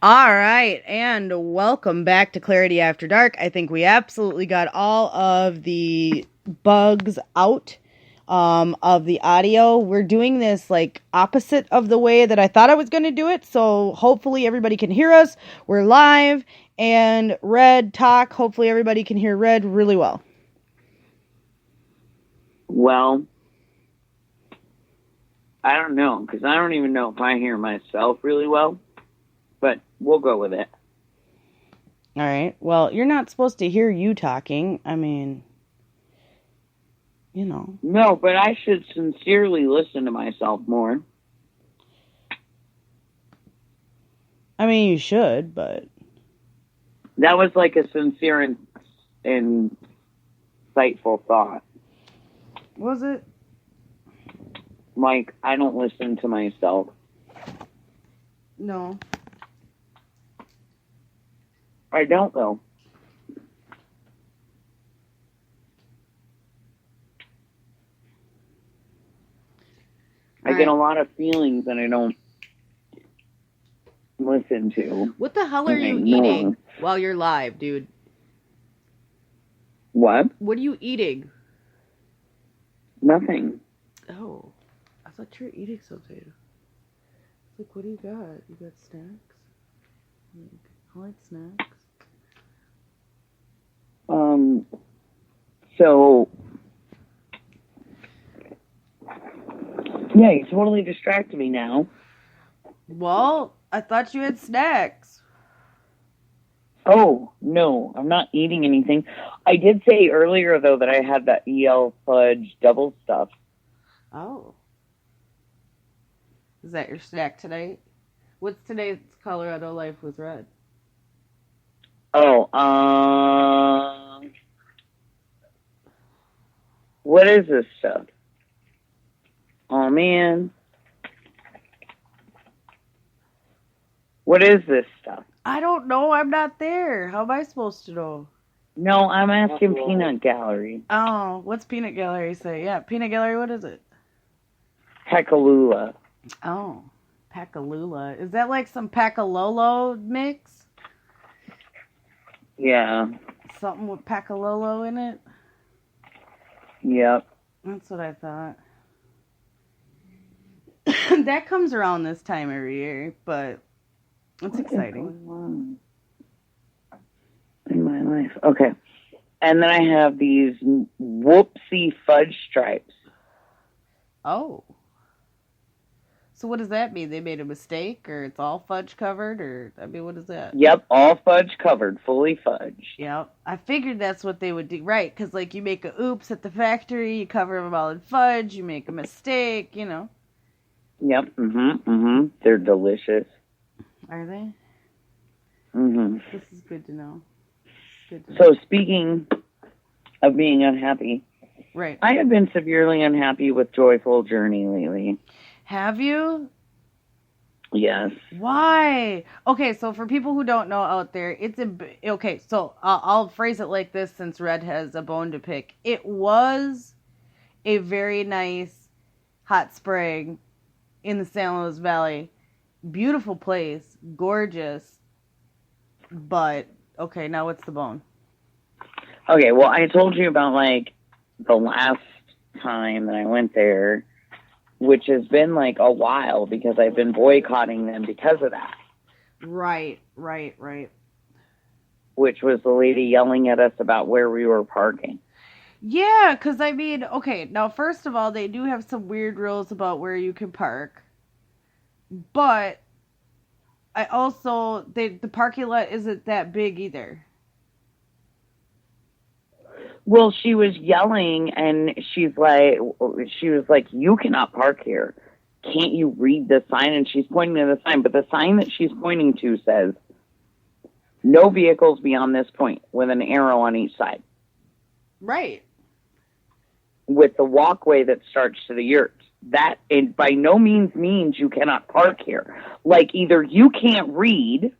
All right, and welcome back to Clarity After Dark. I think we absolutely got all of the bugs out of the audio. We're doing this like opposite of the way that I thought I was going to do it, so hopefully everybody can hear us. We're live, and Red talk. Hopefully everybody can hear Red really well. Well, I don't know, because I don't even know if I hear myself really well. But we'll go with it. All right. Well, you're not supposed to hear you talking. I mean, you know. No, but I should sincerely listen to myself more. I mean, you should, but... That was like a sincere and insightful thought. Was it? Like, I don't listen to myself. No. I don't, though. I get a lot of feelings that I don't listen to. What the hell are you eating while you're live, dude? What? What are you eating? Nothing. Oh, I thought you were eating something. Like, what do you got? You got snacks? I like snacks. So, yeah, you totally distracted me now. Well, I thought you had snacks. Oh, no, I'm not eating anything. I did say earlier, though, that I had that EL fudge double stuff. Oh. Is that your snack tonight? What's today's Colorado Life with Red? Oh, what is this stuff? Oh, man. What is this stuff? I don't know. I'm not there. How am I supposed to know? No, I'm asking Peanut Gallery. Oh, what's Peanut Gallery say? Yeah, Peanut Gallery, what is it? Pekalula. Oh, Pakalula. Is that like some Pakalolo mix? Yeah. Something with Pakalolo in it? Yep. That's what I thought. That comes around this time every year, but it's exciting. What's going on in my life? Okay. And then I have these whoopsie fudge stripes. Oh. So what does that mean? They made a mistake, or it's all fudge covered, or, I mean, what is that? Yep, all fudge covered, fully fudge. Yep. I figured that's what they would do. Right, because, like, you make a oops at the factory, you cover them all in fudge, you make a mistake, you know. Yep, They're delicious. Are they? This is good to know. So, speaking of being unhappy, right. I have been severely unhappy with Joyful Journey lately. Have you? Yes. Why? Okay, so for people who don't know out there, okay, so I'll phrase it like this since Red has a bone to pick. It was a very nice hot spring in the San Luis Valley. Beautiful place, gorgeous, but, okay, now what's the bone? Okay, well, I told you about, like, the last time that I went there, which has been, like, a while because I've been boycotting them because of that. Right. Which was the lady yelling at us about where we were parking. Yeah, because, I mean, okay, now, first of all, they do have some weird rules about where you can park. But I also, the parking lot isn't that big either. Well, she was yelling, and she was like, you cannot park here. Can't you read the sign? And she's pointing to the sign, but the sign that she's pointing to says, no vehicles beyond this point, with an arrow on each side. Right. With the walkway that starts to the yurt. That it by no means means you cannot park here. Like, either you can't read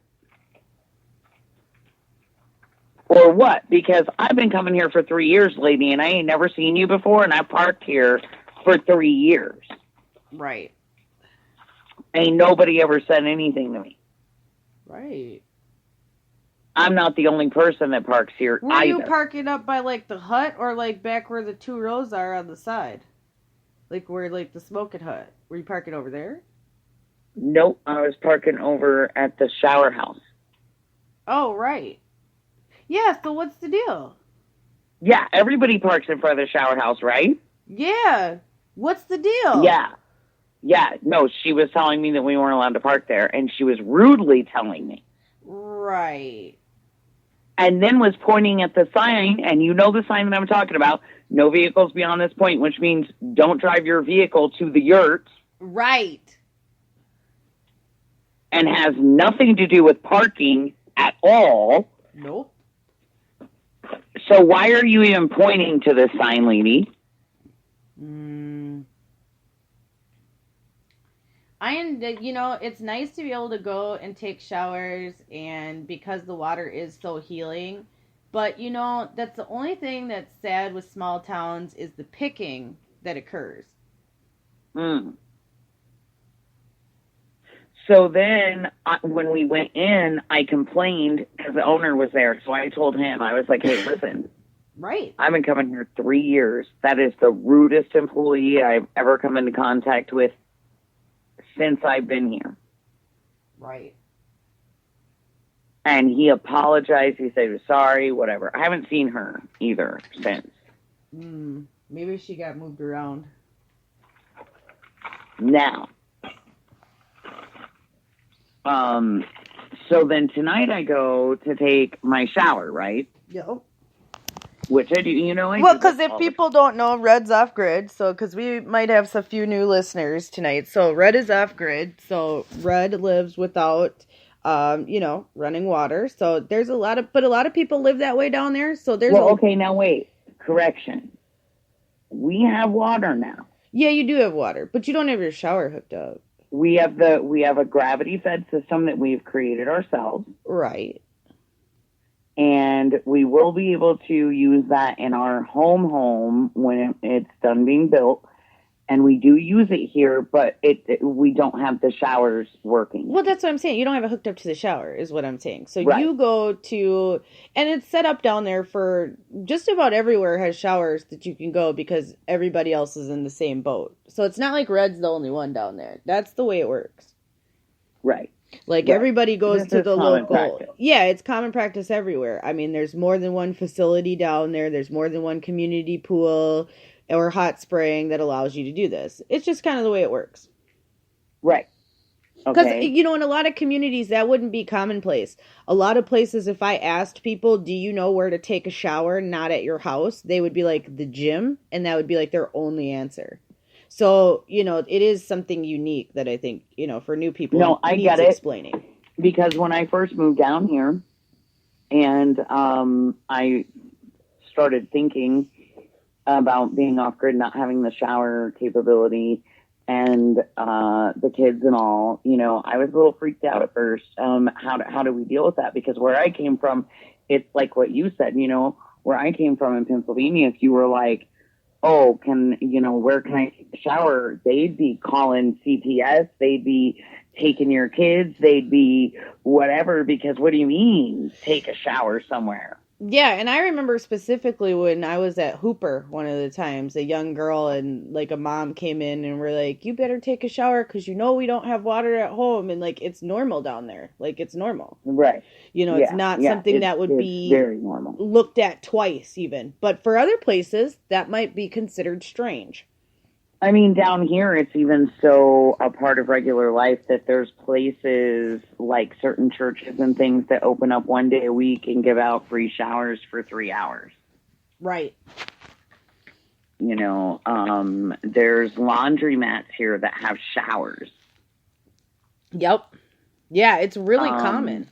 or what? Because I've been coming here for 3 years, lady, and I ain't never seen you before, and I parked here for 3 years. Right. Ain't nobody ever said anything to me. Right. I'm not the only person that parks here Were either. you parking up by, like, the hut or, like, back where the 2 rows are on the side? Like, where, like, the smoking hut. Were you parking over there? Nope, I was parking over at the shower house. Oh, right. Yeah, so what's the deal? Yeah, everybody parks in front of the shower house, right? Yeah. What's the deal? Yeah. Yeah, no, she was telling me that we weren't allowed to park there, and she was rudely telling me. Right. And then was pointing at the sign, and you know the sign that I'm talking about, no vehicles beyond this point, which means don't drive your vehicle to the yurt. Right. And has nothing to do with parking at all. Nope. So why are you even pointing to this sign, lady? It's nice to be able to go and take showers, and because the water is so healing. But, that's the only thing that's sad with small towns is the picking that occurs. So then when we went in, I complained because the owner was there. So I told him, I was like, hey, listen. Right. I've been coming here 3 years. That is the rudest employee I've ever come into contact with since I've been here. Right. And he apologized. He said he was sorry, whatever. I haven't seen her either since. Maybe she got moved around. Now. So then tonight I go to take my shower, right? Yep. Which I do, Well, because if people don't know, Red's off grid. So, because we might have a few new listeners tonight. So, Red is off grid. So, Red lives without, running water. So, there's a lot of people live that way down there. So, okay, now wait. Correction. We have water now. Yeah, you do have water, but you don't have your shower hooked up. We have a gravity fed system that we've created ourselves. Right. And we will be able to use that in our home when it's done being built. And we do use it here, but we don't have the showers working. Well, that's what I'm saying. You don't have it hooked up to the shower, is what I'm saying. So right. You go to, and it's set up down there for just about everywhere has showers that you can go because everybody else is in the same boat. So it's not like Red's the only one down there. That's the way it works. Right. Like everybody goes to the local. Practice. Yeah, it's common practice everywhere. I mean, there's more than one facility down there. There's more than one community pool or hot spring that allows you to do this. It's just kind of the way it works. Right. Because, okay. In a lot of communities, that wouldn't be commonplace. A lot of places, if I asked people, do you know where to take a shower not at your house? They would be like, the gym. And that would be like their only answer. So, it is something unique that I think, for new people, no, I needs get it. Explaining. Because when I first moved down here and I started thinking about being off grid, not having the shower capability and the kids and all, I was a little freaked out at first. How do we deal with that? Because where I came from, it's like what you said, where I came from in Pennsylvania, if you were like, oh, where can I take a shower? They'd be calling CPS. They'd be taking your kids. They'd be whatever, because what do you mean take a shower somewhere? Yeah, and I remember specifically when I was at Hooper one of the times, a young girl and like a mom came in and were like, you better take a shower because we don't have water at home. And like, it's normal down there. Like, it's normal. Right. It's not something that would be very normal. Looked at twice even. But for other places, that might be considered strange. I mean, down here, it's even so a part of regular life that there's places like certain churches and things that open up one day a week and give out free showers for 3 hours. Right. There's laundromats here that have showers. Yep. Yeah, it's really common.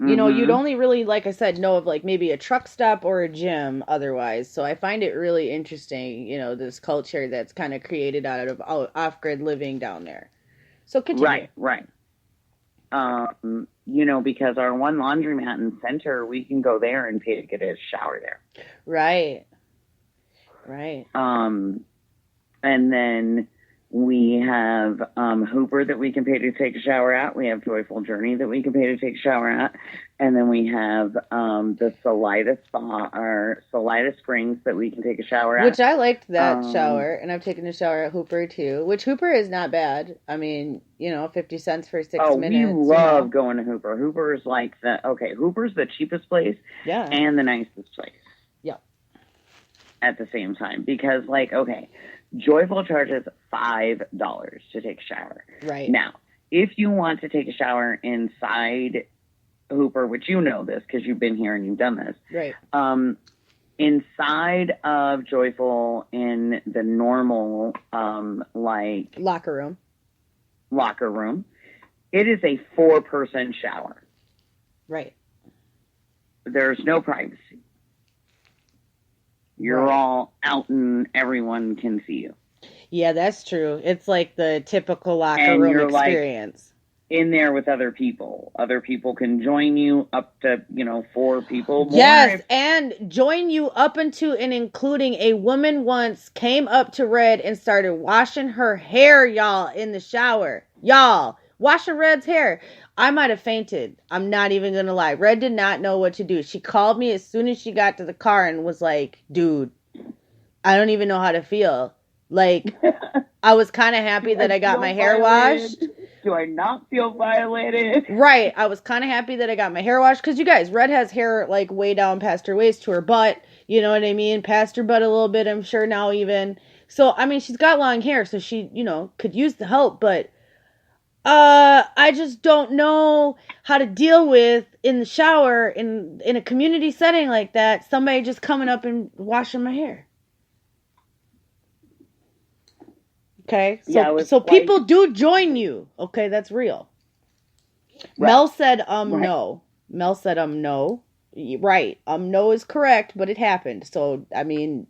You'd only really, like I said, know of like maybe a truck stop or a gym otherwise. So I find it really interesting, this culture that's kind of created out of off-grid living down there. So continue. Right. Because our one laundromat in Center, we can go there and pay to get a shower there. Right. And then, We have Hooper that we can pay to take a shower at. We have Joyful Journey that we can pay to take a shower at. And then we have the Salida Spa or Salida Springs that we can take a shower at. Which I liked that shower, and I've taken a shower at Hooper too, which Hooper is not bad. I mean, 50 cents for 6 minutes. We love going to Hooper. Hooper is like Hooper's the cheapest place and the nicest place. Yep. At the same time. Because, Joyful charges $5 to take a shower. Right. Now, if you want to take a shower inside Hooper, which you know this because you've been here and you've done this. Right. Inside of Joyful in the normal, locker room, it is a 4-person shower. Right. There's no privacy. You're all out and everyone can see you. Yeah, that's true. It's like the typical locker room experience. In there with other people. Other people can join you up to, 4 people. Yes, and join you up into and including a woman once came up to Red and started washing her hair, y'all, in the shower. Y'all, washing Red's hair. I might have fainted. I'm not even going to lie. Red did not know what to do. She called me as soon as she got to the car and was like, dude, I don't even know how to feel. I was kind of happy that I got my hair washed. Do I not feel violated? Right. I was kind of happy that I got my hair washed. Because you guys, Red has hair way down past her waist to her butt. You know what I mean? Past her butt a little bit, I'm sure now even. So, I mean, she's got long hair. So she, could use the help. But I just don't know how to deal with in the shower in a community setting like that. Somebody just coming up and washing my hair. Okay, so people do join you. Okay, that's real. Right. Mel said, no. Mel said, no. Right, no is correct, but it happened. So, I mean,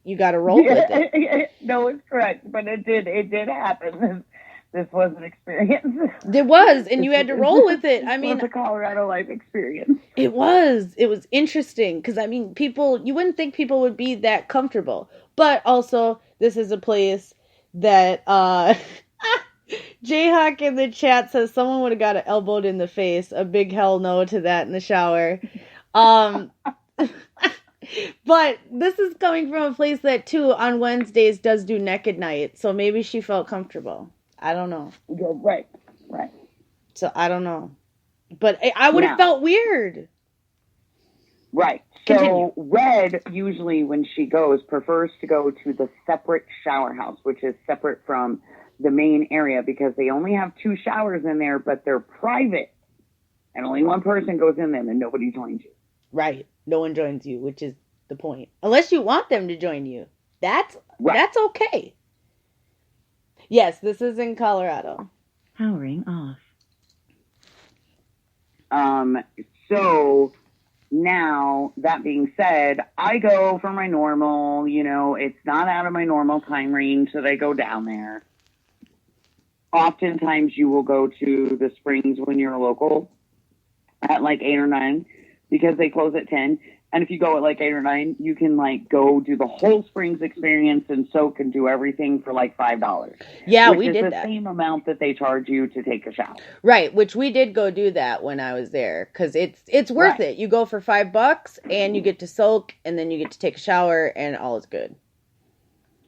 you got to roll with it. No, it's correct, but it did happen. This was an experience. It was, and you had to roll with it. I mean, it was a Colorado life experience. It was interesting because I mean, you wouldn't think people would be that comfortable, but also this is a place that Jayhawk in the chat says someone would have got elbowed in the face. A big hell no to that in the shower. But this is coming from a place that too on Wednesdays does do naked night, so maybe she felt comfortable. I don't know. Right. So I don't know, but I would have felt weird. Right. Continue. So Red, usually when she goes, prefers to go to the separate shower house, which is separate from the main area because they only have 2 showers in there, but they're private. And only one person goes in them and nobody joins you. Right. No one joins you, which is the point. Unless you want them to join you. That's okay. Yes, this is in Colorado. Powering off. So now, that being said, I go for my normal, it's not out of my normal time range that I go down there. Oftentimes you will go to the springs when you're local at 8 or 9 because they close at 10. And if you go at 8 or 9, you can go do the whole springs experience and soak and do everything for $5. Yeah, we did that. Which is the same amount that they charge you to take a shower. Right, which we did go do that when I was there because it's worth it. You go for $5 and you get to soak and then you get to take a shower and all is good.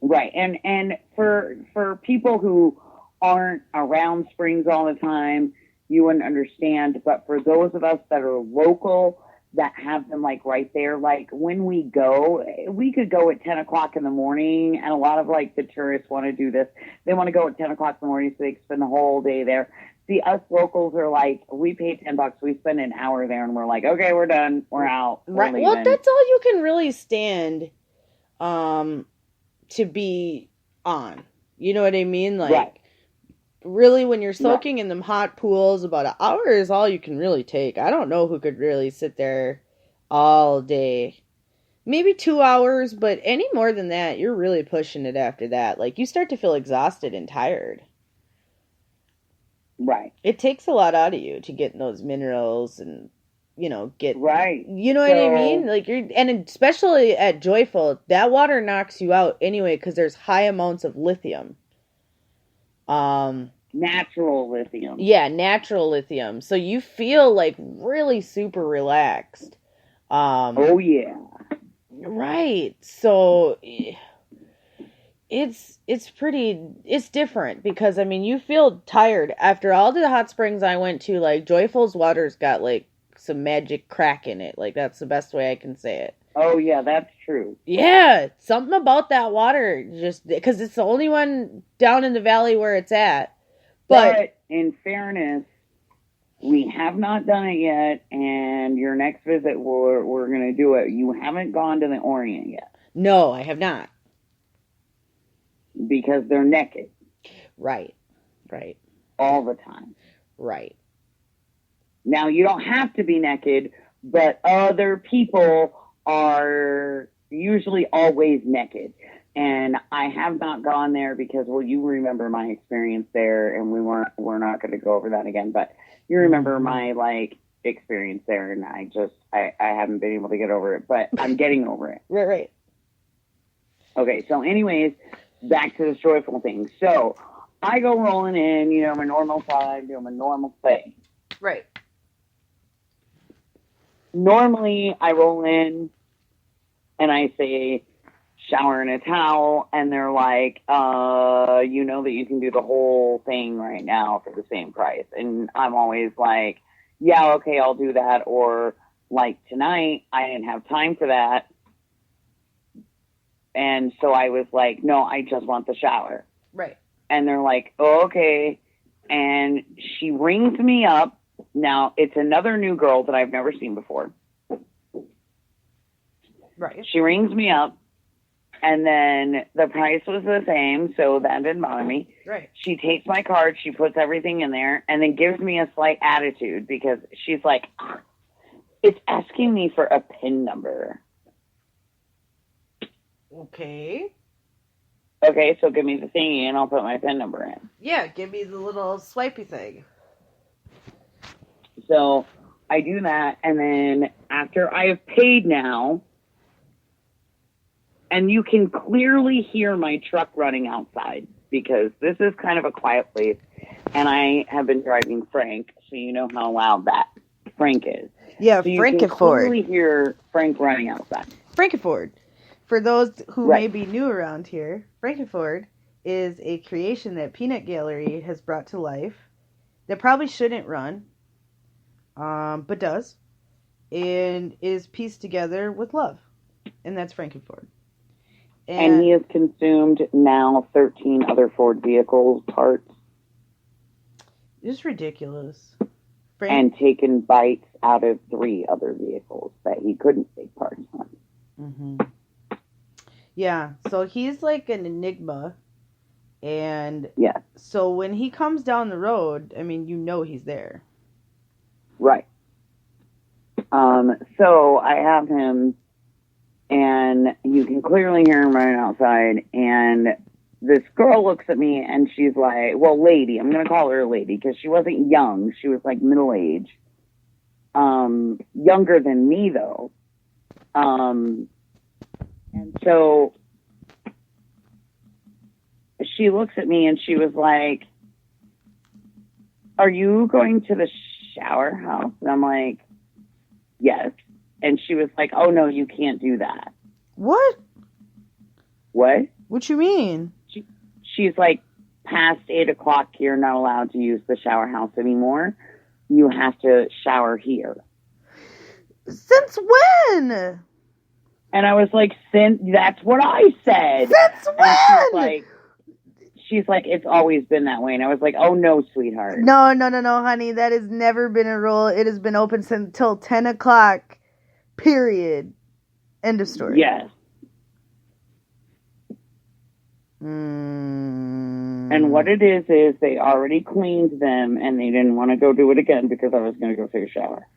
Right, and for people who aren't around springs all the time, you wouldn't understand. But for those of us that are local, that have them right there, when we go, we could go at 10 o'clock in the morning, and a lot of the tourists want to do this. They want to go at 10 o'clock in the morning so they can spend the whole day there. See, us locals are we pay $10, we spend an hour there, and we're okay, we're done, we're out, we're leaving. Well, that's all you can really stand to be on. You know what I mean? Right. Really, when you're soaking in them hot pools, about an hour is all you can really take. I don't know who could really sit there all day. Maybe 2 hours, but any more than that, you're really pushing it after that. You start to feel exhausted and tired. Right. It takes a lot out of you to get those minerals and, get... Right. You know what I mean? And especially at Joyful, that water knocks you out anyway because there's high amounts of lithium. Natural lithium. Yeah, natural lithium. So you feel like really super relaxed. Oh yeah. Right. So it's different because I mean you feel tired after all the hot springs I went to. Like Joyful's water's got like some magic crack in it. Like that's the best way I can say it. Oh yeah, that's true. Yeah, something about that water just because it's the only one down in the valley where it's at. But in fairness, we have not done it yet, and your next visit we're gonna do it. You haven't gone to the Orient yet. No, I have not. Because they're naked. Right. All the time. Right. Now, you don't have to be naked, but other people are usually always naked. And I have not gone there because, well, you remember my experience there, and we're not going to go over that again, but you remember my, like, experience there, and I haven't been able to get over it, but I'm getting over it. Right. Okay, so anyways, back to this joyful thing. So I go rolling in, my normal time, doing my normal thing. Right. Normally, I roll in and I say, shower in a towel, and they're like, you know that you can do the whole thing right now for the same price. And I'm always like, yeah, okay, I'll do that. Or like tonight, I didn't have time for that. And so I was like, no, I just want the shower. Right. And they're like, oh, okay. And she rings me up. Now, it's another new girl that I've never seen before. Right. She rings me up, and then the price was the same, so that didn't bother me. Right. She takes my card, she puts everything in there, and then gives me a slight attitude because she's like, it's asking me for a PIN number. Okay. Okay, so give me the thingy, and I'll put my PIN number in. Yeah, give me the little swipey thing. So I do that, and then after I have paid now, and you can clearly hear my truck running outside because this is kind of a quiet place, and I have been driving Frank, so you know how loud that Frank is. Yeah, so you Frankfurt. can clearly hear Frank running outside. Frankfurt. For those who Right. may be new around here, Frankfurt is a creation that Peanut Gallery has brought to life that probably shouldn't run, but does, and is pieced together with love, and that's Frankfurt. And he has consumed now 13 other Ford vehicles parts. It's ridiculous. And taken bites out of 3 other vehicles that he couldn't take parts on. Mm-hmm. Yeah, so he's like an enigma. And yeah. So when he comes down the road, I mean, you know he's there. Right. So I have him, and you can clearly hear him running outside, and this girl looks at me, and she's like, well, lady, I'm going to call her a lady, because she wasn't young. She was like middle-aged. Younger than me, though. And so she looks at me, and she was like, are you going to the shower house? And I'm like, yes. And she was like, oh, no, you can't do that. What? What? What you mean? She's like, past 8 o'clock, you're not allowed to use the shower house anymore. You have to shower here. Since when? And I was like, that's what I said. Since when? She's like, it's always been that way. And I was like, oh, no, sweetheart. No, honey. That has never been a rule. It has been open until 10 o'clock, period. End of story. Yes. And what it is they already cleaned them, and they didn't want to go do it again because I was going to go take a shower.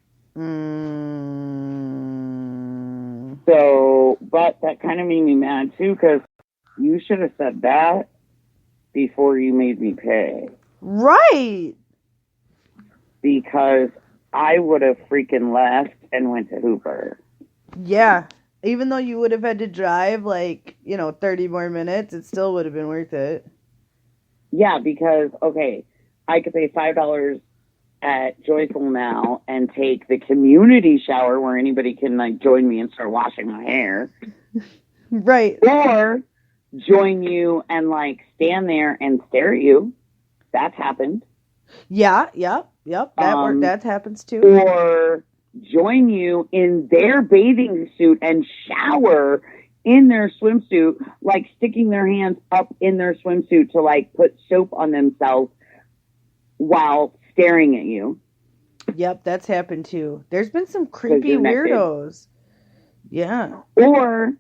So, but that kind of made me mad, too, because you should have said that before you made me pay. Right. Because I would have freaking left and went to Hooper. Yeah. Even though you would have had to drive 30 more minutes, it still would have been worth it. Yeah, because, okay, I could pay $5 at Joyful now and take the community shower where anybody can, like, join me and start washing my hair. Right. Or join you and, like, stand there and stare at you. That's happened. Yeah, yep. That happens too. Or join you in their bathing suit and shower in their swimsuit, like sticking their hands up in their swimsuit to, like, put soap on themselves while staring at you. Yep, that's happened too. There's been some creepy weirdos. Yeah. Or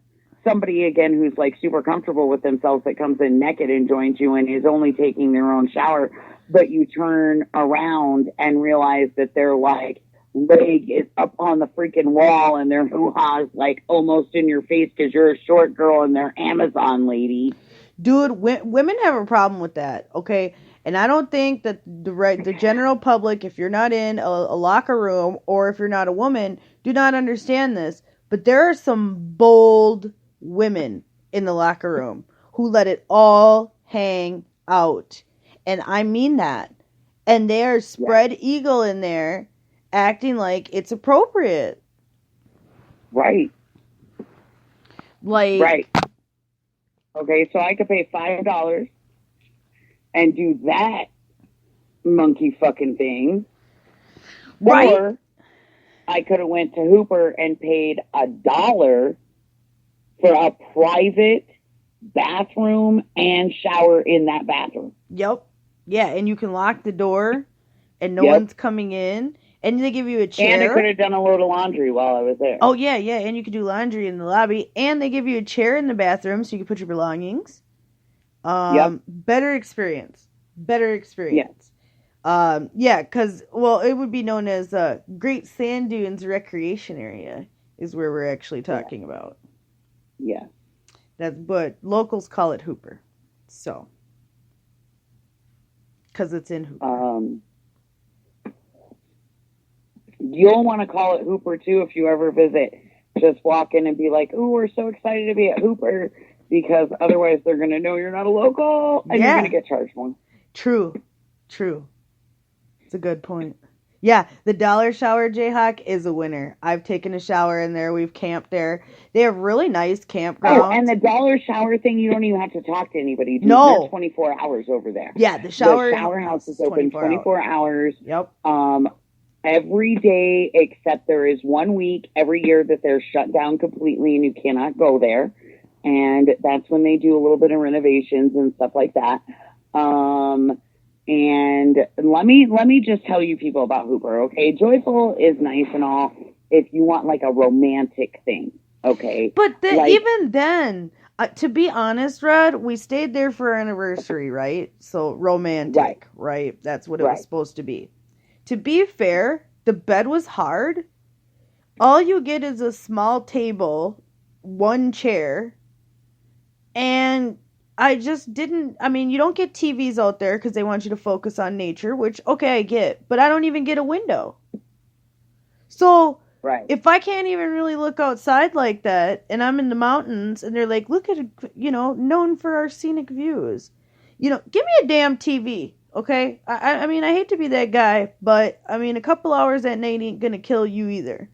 somebody, again, who's, like, super comfortable with themselves that comes in naked and joins you and is only taking their own shower, but you turn around and realize that their, like, leg is up on the freaking wall and their hoo-ha's, like, almost in your face because you're a short girl and they're Amazon lady. Dude, women have a problem with that, okay? And I don't think that the general public, if you're not in a locker room or if you're not a woman, do not understand this. But there are some bold women in the locker room who let it all hang out. And I mean that. And they are spread eagle in there, acting like it's appropriate. Right. Like. Right. Okay, so I could pay $5 and do that monkey fucking thing. Right. Or I could have went to Hooper and paid $1 for a private bathroom and shower in that bathroom. Yep. Yeah, and you can lock the door and no one's coming in. And they give you a chair. And I could have done a load of laundry while I was there. Oh, yeah. And you could do laundry in the lobby. And they give you a chair in the bathroom so you can put your belongings. Better experience. Yeah, because, well, it would be known as Great Sand Dunes Recreation Area is where we're actually talking about. Yeah. But locals call it Hooper. So. Because it's in Hooper. You'll want to call it Hooper, too, if you ever visit. Just walk in and be like, ooh, we're so excited to be at Hooper, because otherwise they're going to know you're not a local, and you're going to get charged more. True. It's a good point. Yeah, the dollar shower, Jayhawk, is a winner. I've taken a shower in there. We've camped there. They have really nice campgrounds. Oh, and the dollar shower thing, you don't even have to talk to anybody. Dude. No. They're 24 hours over there. Yeah, the shower house is open 24 hours. Yep. Every day except there is 1 week every year that they're shut down completely and you cannot go there. And that's when they do a little bit of renovations and stuff like that. And let me just tell you people about Hooper, okay? Joyful is nice and all if you want, like, a romantic thing, okay? But even then, to be honest, Rod, we stayed there for our anniversary, right? So romantic, right? That's what it was supposed to be. To be fair, the bed was hard. All you get is a small table, one chair, and I just didn't, you don't get TVs out there because they want you to focus on nature, which, okay, I get, but I don't even get a window. So, if I can't even really look outside like that, and I'm in the mountains, and they're like, look at it, known for our scenic views, give me a damn TV. Okay, I hate to be that guy, but a couple hours at night ain't gonna kill you either.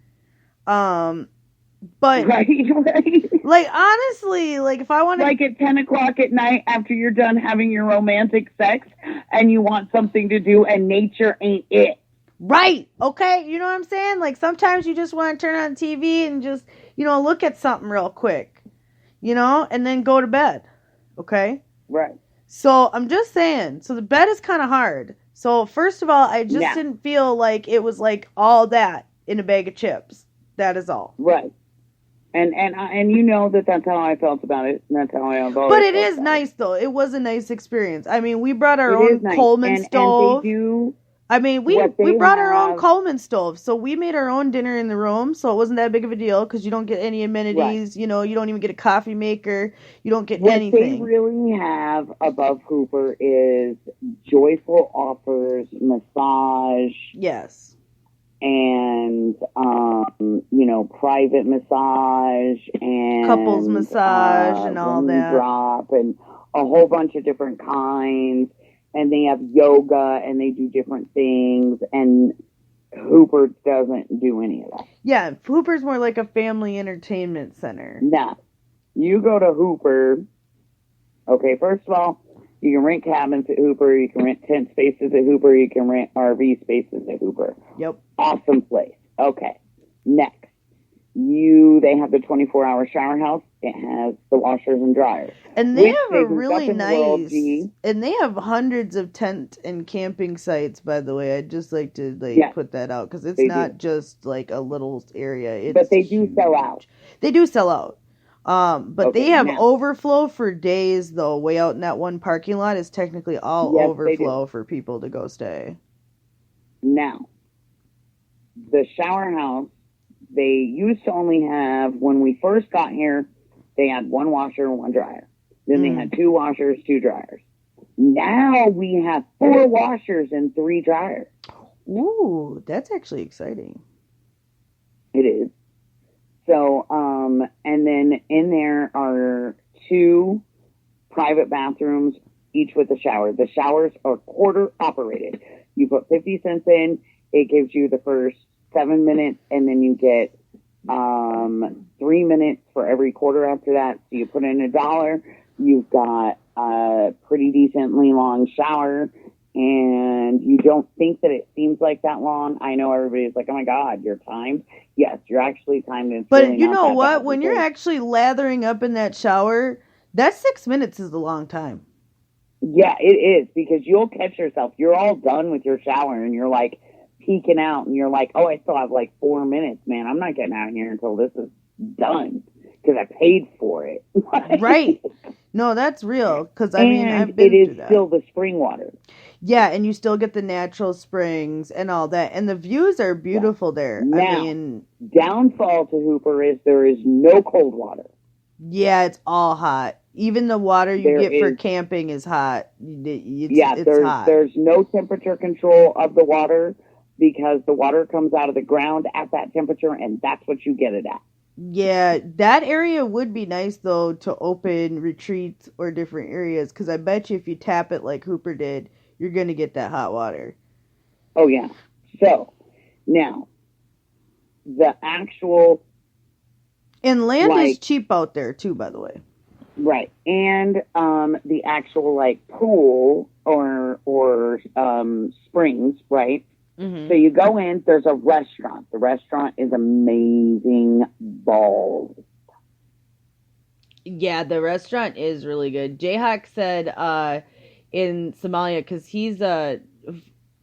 But like honestly, like if I want to, like at 10 o'clock at night after you're done having your romantic sex and you want something to do and nature ain't it. Right? Okay, you know what I'm saying? Like sometimes you just want to turn on TV and just look at something real quick, and then go to bed. Okay. Right. So, I'm just saying, so the bed is kind of hard. So, first of all, I just didn't feel like it was like all that in a bag of chips. That is all. Right. And that's how I felt about it. And that's how I have always But it is nice, though. It was a nice experience. We brought our own Coleman stove. And they do we brought our own Coleman stove. So, we made our own dinner in the room. So, it wasn't that big of a deal because you don't get any amenities. Right. You don't even get a coffee maker. You don't get anything. What they really have above Hooper is Joyful offers massage. Yes. And, private massage and couples massage and all that. Drop and a whole bunch of different kinds. and they have yoga, and they do different things, and Hooper doesn't do any of that. Yeah, Hooper's more like a family entertainment center. Now, you go to Hooper, okay, first of all, you can rent cabins at Hooper, you can rent tent spaces at Hooper, you can rent RV spaces at Hooper. Yep. Awesome place. Okay. Next, they have the 24-hour shower house. It has the washers and dryers. And they have a really nice, and they have hundreds of tent and camping sites, by the way. I'd just like to put that out, because it's not just like a little area. But they do sell out. They do sell out. But they have overflow for days, though. Way out in that one parking lot is technically all overflow for people to go stay. Now, the shower house, they used to only have, when we first got here, they had one washer and one dryer. Then they had 2 washers, 2 dryers. Now we have 4 washers and 3 dryers. Ooh, that's actually exciting. It is. So, and then in there are 2 private bathrooms, each with a shower. The showers are quarter operated. You put 50 cents in, it gives you the first 7 minutes, and then you get 3 minutes for every quarter after that. So you put in $1, you've got a pretty decently long shower, and you don't think that it seems like that long. I know everybody's like, oh my God, you're timed. Yes, you're actually timed. But really, you know what? When you're actually lathering up in that shower, that 6 minutes is a long time. Yeah, it is, because you'll catch yourself. You're all done with your shower, and you're like peeking out, and you're like, oh, I still have like 4 minutes, man. I'm not getting out of here until this is done, because I paid for it. Right. No, that's real, because I mean, I've been through that. It is still the spring water. Yeah, and you still get the natural springs and all that, and the views are beautiful there. Now, I mean, downfall to Hooper is there is no cold water. Yeah, it's all hot. Even the water you get for camping is hot. It's hot. There's no temperature control of the water, because the water comes out of the ground at that temperature, and that's what you get it at. Yeah, that area would be nice, though, to open retreats or different areas, because I bet you if you tap it like Hooper did, you're going to get that hot water. Oh, yeah. So, now, the actual... And land is cheap out there, too, by the way. Right. And the actual, pool or springs, right? Mm-hmm. So you go in, there's a restaurant. The restaurant is amazing balls. Yeah, the restaurant is really good. Jayhawk said in Somalia, because he's a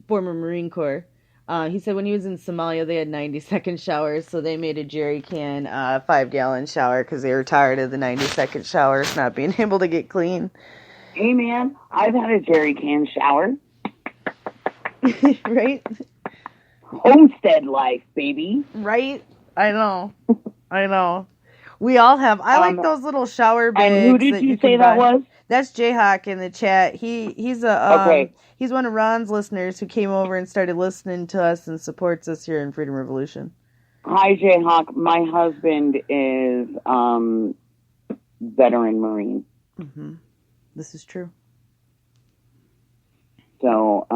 former Marine Corps, he said when he was in Somalia, they had 90-second showers, so they made a jerry can 5-gallon shower because they were tired of the 90-second showers not being able to get clean. Hey, man, I've had a jerry can shower. Right? Homestead life, baby. Right? I know. We all have. I like those little shower bags. And who did you say that was? That's Jayhawk in the chat. He's one of Ron's listeners who came over and started listening to us and supports us here in Freedom Revolution. Hi, Jayhawk. My husband is veteran Marine. Mm-hmm. This is true. So,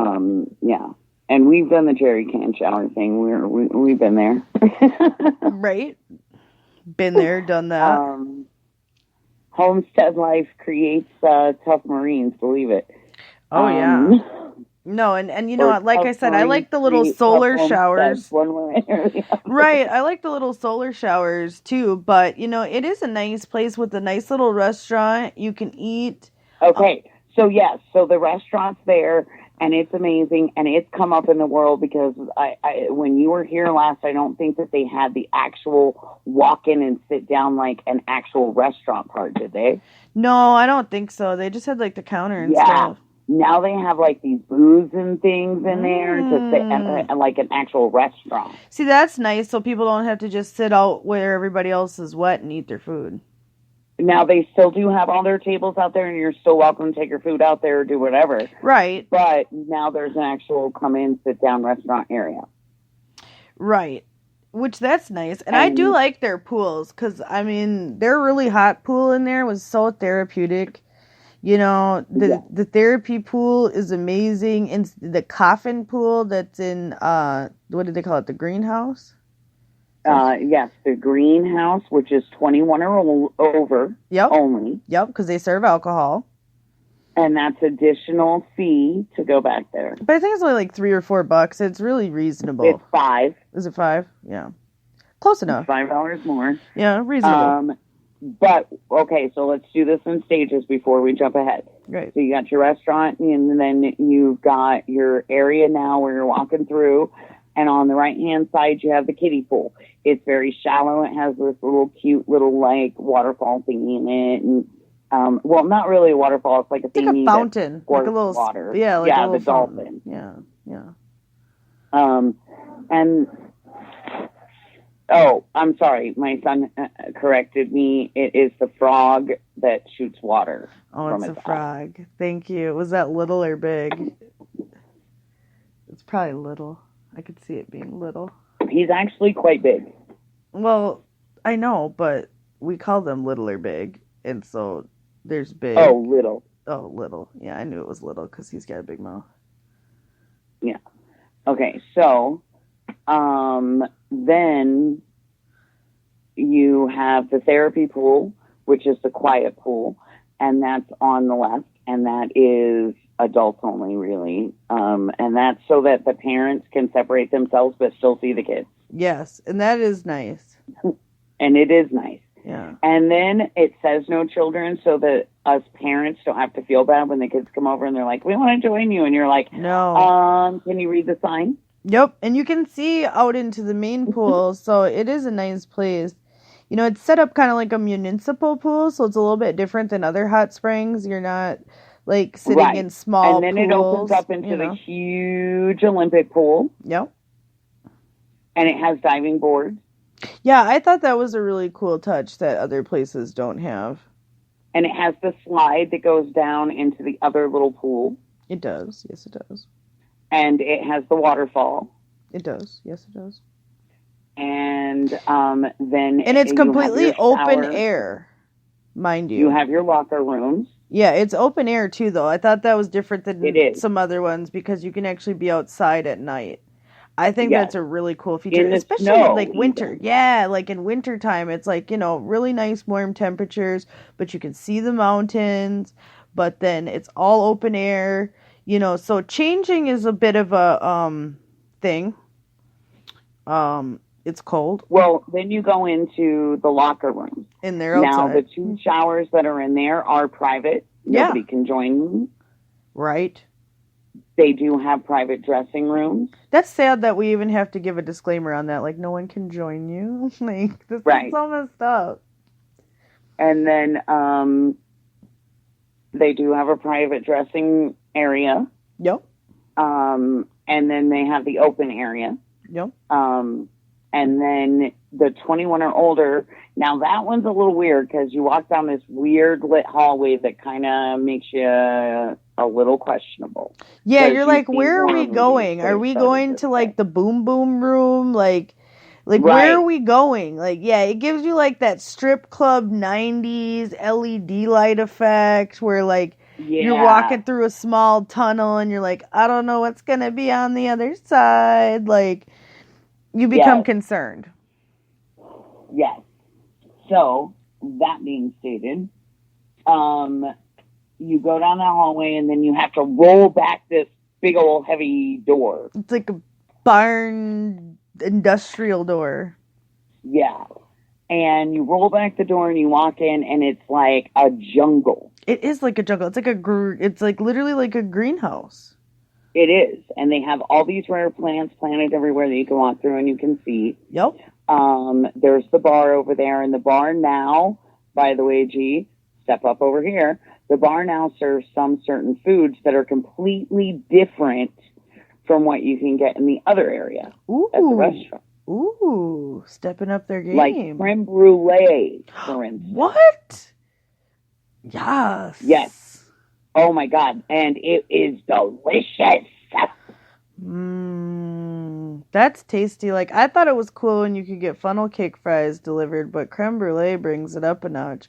yeah. And we've done the jerry can shower thing. We've been there. Right. Been there, done that. Homestead life creates tough Marines, believe it. Oh, yeah. No, and you know what? Like I said, I like the little solar showers. Right. I like the little solar showers, too. But, it is a nice place with a nice little restaurant. You can eat. Okay. So, yes. So, the restaurant's there. And it's amazing, and it's come up in the world because when you were here last, I don't think that they had the actual walk in and sit down like an actual restaurant part, did they? No, I don't think so. They just had like the counter and stuff. Now they have like these booths and things in there to sit like an actual restaurant. See, that's nice, so people don't have to just sit out where everybody else is wet and eat their food. Now, they still do have all their tables out there, and you're still welcome to take your food out there or do whatever. Right. But now there's an actual come-in, sit-down restaurant area. Right. Which, that's nice. And I do like their pools, because, their really hot pool in there was so therapeutic. The therapy pool is amazing. And the coffin pool that's in, what did they call it? The greenhouse? Yes, the greenhouse, which is 21 or over only. Yep, because they serve alcohol. And that's additional fee to go back there. But I think it's only like $3 or $4. It's really reasonable. It's $5. Is it $5? Yeah. Close enough. $5 more. Yeah, reasonable. But, okay, so let's do this in stages before we jump ahead. Right. So you got your restaurant, and then you've got your area now where you're walking through, and on the right-hand side, you have the kiddie pool. It's very shallow. It has this little cute little, like, waterfall thingy in it, and well, not really a waterfall. It's like a thingy, like a fountain, like a little water. Yeah, like yeah, a little the fountain. dolphin. Yeah. And oh, I'm sorry, my son corrected me. It is the frog that shoots water. Oh, it's a frog. Thank you. Was that little or big? It's probably little. I could see it being little. He's actually quite big. Well, I know, but we call them little or big, and so. There's big. Oh, little. Oh, little. Yeah, I knew it was little because he's got a big mouth. Yeah. Okay, so then you have the therapy pool, which is the quiet pool, and that's on the left, and that is adults only, really. And that's so that the parents can separate themselves but still see the kids. Yes, and that is nice. And it is nice. Yeah. And then it says no children so that us parents don't have to feel bad when the kids come over and they're like, we want to join you. And you're like, no. Can you read the sign? Yep. And you can see out into the main pool. So it is a nice place. It's set up kind of like a municipal pool. So it's a little bit different than other hot springs. You're not like sitting in small pools. And then it opens up into the huge Olympic pool. Yep. And it has diving boards. Yeah, I thought that was a really cool touch that other places don't have. And it has the slide that goes down into the other little pool. It does. Yes, it does. And it has the waterfall. It does. Yes, it does. And then... And it's completely open air, mind you. You have your locker rooms. Yeah, it's open air too, though. I thought that was different than some other ones because you can actually be outside at night. I think that's a really cool feature, especially in like winter. Even. Yeah, like in wintertime, it's like, really nice warm temperatures, but you can see the mountains, but then it's all open air, so changing is a bit of a thing. It's cold. Well, then you go into the locker room. And they're outside. Now, the 2 showers that are in there are private. Nobody can join them. Right. They do have private dressing rooms. That's sad that we even have to give a disclaimer on that. Like, no one can join you. Like, this is so messed up. And then they do have a private dressing area. Yep. And then they have the open area. Yep. And then the 21 or older. Now, that one's a little weird because you walk down this weird lit hallway that kind of makes you a little questionable. Yeah, you're like, where are we going? Are we going to like the boom boom room? Like where are we going? Like, yeah, it gives you like that strip club 90s LED light effect where like you're walking through a small tunnel and you're like, I don't know what's going to be on the other side. Like, you become concerned. Yes. So, that being stated, you go down that hallway and then you have to roll back this big old heavy door. It's like a barn industrial door. Yeah. And you roll back the door and you walk in and it's like a jungle. It is like a jungle. It's like literally like a greenhouse. It is. And they have all these rare plants planted everywhere that you can walk through and you can see. Yep. There's the bar over there. And the bar now, by the way, G, step up over here. The bar now serves some certain foods that are completely different from what you can get in the other area at the restaurant. Ooh, stepping up their game. Like creme brulee, for instance. What? Yes. Yes. Oh, my God. And it is delicious. That's tasty. Like, I thought it was cool when you could get funnel cake fries delivered, but creme brulee brings it up a notch.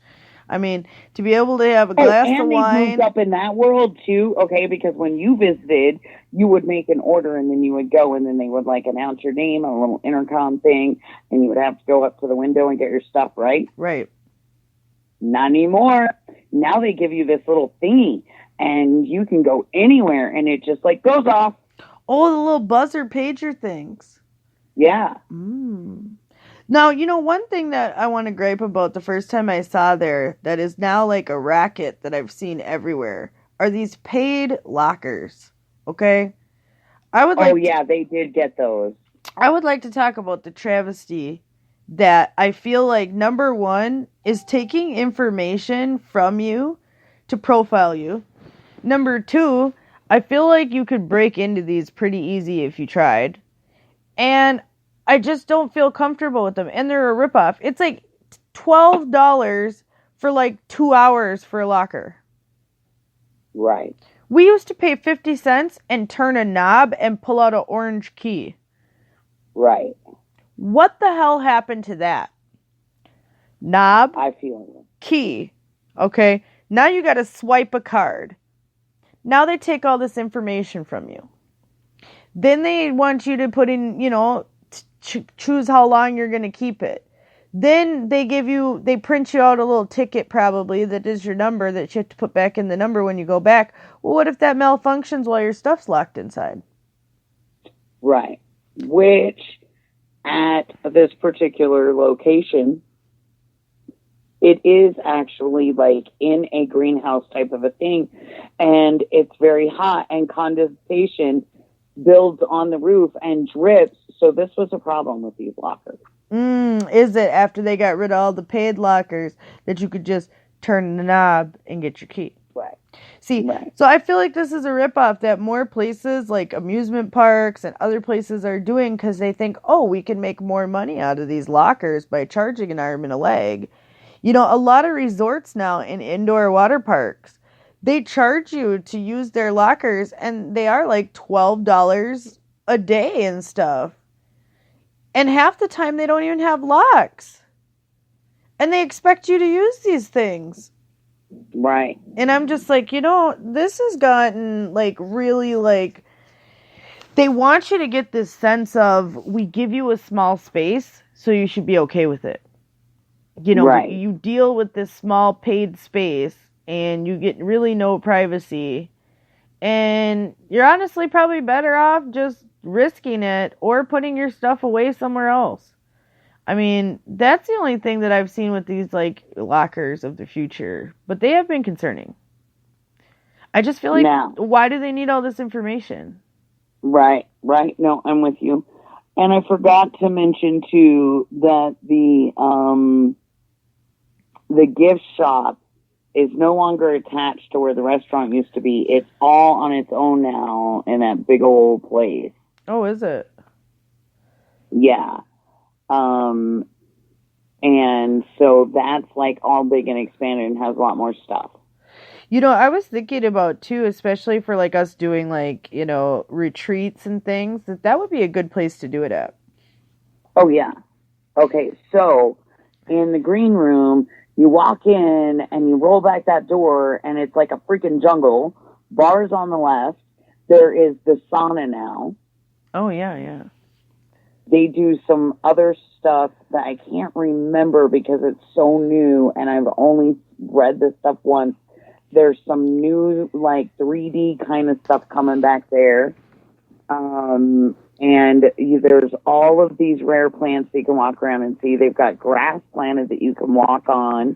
I mean, to be able to have a glass of and wine. they've moved up in that world too, okay, because when you visited, you would make an order and then you would go and then they would like announce your name on a little intercom thing and you would have to go up to the window and get your stuff, right? Right. Not anymore. Now they give you this little thingy and you can go anywhere and it just like goes off. Oh, the little buzzer pager things. Yeah. Now, you know, one thing that I want to gripe about the first time I saw there that is now like a racket that I've seen everywhere are these paid lockers. Okay? Yeah, they did get those. I would like to talk about the travesty that I feel like, number one, is taking information from you to profile you. Number two, I feel like you could break into these pretty easy if you tried. And I just don't feel comfortable with them. And they're a ripoff. It's like $12 for like 2 hours for a locker. Right. We used to pay 50 cents and turn a knob and pull out an orange key. Right. What the hell happened to that? Knob, I feel it. key. Okay, now you got to swipe a card. Now they take all this information from you. Then they want you to put in, you know, choose how long you're going to keep it. Then they print you out a little ticket probably that is your number that you have to put back in the number when you go back. Well, what if that malfunctions while your stuff's locked inside? Right. Which, at this particular location, it is actually like in a greenhouse type of a thing. And it's very hot and condensation builds on the roof and drips. So this was a problem with these lockers. Is it after they got rid of all the paid lockers that you could just turn the knob and get your key? Right. See, right. So I feel like this is a ripoff that more places like amusement parks and other places are doing because they think, oh, we can make more money out of these lockers by charging an arm and a leg. You know, a lot of resorts now in indoor water parks, they charge you to use their lockers and they are like $12 a day and stuff. And half the time they don't even have locks. And they expect you to use these things. Right. And I'm just like, you know, this has gotten like really like, they want you to get this sense of, we give you a small space, so you should be okay with it. You know, right. You deal with this small paid space and you get really no privacy. And you're honestly probably better off just risking it or putting your stuff away somewhere else. I mean, that's the only thing that I've seen with these like lockers of the future, but they have been concerning. I just feel like, why do they need all this information? Right. No, I'm with you. And I forgot to mention too that the gift shop is no longer attached to where the restaurant used to be. It's all on its own now in that big old place. Oh, is it? Yeah. And so that's like all big and expanded and has a lot more stuff. You know, I was thinking about too, especially for like us doing like, you know, retreats and things, that would be a good place to do it at. Oh, yeah. Okay, so in the green room, you walk in and you roll back that door and it's like a freaking jungle. Bars on the left. There is the sauna now. Oh, yeah. They do some other stuff that I can't remember because it's so new and I've only read this stuff once. There's some new, like, 3D kind of stuff coming back there. And there's all of these rare plants that you can walk around and see. They've got grass planted that you can walk on.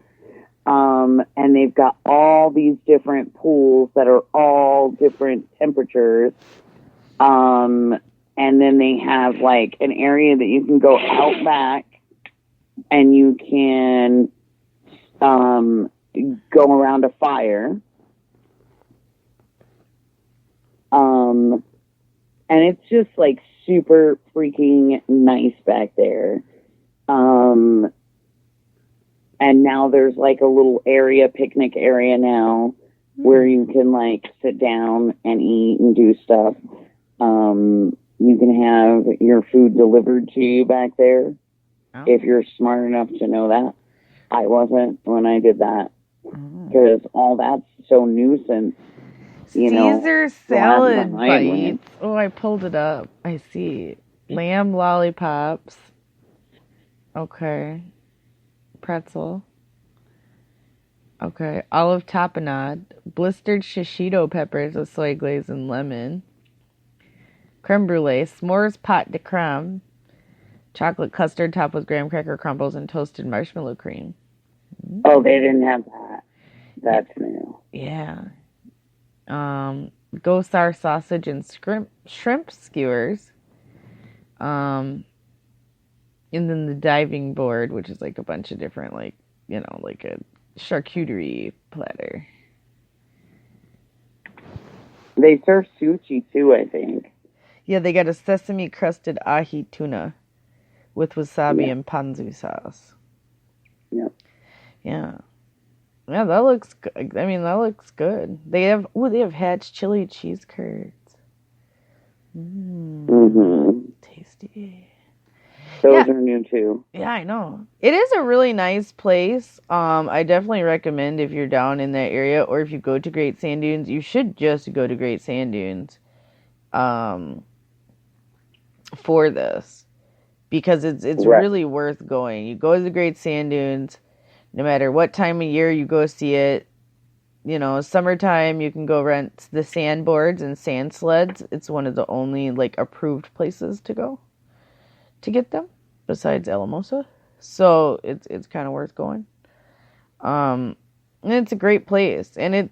And they've got all these different pools that are all different temperatures. And then they have like an area that you can go out back and you can go around a fire. And it's just like super freaking nice back there. And now there's like a little picnic area now where you can like sit down and eat and do stuff. You can have your food delivered to you back there if you're smart enough to know that. I wasn't when I did that. because all that's so nuisance. Caesar the last salad time I went. bites. Oh, I pulled it up. I see. Lamb lollipops. Okay. Pretzel. Okay. Olive tapenade. Blistered shishito peppers with soy glaze and lemon. Creme brulee. S'mores pot de creme. Chocolate custard topped with graham cracker crumbles and toasted marshmallow cream. Oh, they didn't have that. That's new. Yeah. Gosar sausage and shrimp skewers. And then the diving board, which is like a bunch of different, like, like a charcuterie platter. They serve sushi too, I think. Yeah, they got a sesame crusted ahi tuna with wasabi and ponzu sauce. Yep. Yeah. Yeah, that looks good. I mean, that looks good. They have Hatch chili cheese curds. Tasty. Those are new too. Yeah, I know. It is a really nice place. I definitely recommend if you're down in that area or if you go to Great Sand Dunes, you should just go to Great Sand Dunes for this because it's really worth going. You go to the Great Sand Dunes, no matter what time of year you go see it. Summertime you can go rent the sandboards and sand sleds. It's one of the only like approved places to go to get them besides Alamosa. So it's kind of worth going. And it's a great place and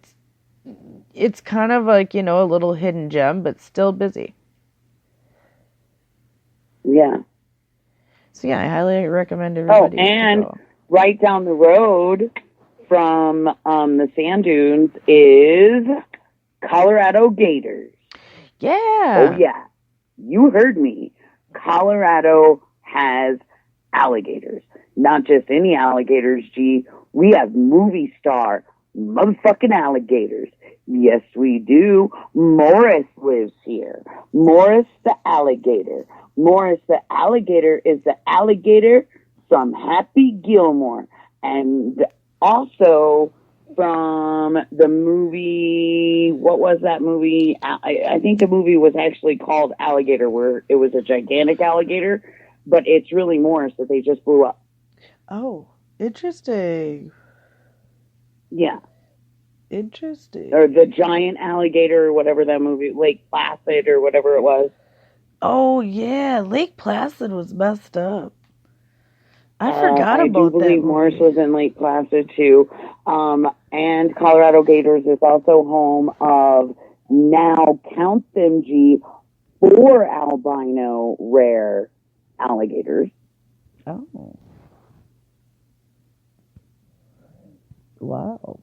it's kind of like, a little hidden gem but still busy. Yeah. So yeah, I highly recommend everybody. Oh, and right down the road from the sand dunes is Colorado Gators. Yeah. Oh yeah. You heard me. Colorado has alligators. Not just any alligators, G. We have movie star motherfucking alligators. Yes, we do. Morris lives here. Morris the alligator. Morris the alligator is the alligator from Happy Gilmore. And also from the movie, what was that movie? I think the movie was actually called Alligator, where it was a gigantic alligator, but it's really Morris that they just blew up. Oh, interesting. Yeah. Interesting. Or the giant alligator, or whatever that movie, Lake Placid, or whatever it was. Oh, yeah. Lake Placid was messed up. I forgot about that. I do believe Morris was in Lake Placid, too. And Colorado Gators is also home of, now count them, G, 4 albino rare alligators. Oh. Wow.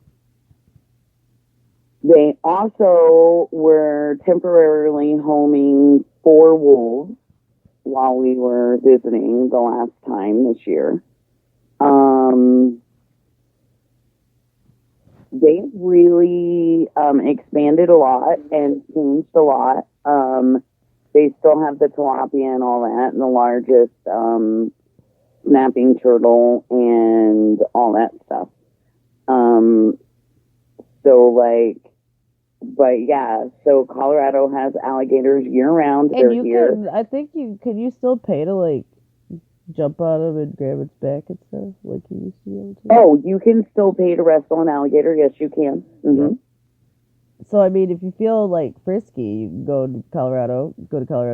They also were temporarily homing 4 wolves while we were visiting the last time this year. They really expanded a lot and changed a lot. They still have the tilapia and all that, and the largest snapping turtle and all that stuff. So Colorado has alligators year round. And you can, I think can you still pay to like jump on them and grab its back and stuff like you used to be able to? Oh, you can still pay to wrestle an alligator. Yes, you can. Mm-hmm. Yeah. So I mean, if you feel like frisky, you can go to Colorado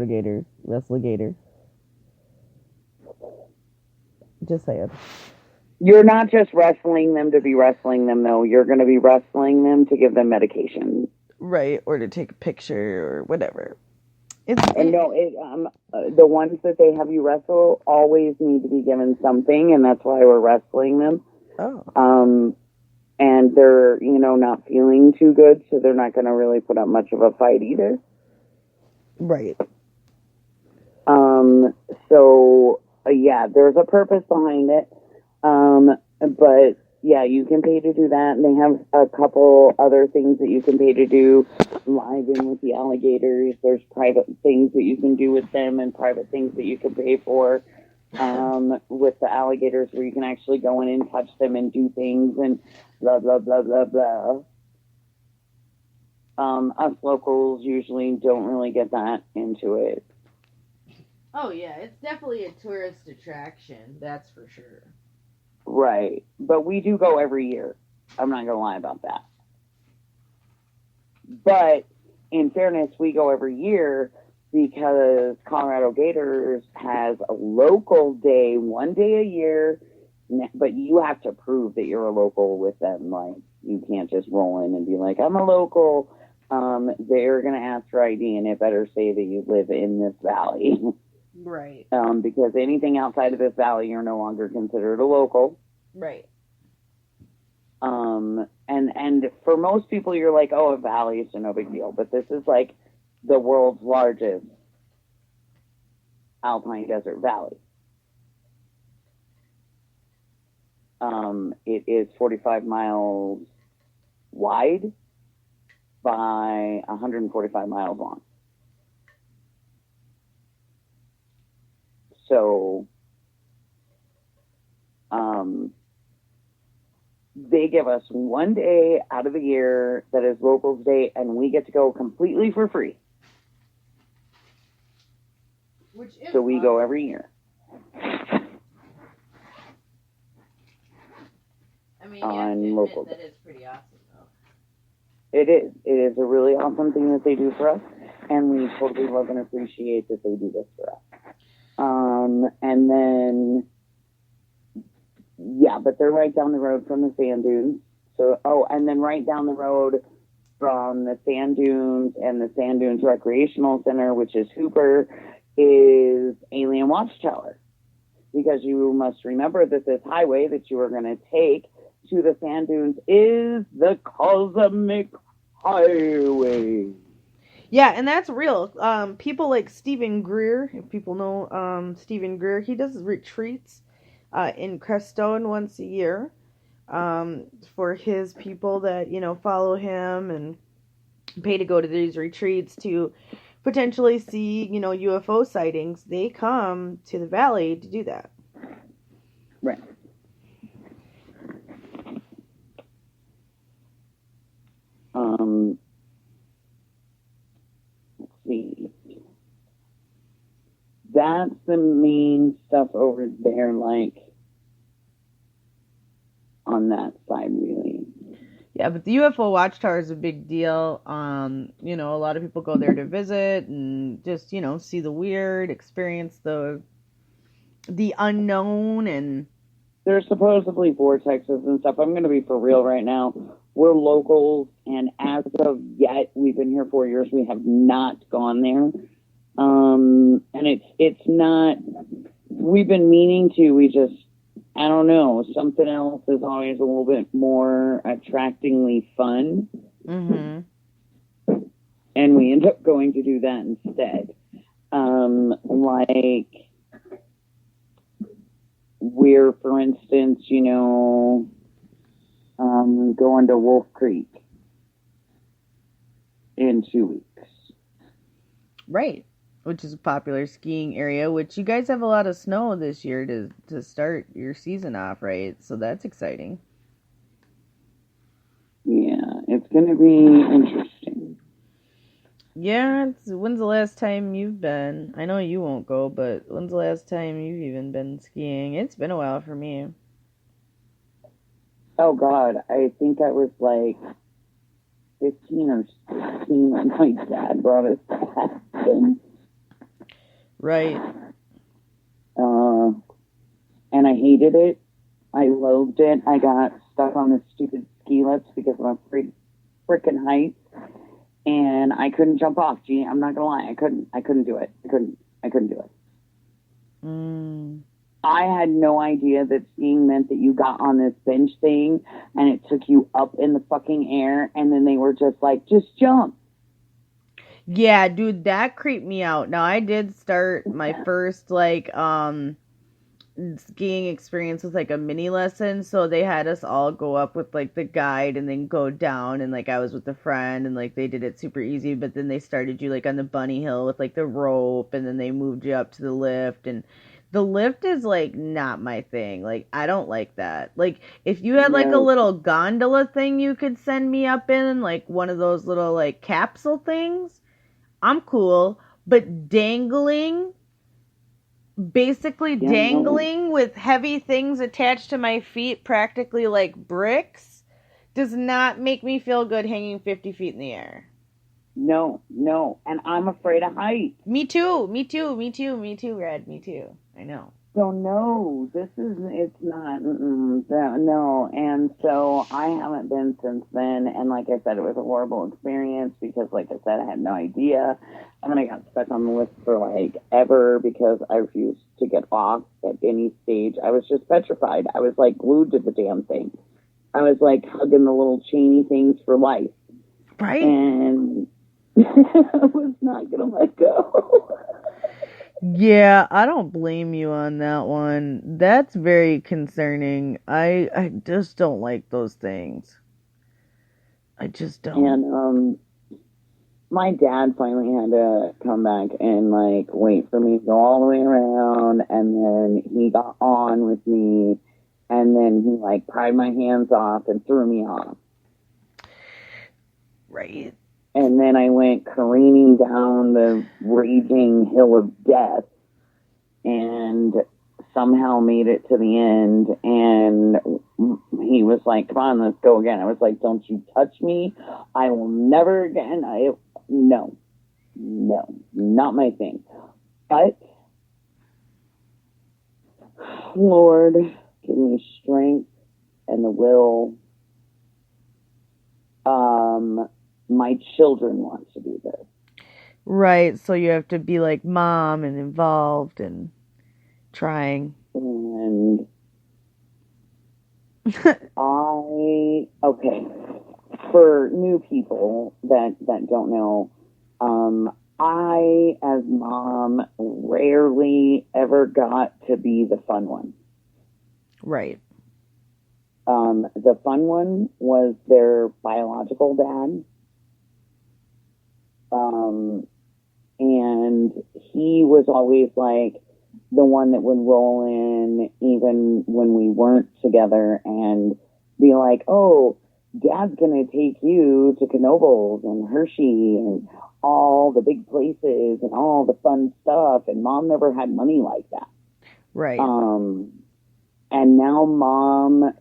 Gators, wrestle a gator. Just saying. You're not just wrestling them to be wrestling them, though. You're going to be wrestling them to give them medication. Right, or to take a picture or whatever. The ones that they have you wrestle always need to be given something, and that's why we're wrestling them. Oh. And they're, not feeling too good, so they're not going to really put up much of a fight either. Right. There's a purpose behind it. But yeah, you can pay to do that, and they have a couple other things that you can pay to do live in with the alligators. There's private things that you can do with them and private things that you can pay for with the alligators where you can actually go in and touch them and do things. And blah, blah, blah, blah, blah. Us locals usually don't really get that into it. Oh, yeah, it's definitely a tourist attraction, that's for sure. Right. But we do go every year. I'm not going to lie about that. But in fairness, we go every year because Colorado Gators has a local day, one day a year, but you have to prove that you're a local with them. Like, you can't just roll in and be like, I'm a local. They're going to ask for ID, and it better say that you live in this valley. Right. Because anything outside of this valley, you're no longer considered a local. Right. And for most people, you're like, oh, a valley, so no big deal. But this is like the world's largest alpine desert valley. It is 45 miles wide by 145 miles long. So, they give us one day out of the year that is Locals Day, and we get to go completely for free. So we go every year. I mean, you have to admit that it's pretty awesome, though. It is. It is a really awesome thing that they do for us, and we totally love and appreciate that they do this for us. And then, yeah, but they're right down the road from the sand dunes. So, and then right down the road from the sand dunes and the Sand Dunes Recreational Center, which is Hooper, is Alien Watchtower. Because you must remember that this highway that you are going to take to the sand dunes is the Cosmic Highway. Yeah, and that's real. People like Stephen Greer, if people know Stephen Greer, he does retreats in Crestone once a year for his people that, follow him and pay to go to these retreats to potentially see, UFO sightings. They come to the valley to do that. Right. Let's see. That's the main stuff over there, like, on that side, really. Yeah, but the UFO Watchtower is a big deal. A lot of people go there to visit and just, see the weird, experience the unknown, and there's supposedly vortexes and stuff. I'm going to be for real right now. We're locals, and as of yet, we've been here 4 years. We have not gone there. And it's not, we've been meaning to, we just, I don't know, something else is always a little bit more attractingly fun. Mm-hmm. And we end up going to do that instead. Like, we're, for instance, going to Wolf Creek in 2 weeks. Right. Which is a popular skiing area, which you guys have a lot of snow this year to start your season off, right? So that's exciting. Yeah, it's going to be interesting. Yeah, when's the last time you've been? I know you won't go, but when's the last time you've even been skiing? It's been a while for me. Oh, God, I think I was like 15 or 16 when my dad brought us to Aspen. Right. And I hated it. I loathed it. I got stuck on the stupid ski lifts because of my freaking height. And I couldn't jump off. Gee, I'm not gonna lie. I couldn't do it. I couldn't do it. I had no idea that skiing meant that you got on this bench thing and it took you up in the fucking air, and then they were just like, just jump. Yeah, dude, that creeped me out. Now, I did start my first, skiing experience with, a mini lesson, so they had us all go up with, the guide and then go down, and, I was with a friend, and, they did it super easy, but then they started you, on the bunny hill with, the rope, and then they moved you up to the lift, and The lift is like not my thing. Like I don't like that. Like if you had like a No. little gondola thing you could send me up in, like one of those little like capsule things, I'm cool. But basically Yeah, no. dangling with heavy things attached to my feet, practically like bricks, does not make me feel good hanging 50 feet in the air. No, no. And I'm afraid of heights. Me too, me too, me too, me too, Red, me too. I know. So no, it's not, no. And so I haven't been since then. And like I said, it was a horrible experience because, like I said, I had no idea. And then I got stuck on the list for like ever because I refused to get off at any stage. I was just petrified. I was like glued to the damn thing. I was like hugging the little chainy things for life. Right? And I was not going to let go. Yeah, I don't blame you on that one. That's very concerning. I just don't like those things. I just don't. And my dad finally had to come back and like wait for me to go all the way around, and then he got on with me, and then he like pried my hands off and threw me off. Right. And then I went careening down the raging hill of death and somehow made it to the end. And he was like, come on, let's go again. I was like, don't you touch me. I will never again. No, not my thing. But Lord, give me strength and the will. My children want to do this. Right, so you have to be like mom and involved and trying. And okay, for new people that don't know, I, as mom, rarely ever got to be the fun one. Right. The fun one was their biological dad. And he was always like the one that would roll in even when we weren't together and be like, oh, Dad's going to take you to Knoebels and Hershey and all the big places and all the fun stuff. And Mom never had money like that. Right. And now Mom,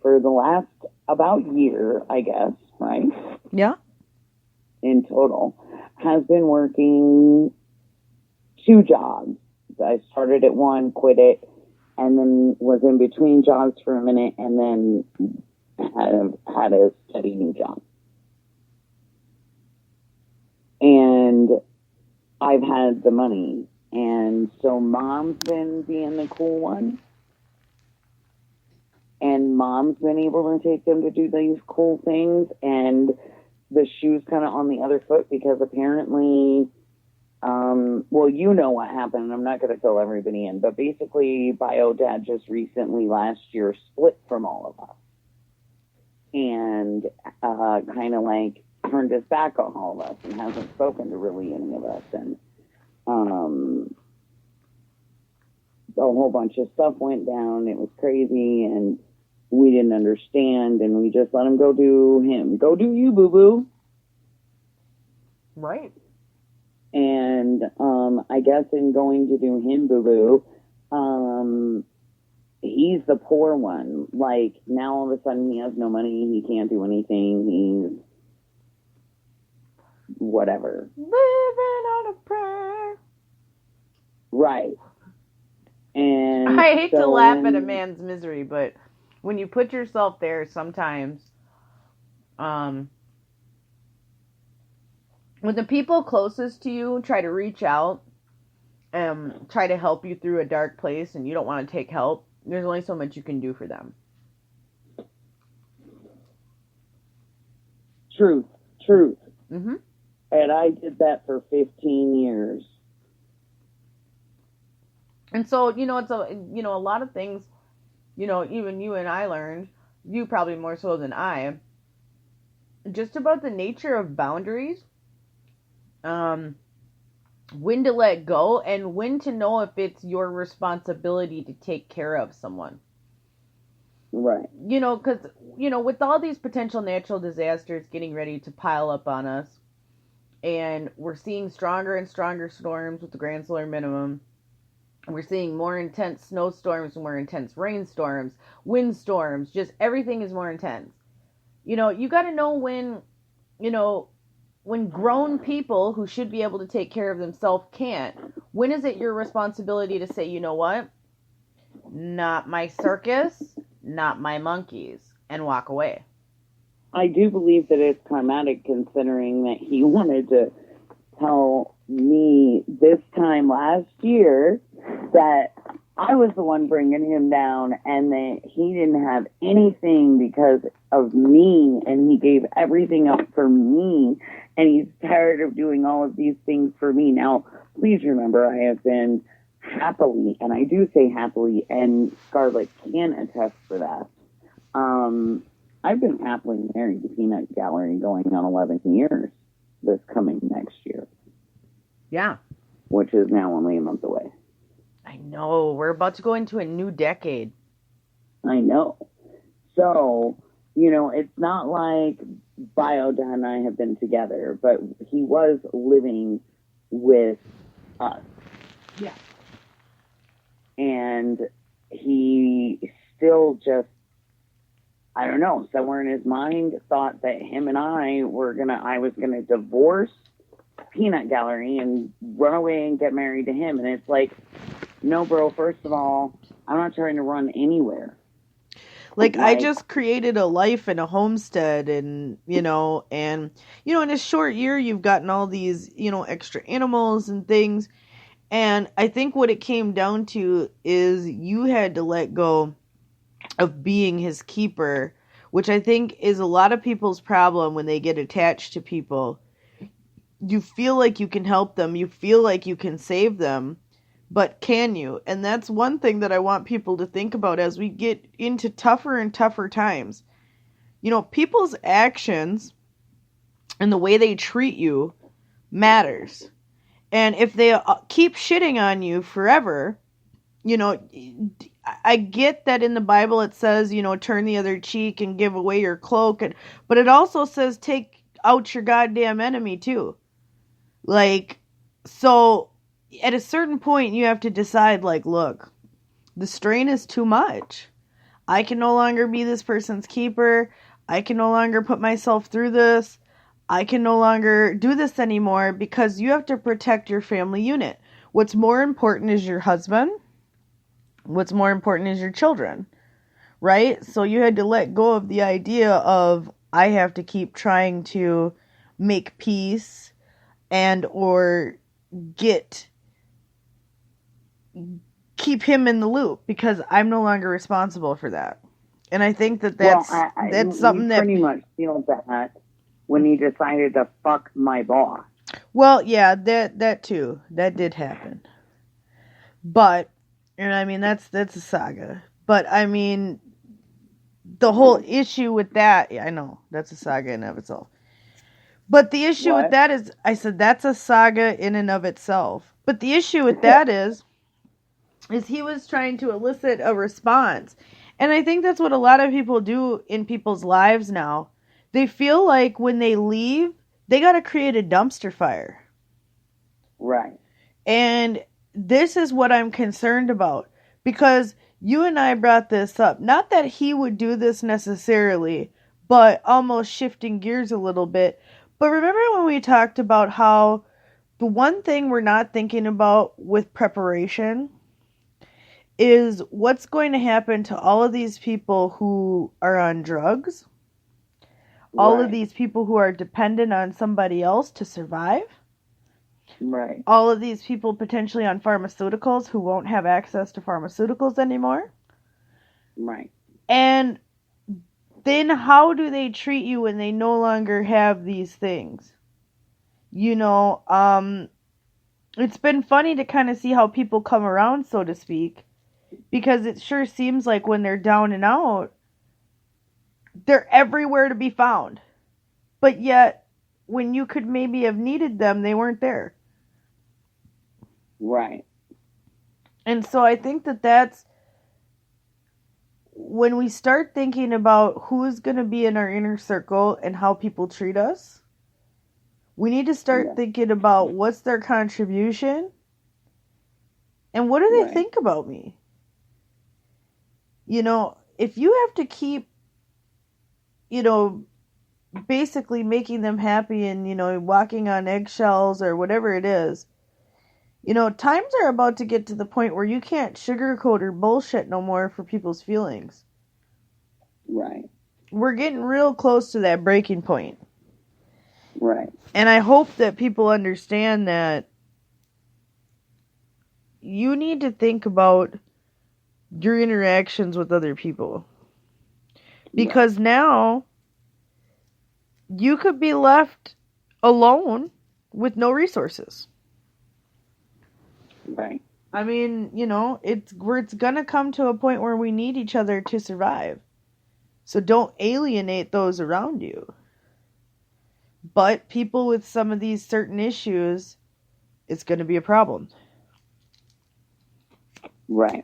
for the last about year, I guess, right? Yeah. In total, has been working 2 jobs. I started at one, quit it, and then was in between jobs for a minute, and then had a steady new job. And I've had the money, and so Mom's been being the cool one, and Mom's been able to take them to do these cool things, and the shoe's kind of on the other foot because apparently, well, you know what happened. I'm not going to fill everybody in, but basically, Bio Dad just recently last year split from all of us and kind of like turned his back on all of us and hasn't spoken to really any of us. And a whole bunch of stuff went down. It was crazy, and we didn't understand, and we just let him go do him. Go do you, boo-boo. Right. And I guess in going to do him, boo-boo, he's the poor one. Like, now all of a sudden he has no money, he can't do anything, he's whatever. Living on a prayer. Right. And I hate to laugh at a man's misery, but when you put yourself there, sometimes, when the people closest to you try to reach out and try to help you through a dark place and you don't want to take help, there's only so much you can do for them. Truth. Mm-hmm. And I did that for 15 years. And so, it's a lot of things, even you and I learned, you probably more so than I, just about the nature of boundaries. when to let go, and when to know if it's your responsibility to take care of someone. Right. Because, with all these potential natural disasters getting ready to pile up on us, and we're seeing stronger and stronger storms with the grand solar minimum, we're seeing more intense snowstorms, more intense rainstorms, windstorms, just everything is more intense. You got to know when grown people who should be able to take care of themselves can't. When is it your responsibility to say, you know what? Not my circus, not my monkeys, and walk away? I do believe that it's karmatic, considering that he wanted to tell me this time last year that I was the one bringing him down and that he didn't have anything because of me, and he gave everything up for me, and he's tired of doing all of these things for me. Now, please remember, I have been happily, and I do say happily, and Scarlett can attest for that, I've been happily married to Peanut Gallery going on 11 years this coming next year. Yeah. Which is now only a month away. I know. We're about to go into a new decade. I know. So, it's not like Biodad and I have been together, but he was living with us. Yeah. And he still just, I don't know, somewhere in his mind thought that him and I was gonna divorce Peanut Gallery and run away and get married to him. And it's like, no, bro, first of all, I'm not trying to run anywhere. Like, I just created a life and a homestead, and, in a short year, you've gotten all these, extra animals and things. And I think what it came down to is you had to let go of being his keeper, which I think is a lot of people's problem when they get attached to people. You feel like you can help them, you feel like you can save them, but can you? And that's one thing that I want people to think about as we get into tougher and tougher times. People's actions and the way they treat you matters. And if they keep shitting on you forever, I get that in the Bible it says, turn the other cheek and give away your cloak. But it also says take out your goddamn enemy too. So at a certain point you have to decide, look, the strain is too much. I can no longer be this person's keeper. I can no longer put myself through this. I can no longer do this anymore, because you have to protect your family unit. What's more important is your husband. What's more important is your children, right? So you had to let go of the idea of, I have to keep trying to make peace and or keep him in the loop, because I'm no longer responsible for that. And I think that's something that pretty much sealed that when he decided to fuck my boss. Well, yeah, that too. That did happen. But, and I mean, that's a saga. But I mean, the whole issue with that, yeah, I know, that's a saga in and of itself. But the issue with that is, I said that's a saga in and of itself. But the issue with that is he was trying to elicit a response. And I think that's what a lot of people do in people's lives now. They feel like when they leave, they got to create a dumpster fire. Right. And this is what I'm concerned about. Because you and I brought this up. Not that he would do this necessarily, but almost shifting gears a little bit. But remember when we talked about how the one thing we're not thinking about with preparation is what's going to happen to all of these people who are on drugs, all of these people who are dependent on somebody else to survive, right? All of these people potentially on pharmaceuticals who won't have access to pharmaceuticals anymore, right? And then how do they treat you when they no longer have these things? It's been funny to kind of see how people come around, so to speak, because it sure seems like when they're down and out, they're everywhere to be found. But yet, when you could maybe have needed them, they weren't there. Right. And so I think that that's when we start thinking about who is going to be in our inner circle and how people treat us, we need to start thinking about what's their contribution and what do they think about me. You know, if you have to keep, you know, basically making them happy and, you know, walking on eggshells or whatever it is, you know, times are about to get to the point where you can't sugarcoat or bullshit no more for people's feelings. Right. We're getting real close to that breaking point. Right. And I hope that people understand that you need to think about your interactions with other people. Because now you could be left alone with no resources. Right. I mean, you know, it's going to come to a point where we need each other to survive. So don't alienate those around you. But people with some of these certain issues, it's going to be a problem. Right.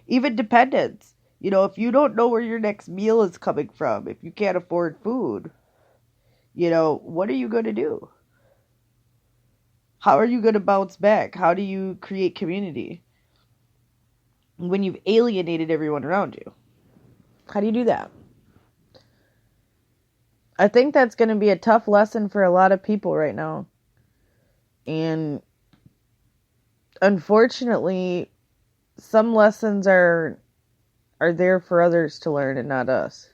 Even dependents. You know, if you don't know where your next meal is coming from, if you can't afford food, you know, what are you going to do? How are you going to bounce back? How do you create community when you've alienated everyone around you? How do you do that? I think that's going to be a tough lesson for a lot of people right now. And unfortunately, some lessons are there for others to learn and not us.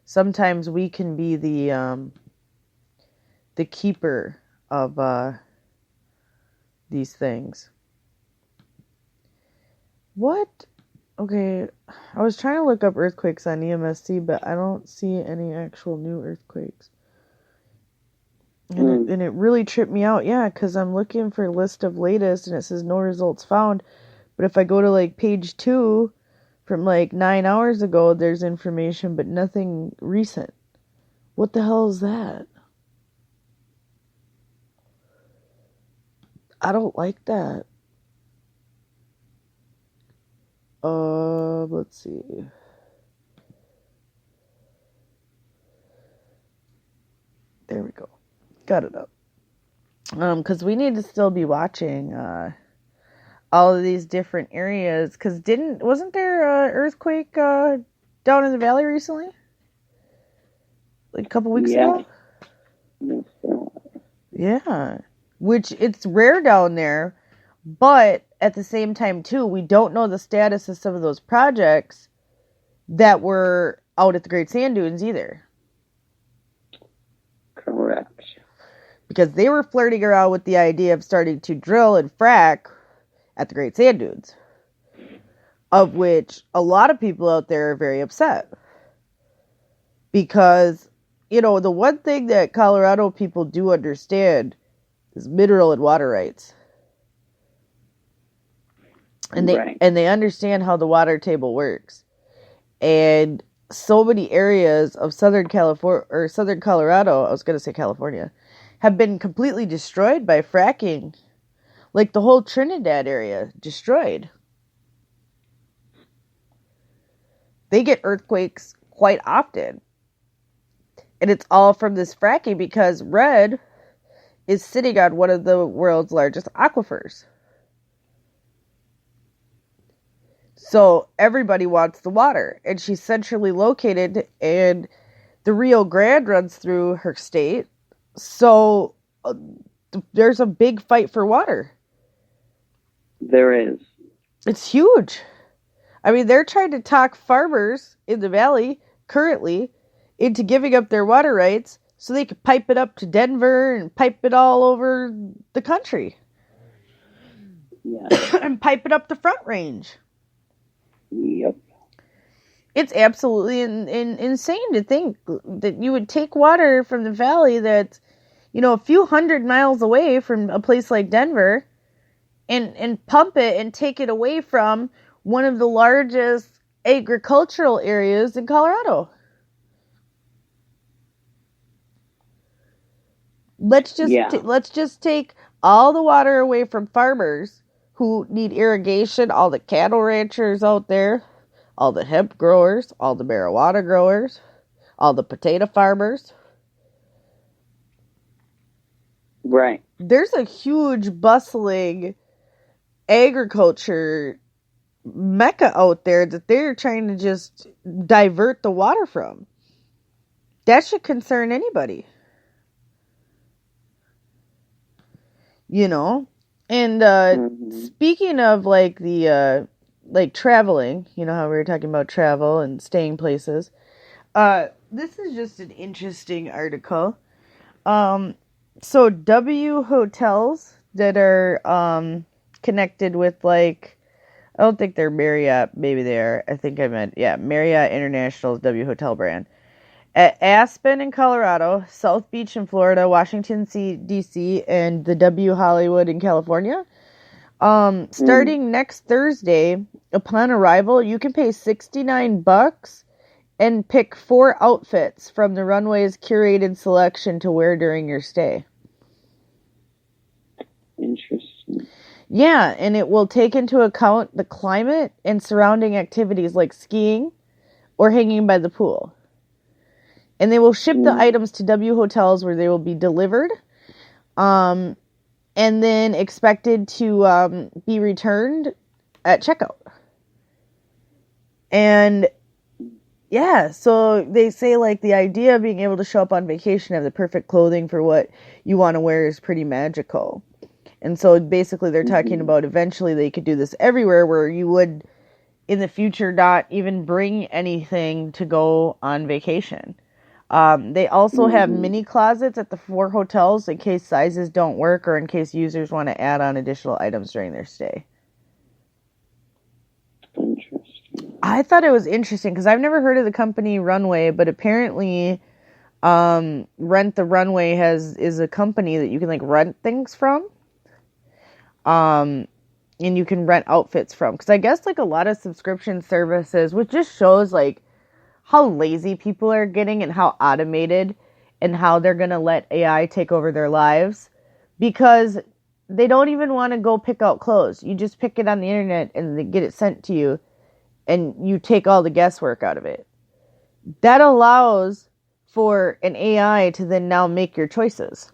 Sometimes we can be the keeper of these things. What? Okay, I was trying to look up earthquakes on EMSC, but I don't see any actual new earthquakes. And it really tripped me out, yeah, because I'm looking for a list of latest, and it says no results found. But if I go to, like, page 2, from, like, 9 hours ago, there's information, but nothing recent. What the hell is that? I don't like that. Let's see. There we go. Got it up. Because we need to still be watching all of these different areas. Because wasn't there an earthquake down in the valley recently? Like a couple weeks ago? Yeah. Which it's rare down there, but at the same time too, we don't know the status of some of those projects that were out at the Great Sand Dunes either. Correct. Because they were flirting around with the idea of starting to drill and frack at the Great Sand Dunes, of which a lot of people out there are very upset. Because, you know, the one thing that Colorado people do understand is mineral and water rights. And they understand how the water table works. And so many areas of Southern Colorado, I was going to say California, have been completely destroyed by fracking. Like the whole Trinidad area, destroyed. They get earthquakes quite often. And it's all from this fracking because Red is sitting on one of the world's largest aquifers. So everybody wants the water. And she's centrally located and the Rio Grande runs through her state. So there's a big fight for water. There is. It's huge. I mean, they're trying to talk farmers in the valley currently into giving up their water rights so they could pipe it up to Denver and pipe it all over the country. Yeah. And pipe it up the Front Range. Yep. It's absolutely insane to think that you would take water from the valley that's, you know, a few hundred miles away from a place like Denver and pump it and take it away from one of the largest agricultural areas in Colorado. Let's just take all the water away from farmers who need irrigation, all the cattle ranchers out there, all the hemp growers, all the marijuana growers, all the potato farmers. Right. There's a huge bustling agriculture mecca out there that they're trying to just divert the water from. That should concern anybody. You know? And speaking of like the like traveling, you know how we were talking about travel and staying places. This is just an interesting article. So W hotels that are connected with, like, I don't think they're Marriott, maybe they are. I think I meant, yeah, Marriott International's W hotel brand. At Aspen in Colorado, South Beach in Florida, Washington D.C., and the W Hollywood in California. Starting next Thursday, upon arrival, you can pay $69 and pick 4 outfits from the runway's curated selection to wear during your stay. Interesting. Yeah, and it will take into account the climate and surrounding activities like skiing or hanging by the pool. And they will ship the items to W hotels where they will be delivered, and then expected to be returned at checkout. And yeah, so they say, like, the idea of being able to show up on vacation, have the perfect clothing for what you want to wear is pretty magical. And so basically they're talking about eventually they could do this everywhere, where you would in the future not even bring anything to go on vacation. They also have mini closets at the 4 hotels in case sizes don't work or in case users want to add on additional items during their stay. Interesting. I thought it was interesting because I've never heard of the company Runway, but apparently Rent the Runway is a company that you can, like, rent things from. And you can rent outfits from. Because I guess, like, a lot of subscription services, which just shows, like, how lazy people are getting and how automated and how they're going to let AI take over their lives, because they don't even want to go pick out clothes. You just pick it on the internet and they get it sent to you and you take all the guesswork out of it. That allows for an AI to then now make your choices.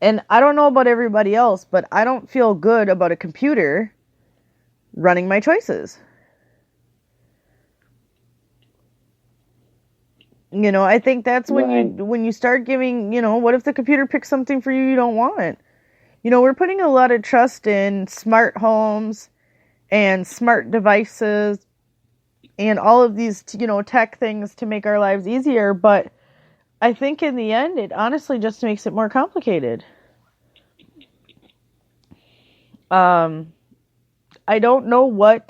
And I don't know about everybody else, but I don't feel good about a computer running my choices. You know, I think that's when you start giving, you know, what if the computer picks something for you don't want? You know, we're putting a lot of trust in smart homes and smart devices and all of these, you know, tech things to make our lives easier. But I think in the end, it honestly just makes it more complicated. I don't know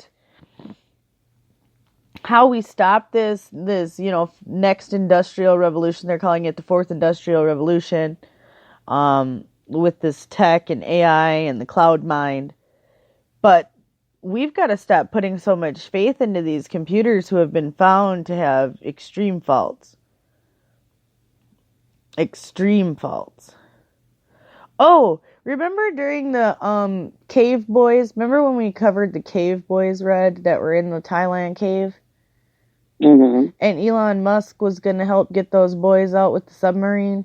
how we stop this, you know, next industrial revolution. They're calling it the 4th industrial revolution, with this tech and AI and the cloud mind. But we've got to stop putting so much faith into these computers who have been found to have extreme faults. Extreme faults. Oh, remember during the cave boys? Remember when we covered the cave boys, Red, that were in the Thailand cave? Mm-hmm. And Elon Musk was going to help get those boys out with the submarine?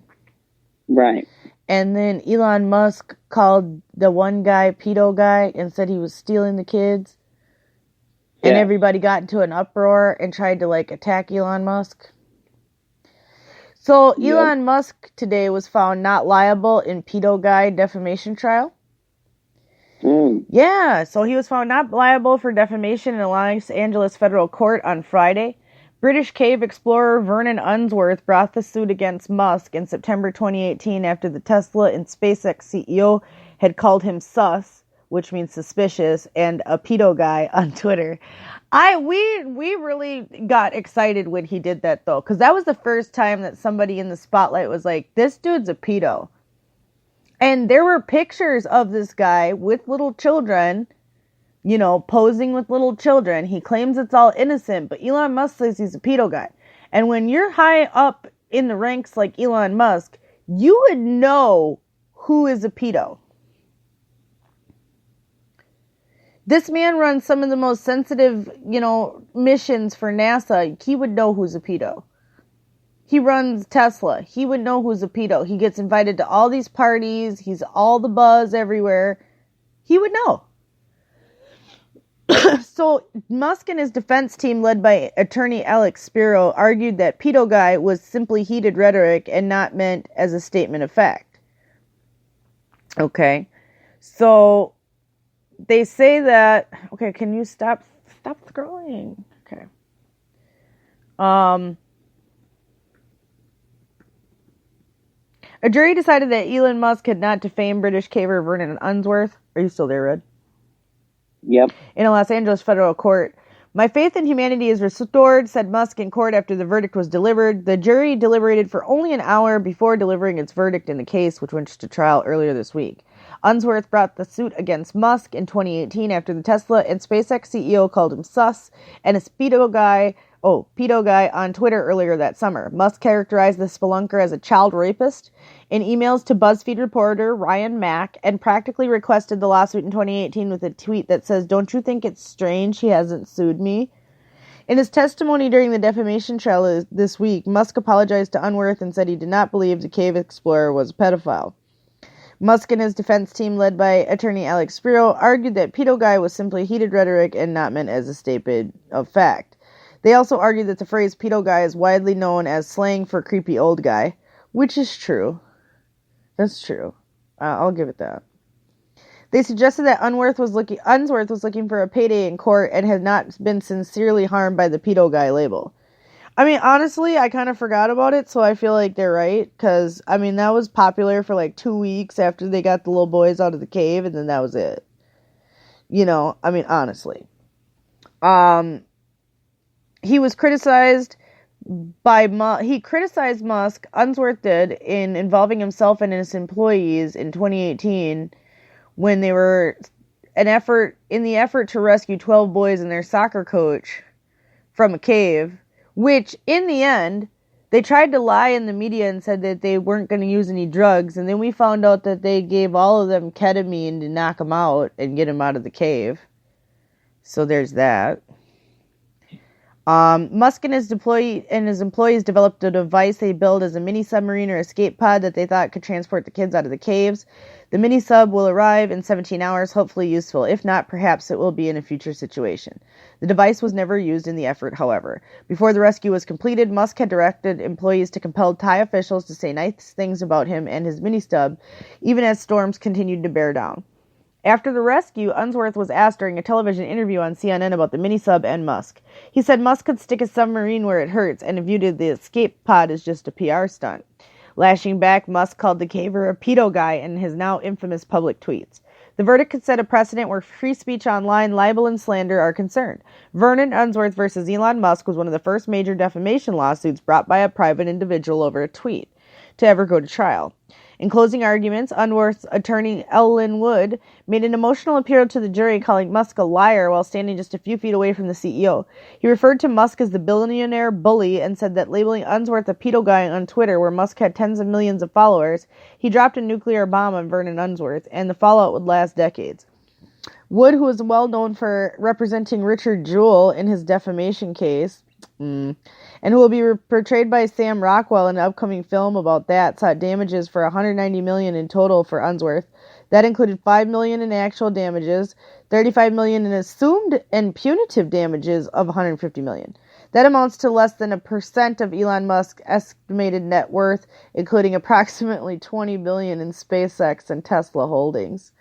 Right. And then Elon Musk called the one guy pedo guy and said he was stealing the kids. And everybody got into an uproar and tried to, like, attack Elon Musk. So Elon Musk today was found not liable in pedo guy defamation trial. Yeah, so he was found not liable for defamation in a Los Angeles federal court on Friday. British cave explorer Vernon Unsworth brought the suit against Musk in September 2018 after the Tesla and SpaceX CEO had called him sus, which means suspicious, and a pedo guy on Twitter. We really got excited when he did that, though, because that was the first time that somebody in the spotlight was like, this dude's a pedo. And there were pictures of this guy with little children, you know, posing with little children. He claims it's all innocent, but Elon Musk says he's a pedo guy. And when you're high up in the ranks like Elon Musk, you would know who is a pedo. This man runs some of the most sensitive, missions for NASA. He would know who's a pedo. He runs Tesla. He would know who's a pedo. He gets invited to all these parties. He's all the buzz everywhere. He would know. So Musk and his defense team, led by attorney Alex Spiro, argued that pedo guy was simply heated rhetoric and not meant as a statement of fact. Okay. So they say that, okay, can you stop scrolling? Okay. A jury decided that Elon Musk had not defamed British caver Vernon Unsworth. Are you still there, Red? Yep. In a Los Angeles federal court. My faith in humanity is restored, said Musk in court after the verdict was delivered. The jury deliberated for only an hour before delivering its verdict in the case, which went to trial earlier this week. Unsworth brought the suit against Musk in 2018 after the Tesla and SpaceX CEO called him sus and a pedo guy on Twitter earlier that summer. Musk characterized the spelunker as a child rapist in emails to BuzzFeed reporter Ryan Mack and practically requested the lawsuit in 2018 with a tweet that says, "Don't you think it's strange he hasn't sued me?" In his testimony during the defamation trial this week, Musk apologized to Unsworth and said he did not believe the cave explorer was a pedophile. Musk and his defense team, led by attorney Alex Spiro, argued that pedo guy was simply heated rhetoric and not meant as a statement of fact. They also argued that the phrase pedo guy is widely known as slang for creepy old guy, which is true. That's true. I'll give it that. They suggested that Unsworth was looking for a payday in court and had not been sincerely harmed by the pedo guy label. I mean, honestly, I kind of forgot about it, so I feel like they're right, because, I mean, that was popular for like 2 weeks after they got the little boys out of the cave, and then that was it. I mean, honestly. He was criticized he criticized Musk, Unsworth did, in involving himself and his employees in 2018 when they were in the effort to rescue 12 boys and their soccer coach from a cave, which in the end they tried to lie in the media and said that they weren't going to use any drugs, and then we found out that they gave all of them ketamine to knock them out and get them out of the cave. So there's that. Musk and his employees developed a device they built as a mini submarine or escape pod that they thought could transport the kids out of the caves. The mini sub will arrive in 17 hours, hopefully useful. If not, perhaps it will be in a future situation. The device was never used in the effort, however. Before the rescue was completed, Musk had directed employees to compel Thai officials to say nice things about him and his mini sub, even as storms continued to bear down. After the rescue, Unsworth was asked during a television interview on CNN about the mini-sub and Musk. He said Musk could stick a submarine where it hurts and viewed the escape pod as just a PR stunt. Lashing back, Musk called the caver a pedo guy in his now infamous public tweets. The verdict could set a precedent where free speech online, libel, and slander are concerned. Vernon Unsworth versus Elon Musk was one of the first major defamation lawsuits brought by a private individual over a tweet to ever go to trial. In closing arguments, Unsworth's attorney Ellen Wood made an emotional appeal to the jury, calling Musk a liar while standing just a few feet away from the CEO. He referred to Musk as the billionaire bully and said that labeling Unsworth a pedo guy on Twitter, where Musk had tens of millions of followers, he dropped a nuclear bomb on Vernon Unsworth, and the fallout would last decades. Wood, who is well known for representing Richard Jewell in his defamation case, and who will be portrayed by Sam Rockwell in an upcoming film about that, sought damages for $190 million in total for Unsworth. That included $5 million in actual damages, $35 million in assumed and punitive damages of $150 million. That amounts to less than 1% of Elon Musk's estimated net worth, including approximately $20 billion in SpaceX and Tesla holdings.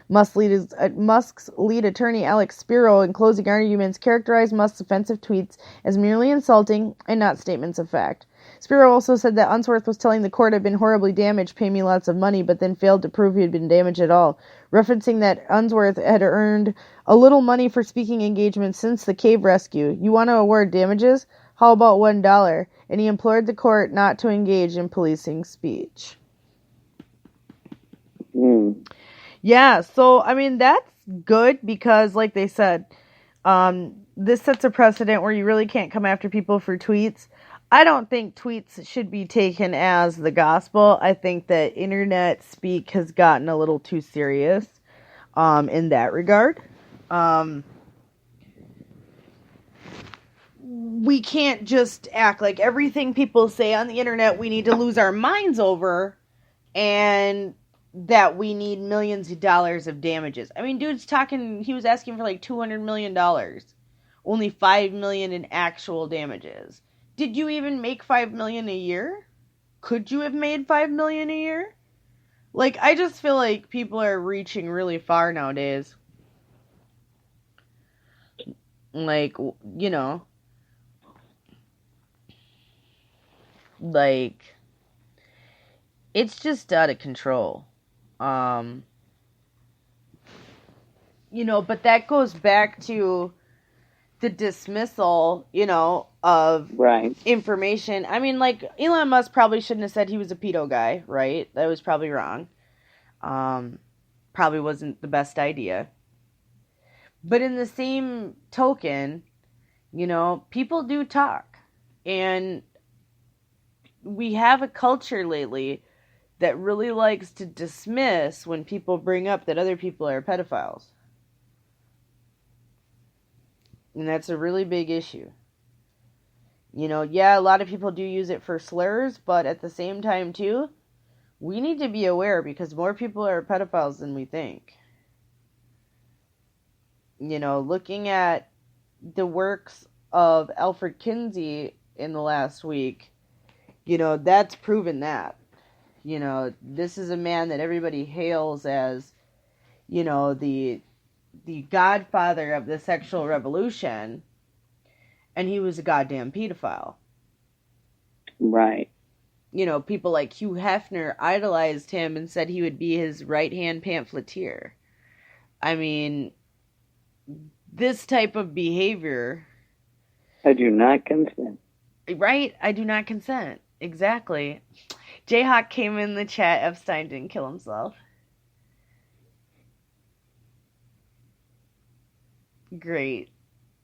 Musk's lead attorney Alex Spiro, in closing arguments, characterized Musk's offensive tweets as merely insulting and not statements of fact. Spiro also said that Unsworth was telling the court I've been horribly damaged, pay me lots of money, but then failed to prove he had been damaged at all, referencing that Unsworth had earned a little money for speaking engagements since the cave rescue. You want to award damages? How about $1? And he implored the court not to engage in policing speech. Yeah, so, I mean, that's good because, like they said, this sets a precedent where you really can't come after people for tweets. I don't think tweets should be taken as the gospel. I think that internet speak has gotten a little too serious in that regard. We can't just act like everything people say on the internet we need to lose our minds over, and that we need millions of dollars of damages. I mean, dude's talking, he was asking for like $200 million. Only $5 million in actual damages. Did you even make $5 million a year? Could you have made $5 million a year? Like, I just feel like people are reaching really far nowadays. Like, you know, like, it's just out of control. You know, but that goes back to the dismissal, you know, of Right. information. I mean, like, Elon Musk probably shouldn't have said he was a pedo guy, right? That was probably wrong. Probably wasn't the best idea. But in the same token, you know, people do talk. And we have a culture lately that really likes to dismiss when people bring up that other people are pedophiles. And that's a really big issue. You know, yeah, a lot of people do use it for slurs, but at the same time, too, we need to be aware because more people are pedophiles than we think. You know, looking at the works of Alfred Kinsey in the last week, you know, that's proven that. You know, this is a man that everybody hails as, you know, the godfather of the sexual revolution, and he was a goddamn pedophile. Right. You know, people like Hugh Hefner idolized him and said he would be his right-hand pamphleteer. I mean, this type of behavior... I do not consent. Right? I do not consent. Exactly. Jayhawk came in the chat, Epstein didn't kill himself. Great.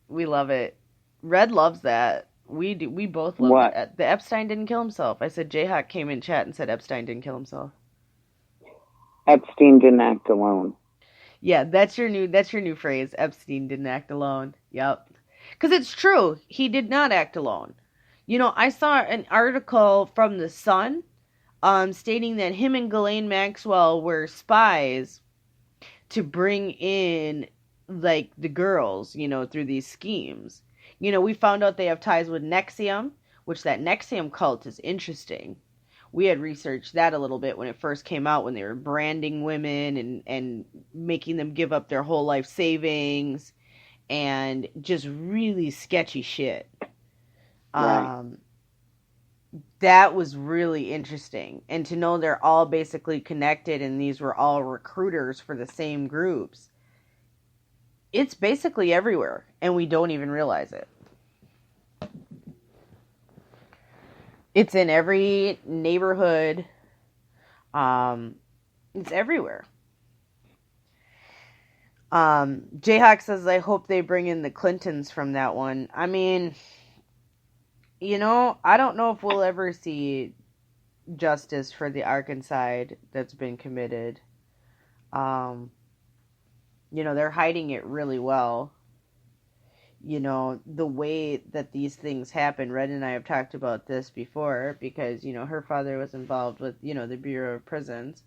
We love it. Red loves that. We do. We both love What? it. The Epstein didn't kill himself. I said Jayhawk came in chat and said Epstein didn't kill himself. Epstein didn't act alone. Yeah, that's your new phrase. Epstein didn't act alone. Yep. Because it's true. He did not act alone. You know, I saw an article from The Sun stating that him and Ghislaine Maxwell were spies to bring in, like, the girls, you know, through these schemes. You know, we found out they have ties with Nexium, which that Nexium cult is interesting. We had researched that a little bit when it first came out, when they were branding women and making them give up their whole life savings and just really sketchy shit. Right. That was really interesting. And to know they're all basically connected and these were all recruiters for the same groups. It's basically everywhere, and we don't even realize it. It's in every neighborhood. It's everywhere. Jayhawk says, I hope they bring in the Clintons from that one. I mean, you know, I don't know if we'll ever see justice for the Arkancide that's been committed. You know, they're hiding it really well. You know, the way that these things happen, Red and I have talked about this before, because, you know, her father was involved with, you know, the Bureau of Prisons.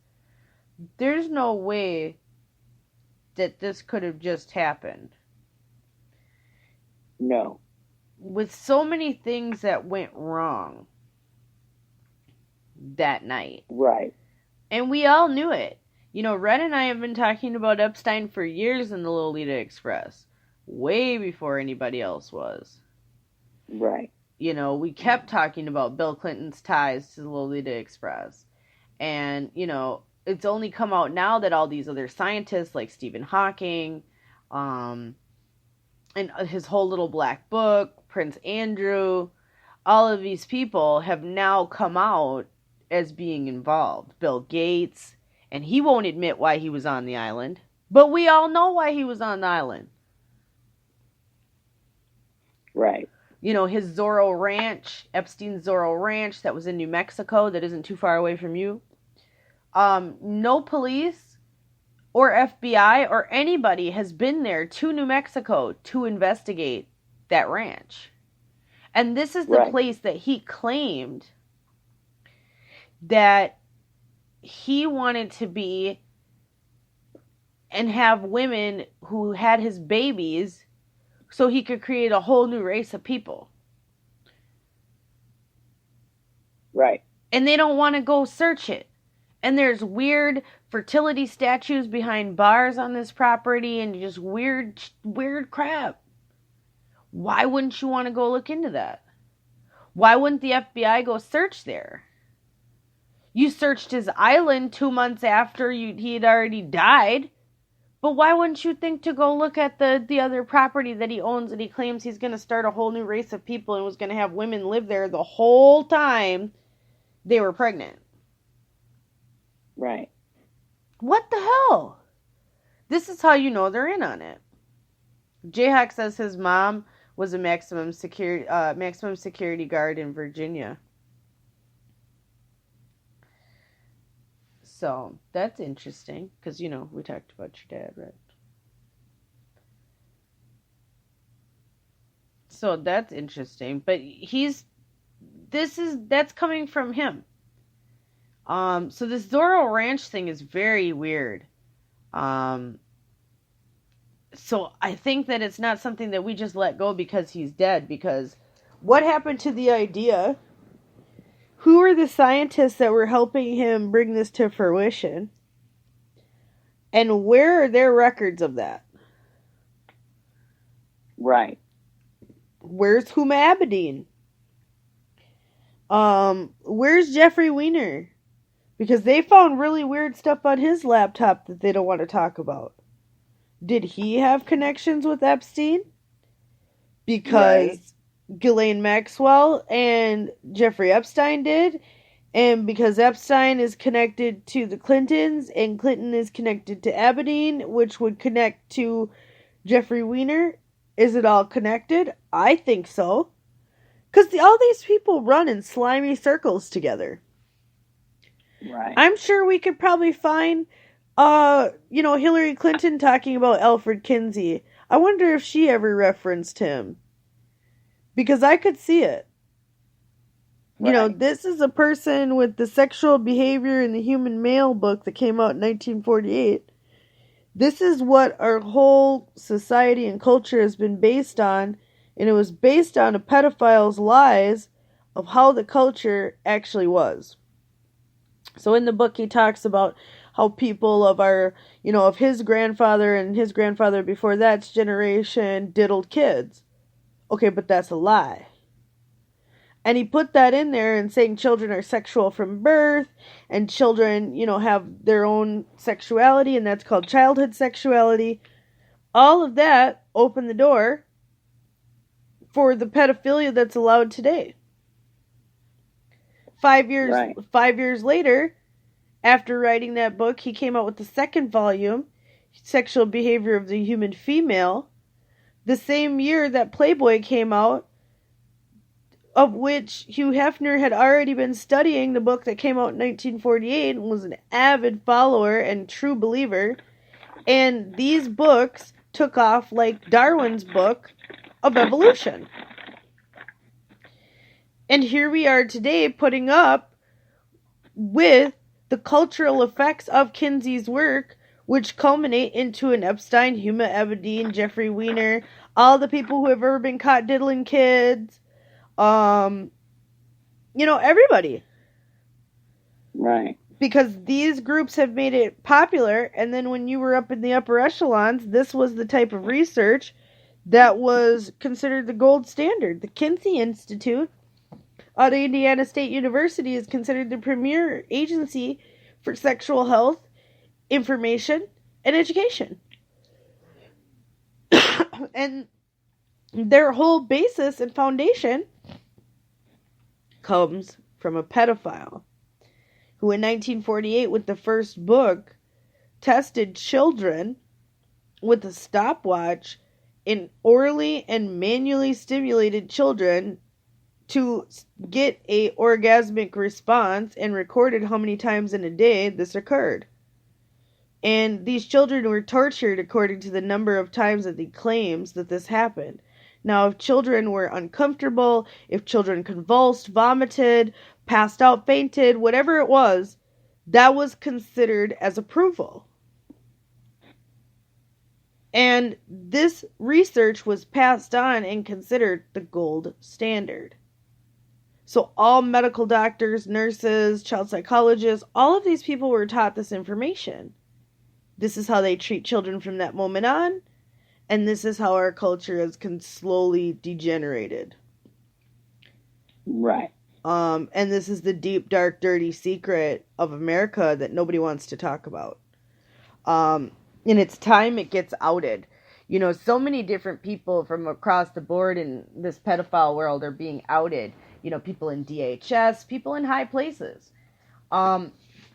There's no way that this could have just happened. No. With so many things that went wrong that night. Right. And we all knew it. You know, Red and I have been talking about Epstein for years in the Lolita Express. Way before anybody else was. Right. You know, we kept talking about Bill Clinton's ties to the Lolita Express. And, you know, it's only come out now that all these other scientists like Stephen Hawking, and his whole little black book, Prince Andrew, all of these people have now come out as being involved. Bill Gates, and he won't admit why he was on the island, but we all know why he was on the island. Right. his Zorro Ranch, Epstein's Zorro Ranch that was in New Mexico that isn't too far away from you. No police or FBI or anybody has been there to New Mexico to investigate that ranch. And this is the place that he claimed that he wanted to be and have women who had his babies so he could create a whole new race of people. Right. And they don't want to go search it. And there's weird fertility statues behind bars on this property and just weird crap. Why wouldn't you want to go look into that? Why wouldn't the FBI go search there? You searched his island 2 months after he had already died. But why wouldn't you think to go look at the other property that he owns and he claims he's going to start a whole new race of people and was going to have women live there the whole time they were pregnant? Right. What the hell? This is how you know they're in on it. Jayhawk says his mom was a maximum security guard in Virginia. So, that's interesting, because, we talked about your dad, right? So, that's interesting, but that's coming from him. So this Zorro Ranch thing is very weird. So I think that it's not something that we just let go because he's dead, because what happened to the idea? Who are the scientists that were helping him bring this to fruition? And where are their records of that? Right. Where's Huma Abedin? Where's Jeffrey Weiner? Because they found really weird stuff on his laptop that they don't want to talk about. Did he have connections with Epstein? Because Ghislaine Maxwell and Jeffrey Epstein did. And because Epstein is connected to the Clintons and Clinton is connected to Abedin, which would connect to Jeffrey Weiner. Is it all connected? I think so. Because all these people run in slimy circles together. Right. I'm sure we could probably find, Hillary Clinton talking about Alfred Kinsey. I wonder if she ever referenced him. Because I could see it. Right. This is a person with the Sexual Behavior in the Human Male book that came out in 1948. This is what our whole society and culture has been based on. And it was based on a pedophile's lies of how the culture actually was. So in the book, he talks about how people of of his grandfather and his grandfather before that's generation diddled kids. Okay, but that's a lie. And he put that in there and saying children are sexual from birth and children, have their own sexuality and that's called childhood sexuality. All of that opened the door for the pedophilia that's allowed today. 5 years later, after writing that book, he came out with the second volume, Sexual Behavior of the Human Female, the same year that Playboy came out, of which Hugh Hefner had already been studying the book that came out in 1948 and was an avid follower and true believer. And these books took off like Darwin's book of evolution. And here we are today putting up with the cultural effects of Kinsey's work, which culminate into an Epstein, Huma Abedin, Jeffrey Weiner, all the people who have ever been caught diddling kids, everybody. Right. Because these groups have made it popular, and then when you were up in the upper echelons, this was the type of research that was considered the gold standard. The Kinsey Institute at Indiana State University is considered the premier agency for sexual health, information, and education. And their whole basis and foundation comes from a pedophile who in 1948 with the first book tested children with a stopwatch in orally and manually stimulated children to get a orgasmic response and recorded how many times in a day this occurred. And these children were tortured according to the number of times that he claims that this happened. Now, if children were uncomfortable, if children convulsed, vomited, passed out, fainted, whatever it was, that was considered as approval. And this research was passed on and considered the gold standard. So all medical doctors, nurses, child psychologists, all of these people were taught this information. This is how they treat children from that moment on, and this is how our culture has slowly degenerated. Right. And this is the deep, dark, dirty secret of America that nobody wants to talk about. In its time, it gets outed. You know, so many different people from across the board in this pedophile world are being outed. You know, people in DHS, people in high places.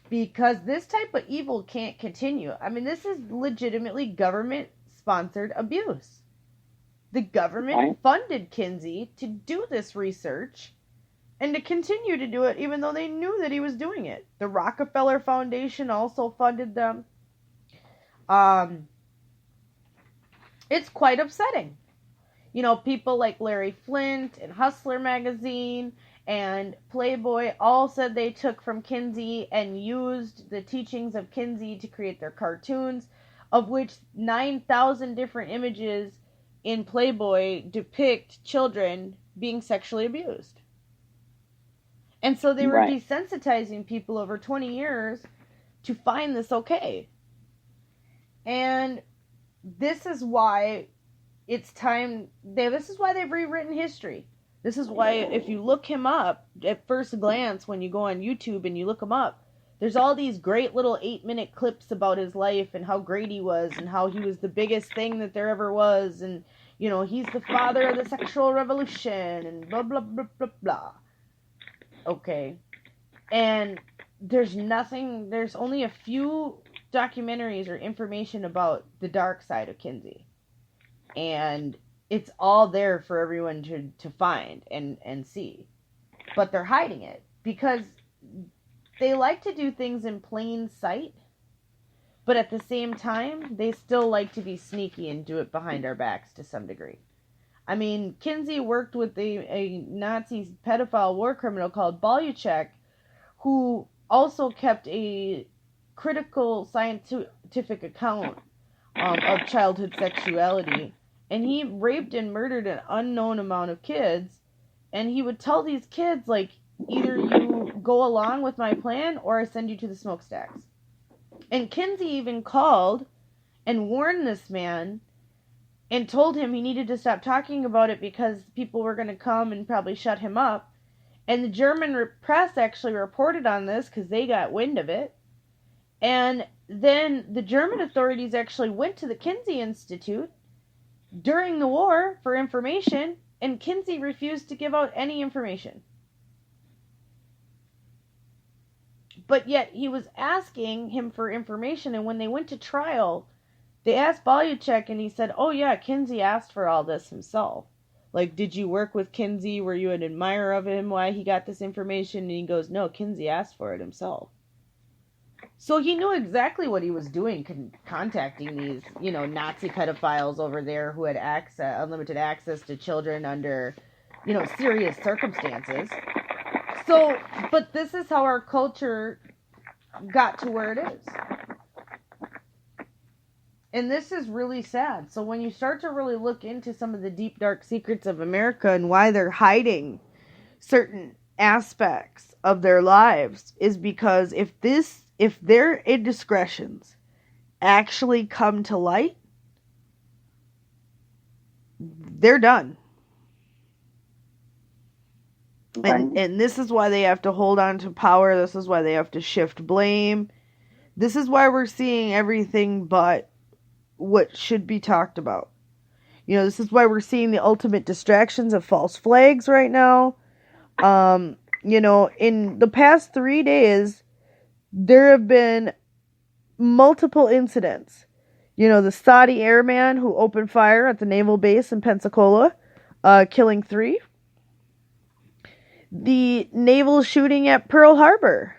Because this type of evil can't continue. I mean, this is legitimately government-sponsored abuse. The government funded Kinsey to do this research and to continue to do it even though they knew that he was doing it. The Rockefeller Foundation also funded them. It's quite upsetting. You know, people like Larry Flint and Hustler magazine and Playboy all said they took from Kinsey and used the teachings of Kinsey to create their cartoons, of which 9,000 different images in Playboy depict children being sexually abused. And so they were desensitizing people over 20 years to find this okay. And this is why it's time, this is why they've rewritten history. This is why if you look him up at first glance, when you go on YouTube and you look him up, there's all these great little 8-minute clips about his life and how great he was and how he was the biggest thing that there ever was. And, you know, he's the father of the sexual revolution and blah, blah, blah, blah, blah. Okay. And there's only a few documentaries or information about the dark side of Kinsey. And it's all there for everyone to find and see. But they're hiding it because they like to do things in plain sight. But at the same time, they still like to be sneaky and do it behind our backs to some degree. I mean, Kinsey worked with a Nazi pedophile war criminal called Balyachek, who also kept a critical scientific account of childhood sexuality. And he raped and murdered an unknown amount of kids. And he would tell these kids, like, either you go along with my plan or I send you to the smokestacks. And Kinsey even called and warned this man and told him he needed to stop talking about it because people were going to come and probably shut him up. And the German press actually reported on this because they got wind of it. And then the German authorities actually went to the Kinsey Institute during the war for information, and Kinsey refused to give out any information. But yet he was asking him for information, and when they went to trial, they asked Balyachek, and he said, oh yeah, Kinsey asked for all this himself. Like, did you work with Kinsey? Were you an admirer of him? Why he got this information? And he goes, no, Kinsey asked for it himself. So he knew exactly what he was doing, contacting these, you know, Nazi pedophiles over there who had unlimited access to children under, you know, serious circumstances. So, but this is how our culture got to where it is. And this is really sad. So when you start to really look into some of the deep, dark secrets of America and why they're hiding certain aspects of their lives, is because if their indiscretions actually come to light, they're done. And this is why they have to hold on to power. This is why they have to shift blame. This is why we're seeing everything but what should be talked about. You know, this is why we're seeing the ultimate distractions of false flags right now. You know, in the past 3 days, there have been multiple incidents The Saudi airman who opened fire at the naval base in Pensacola, killing 3. The naval shooting at Pearl Harbor.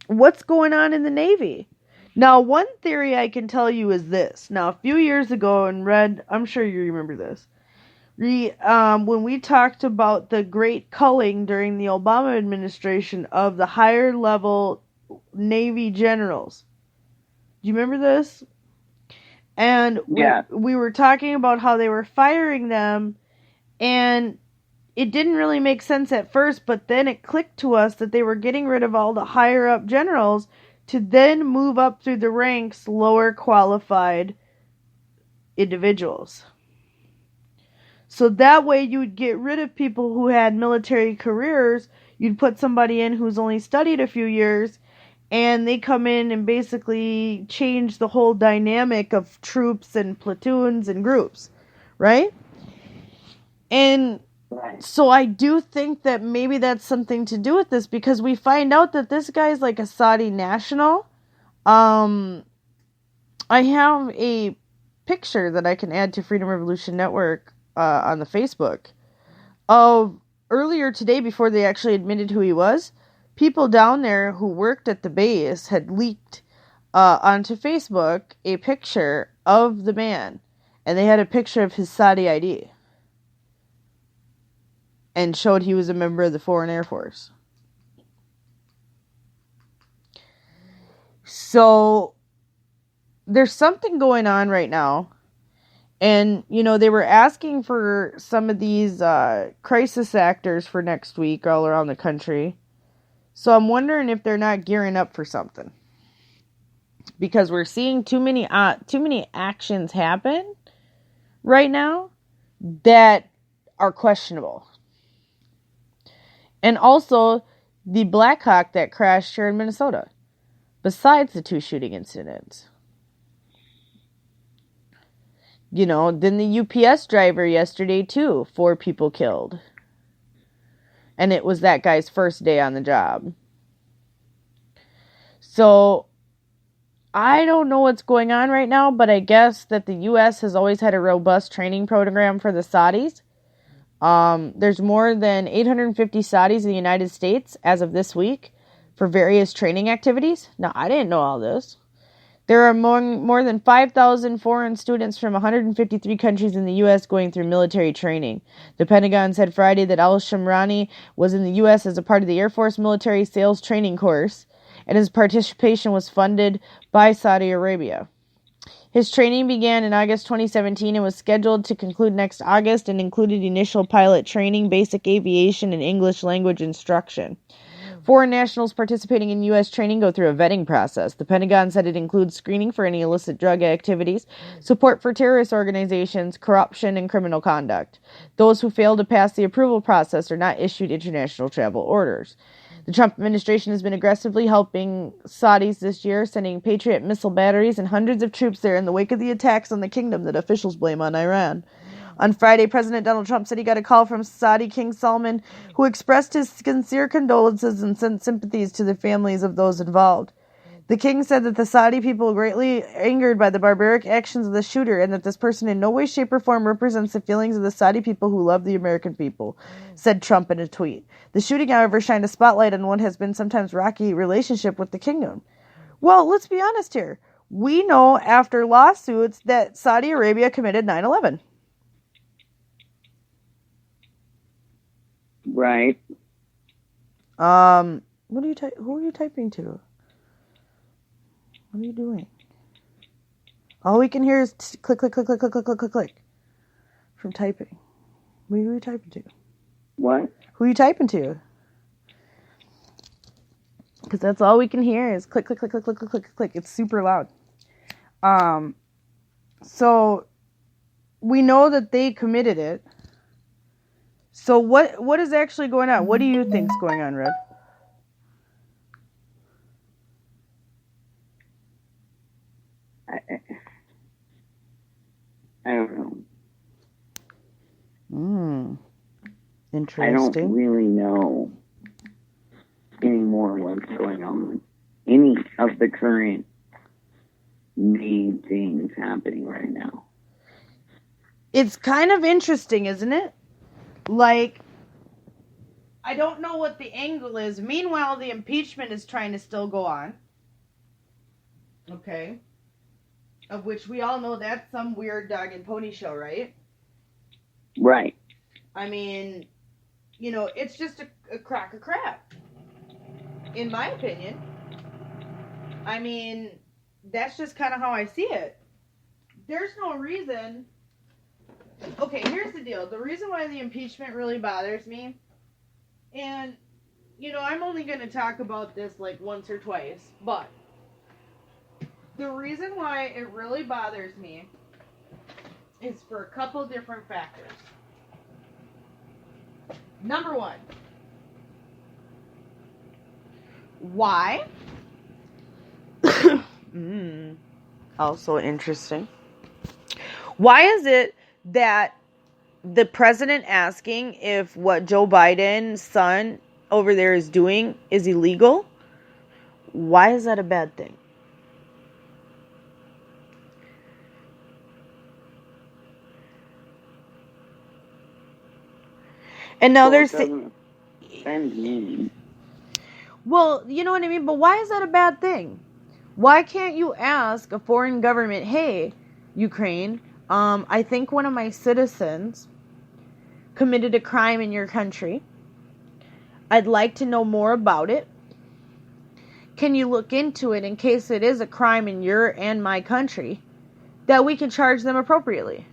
What's going on in the Navy? Now, one theory I can tell you is this. Now, a few years ago, and Red, I'm sure you remember this, when we talked about the great culling during the Obama administration of the higher level Navy generals. Do you remember this? And we were talking about how they were firing them, and it didn't really make sense at first, but then it clicked to us that they were getting rid of all the higher up generals to then move up through the ranks lower qualified individuals. So that way you would get rid of people who had military careers. You'd put somebody in who's only studied a few years, and they come in and basically change the whole dynamic of troops and platoons and groups, right? And so I do think that maybe that's something to do with this, because we find out that this guy's like a Saudi national. I have a picture that I can add to Freedom Revolution Network on the Facebook of earlier today, before they actually admitted who he was. People down there who worked at the base had leaked onto Facebook a picture of the man, and they had a picture of his Saudi ID. And showed he was a member of the Foreign Air Force. So, there's something going on right now. And, they were asking for some of these crisis actors for next week all around the country. So, I'm wondering if they're not gearing up for something. Because we're seeing too many actions happen right now that are questionable. And also, the Black Hawk that crashed here in Minnesota, besides the 2 shooting incidents. Then the UPS driver yesterday, too, 4 people killed. And it was that guy's first day on the job. So, I don't know what's going on right now, but I guess that the U.S. has always had a robust training program for the Saudis. There's more than 850 Saudis in the United States as of this week for various training activities. Now, I didn't know all this. There are more than 5,000 foreign students from 153 countries in the U.S. going through military training. The Pentagon said Friday that al-Shamrani was in the U.S. as a part of the Air Force military sales training course, and his participation was funded by Saudi Arabia. His training began in August 2017 and was scheduled to conclude next August, and included initial pilot training, basic aviation, and English language instruction. Foreign nationals participating in U.S. training go through a vetting process. The Pentagon said it includes screening for any illicit drug activities, support for terrorist organizations, corruption, and criminal conduct. Those who fail to pass the approval process are not issued international travel orders. The Trump administration has been aggressively helping Saudis this year, sending Patriot missile batteries and hundreds of troops there in the wake of the attacks on the kingdom that officials blame on Iran. On Friday, President Donald Trump said he got a call from Saudi King Salman, who expressed his sincere condolences and sent sympathies to the families of those involved. The king said that the Saudi people were greatly angered by the barbaric actions of the shooter, and that this person in no way, shape, or form represents the feelings of the Saudi people who love the American people, said Trump in a tweet. The shooting, however, shined a spotlight on what has been sometimes rocky relationship with the kingdom. Well, let's be honest here. We know after lawsuits that Saudi Arabia committed 9/11. Right. Who are you typing to? What are you doing? All we can hear is click, click, click, click, click, click, click, click, click. From typing. Who are you typing to? What? Who are you typing to? Because that's all we can hear is click, click, click, click, click, click, click, click. It's super loud. So we know that they committed it. So what is actually going on? What do you think's going on, Red? I don't know. Interesting. I don't really know anymore what's going on with any of the current main things happening right now. It's kind of interesting, isn't it? Like, I don't know what the angle is. Meanwhile, the impeachment is trying to still go on. Okay. Of which we all know that's some weird dog and pony show, right? Right. I mean, you know, it's just a crock of crap. In my opinion. I mean, that's just kind of how I see it. There's no reason. Okay, here's the deal. The reason why the impeachment really bothers me, and, you know, I'm only going to talk about this like once or twice, but the reason why it really bothers me is for a couple different factors. Number one, why? Also interesting. Why is it that the president asking if what Joe Biden's son over there is doing is illegal? Why is that a bad thing? And now Well, they're offend me. Well, you know what I mean? But why is that a bad thing? Why can't you ask a foreign government, hey, Ukraine, I think one of my citizens committed a crime in your country. I'd like to know more about it. Can you look into it in case it is a crime in your and my country, that we can charge them appropriately?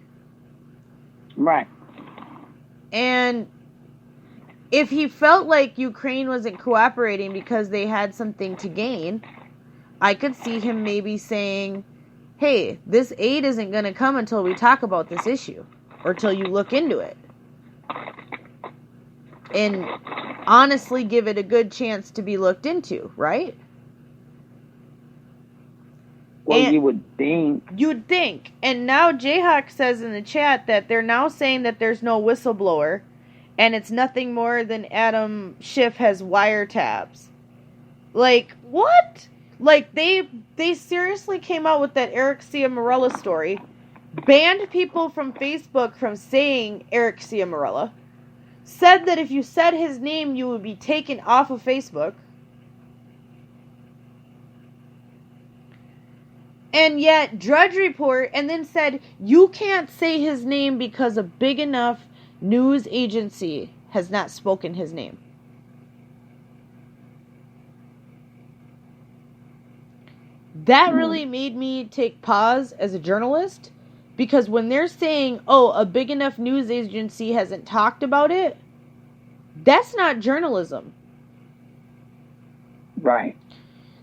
Right. And if he felt like Ukraine wasn't cooperating because they had something to gain, I could see him maybe saying, hey, this aid isn't going to come until we talk about this issue, or till you look into it. And honestly give it a good chance to be looked into, right? Well, and you would think. You would think. And now Jayhawk says in the chat that they're now saying that there's no whistleblower, and it's nothing more than Adam Schiff has wiretaps. Like, what? Like, they seriously came out with that Eric Ciamarella story, banned people from Facebook from saying Eric Ciamarella, said that if you said his name, you would be taken off of Facebook. And yet, Drudge Report, and then said, you can't say his name because a big enough news agency has not spoken his name. That really made me take pause as a journalist, because when they're saying, oh, a big enough news agency hasn't talked about it, that's not journalism. Right.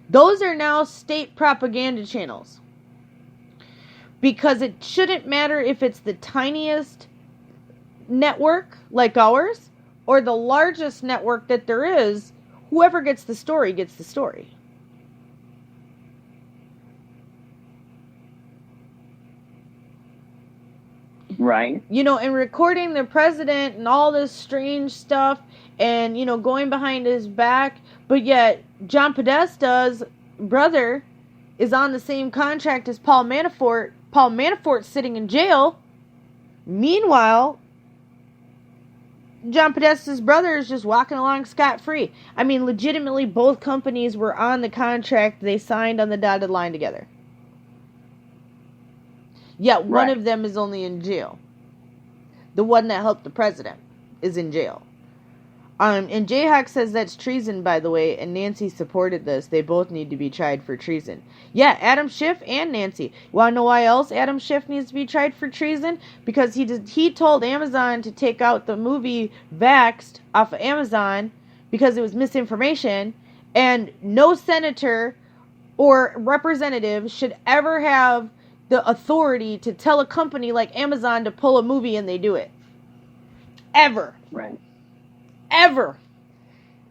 Those are now state propaganda channels. Because it shouldn't matter if it's the tiniest network like ours or the largest network that there is. Whoever gets the story gets the story. Right. You know, and recording the president and all this strange stuff and, you know, going behind his back. But yet, John Podesta's brother is on the same contract as Paul Manafort. Paul Manafort's sitting in jail. Meanwhile, John Podesta's brother is just walking along scot-free. I mean, legitimately, both companies were on the contract. They signed on the dotted line together. Yet one of them is only in jail. The one that helped the president is in jail. And Jayhawk says that's treason, by the way, and Nancy supported this. They both need to be tried for treason. Yeah, Adam Schiff and Nancy. You want to know why else Adam Schiff needs to be tried for treason? Because he told Amazon to take out the movie Vaxxed off of Amazon because it was misinformation, and no senator or representative should ever have the authority to tell a company like Amazon to pull a movie and they do it. Ever. Right. Ever.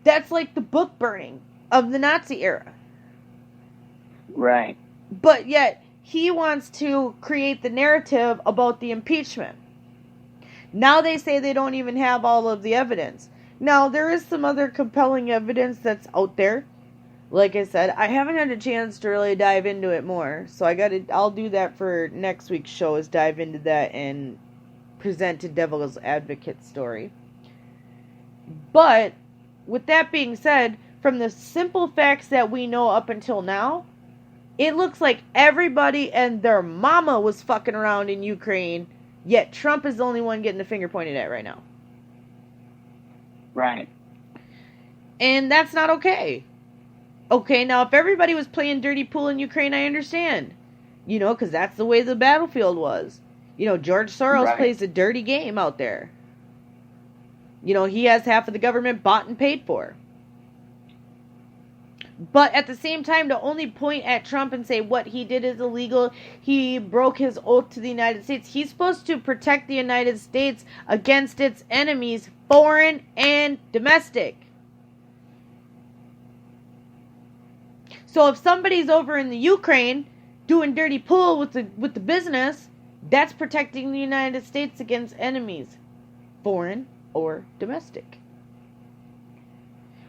That's like the book burning of the Nazi era. Right. But yet, he wants to create the narrative about the impeachment. Now they say they don't even have all of the evidence. Now, there is some other compelling evidence that's out there. like I said, I haven't had a chance to really dive into it more. So I'll do that for next week's show, is dive into that and present a devil's advocate story. But with that being said, from the simple facts that we know up until now, it looks like everybody and their mama was fucking around in Ukraine, yet Trump is the only one getting the finger pointed at right now. Right. And that's not okay. Okay, now if everybody was playing dirty pool in Ukraine, I understand. You know, because that's the way the battlefield was. You know, George Soros plays a dirty game out there. You know, he has half of the government bought and paid for. But at the same time, to only point at Trump and say what he did is illegal, he broke his oath to the United States. He's supposed to protect the United States against its enemies, foreign and domestic. So if somebody's over in the Ukraine doing dirty pool with the business, that's protecting the United States against enemies, foreign or domestic.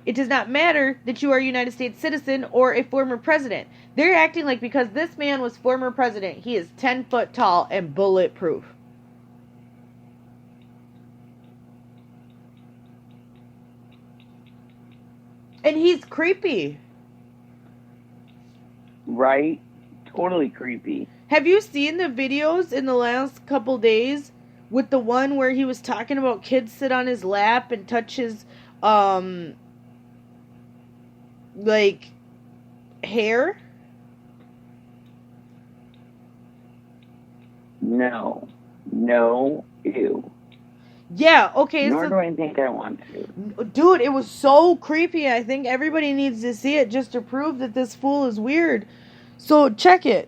It does not matter that you are a United States citizen or a former president. They're acting like because this man was former president, he is 10 foot tall and bulletproof. And he's creepy. Right? Totally creepy. Have you seen the videos in the last couple days with the one where he was talking about kids sit on his lap and touch his, like, hair? No, ew. Yeah, okay. Nor do I think I want to. Dude, it was so creepy. I think everybody needs to see it just to prove that this fool is weird. So, check it.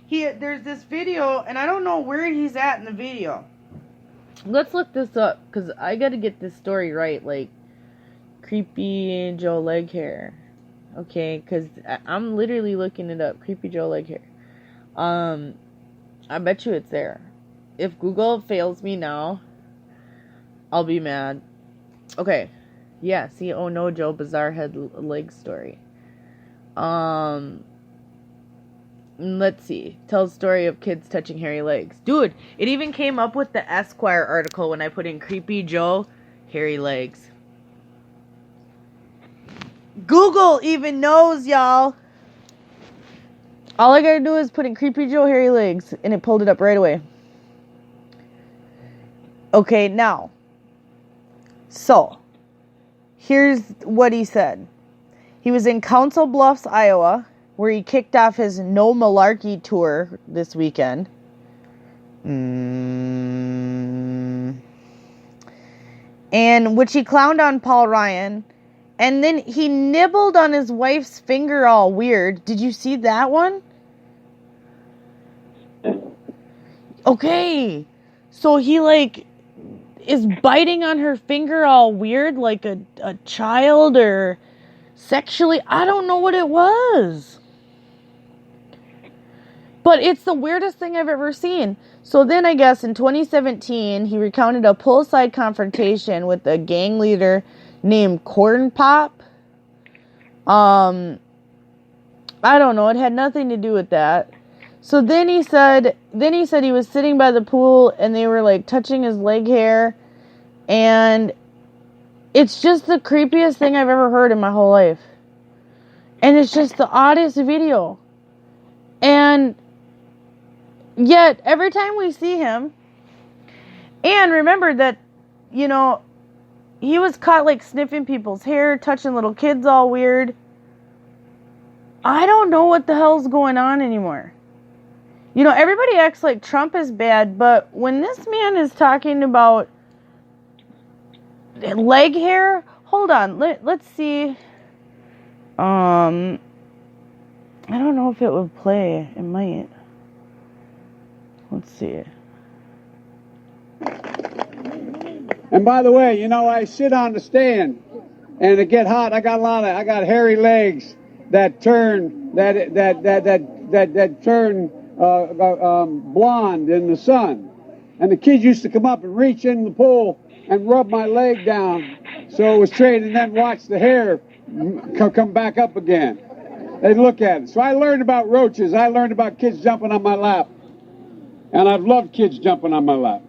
There's this video, and I don't know where he's at in the video. Let's look this up, because I gotta get this story right, like, Creepy Joe leg hair. Okay, because I'm literally looking it up. Creepy Joe leg hair. I bet you it's there. If Google fails me now, I'll be mad. Okay. Yeah, see, oh no, Joe, bizarre head leg story. Let's see. Tells story of kids touching hairy legs. Dude, it even came up with the Esquire article when I put in Creepy Joe hairy legs. Google even knows, y'all. All I gotta do is put in Creepy Joe hairy legs, and it pulled it up right away. Okay, now. So, here's what he said. He was in Council Bluffs, Iowa, where he kicked off his No Malarkey tour this weekend. And which he clowned on Paul Ryan. And then he nibbled on his wife's finger all weird. Did you see that one? Okay. So he, like, is biting on her finger all weird, like a child, or sexually. I don't know what it was. But it's the weirdest thing I've ever seen. So then I guess in 2017, he recounted a poolside confrontation with a gang leader named Corn Pop. I don't know. It had nothing to do with that. So then he said he was sitting by the pool and they were like touching his leg hair, and it's just the creepiest thing I've ever heard in my whole life. And it's just the oddest video. And yet every time we see him, and remember that, you know, he was caught like sniffing people's hair, touching little kids all weird. I don't know what the hell's going on anymore. You know, everybody acts like Trump is bad, but when this man is talking about leg hair, hold on, let's see. I don't know if it would play. It might. Let's see. And by the way, you know, I sit on the stand, and it get hot. I got hairy legs that turn blonde in the sun. And the kids used to come up and reach in the pool and rub my leg down, so it was trained, and then watch the hair come back up again. They look at it. So I learned about roaches. I learned about kids jumping on my lap. And I've loved kids jumping on my lap.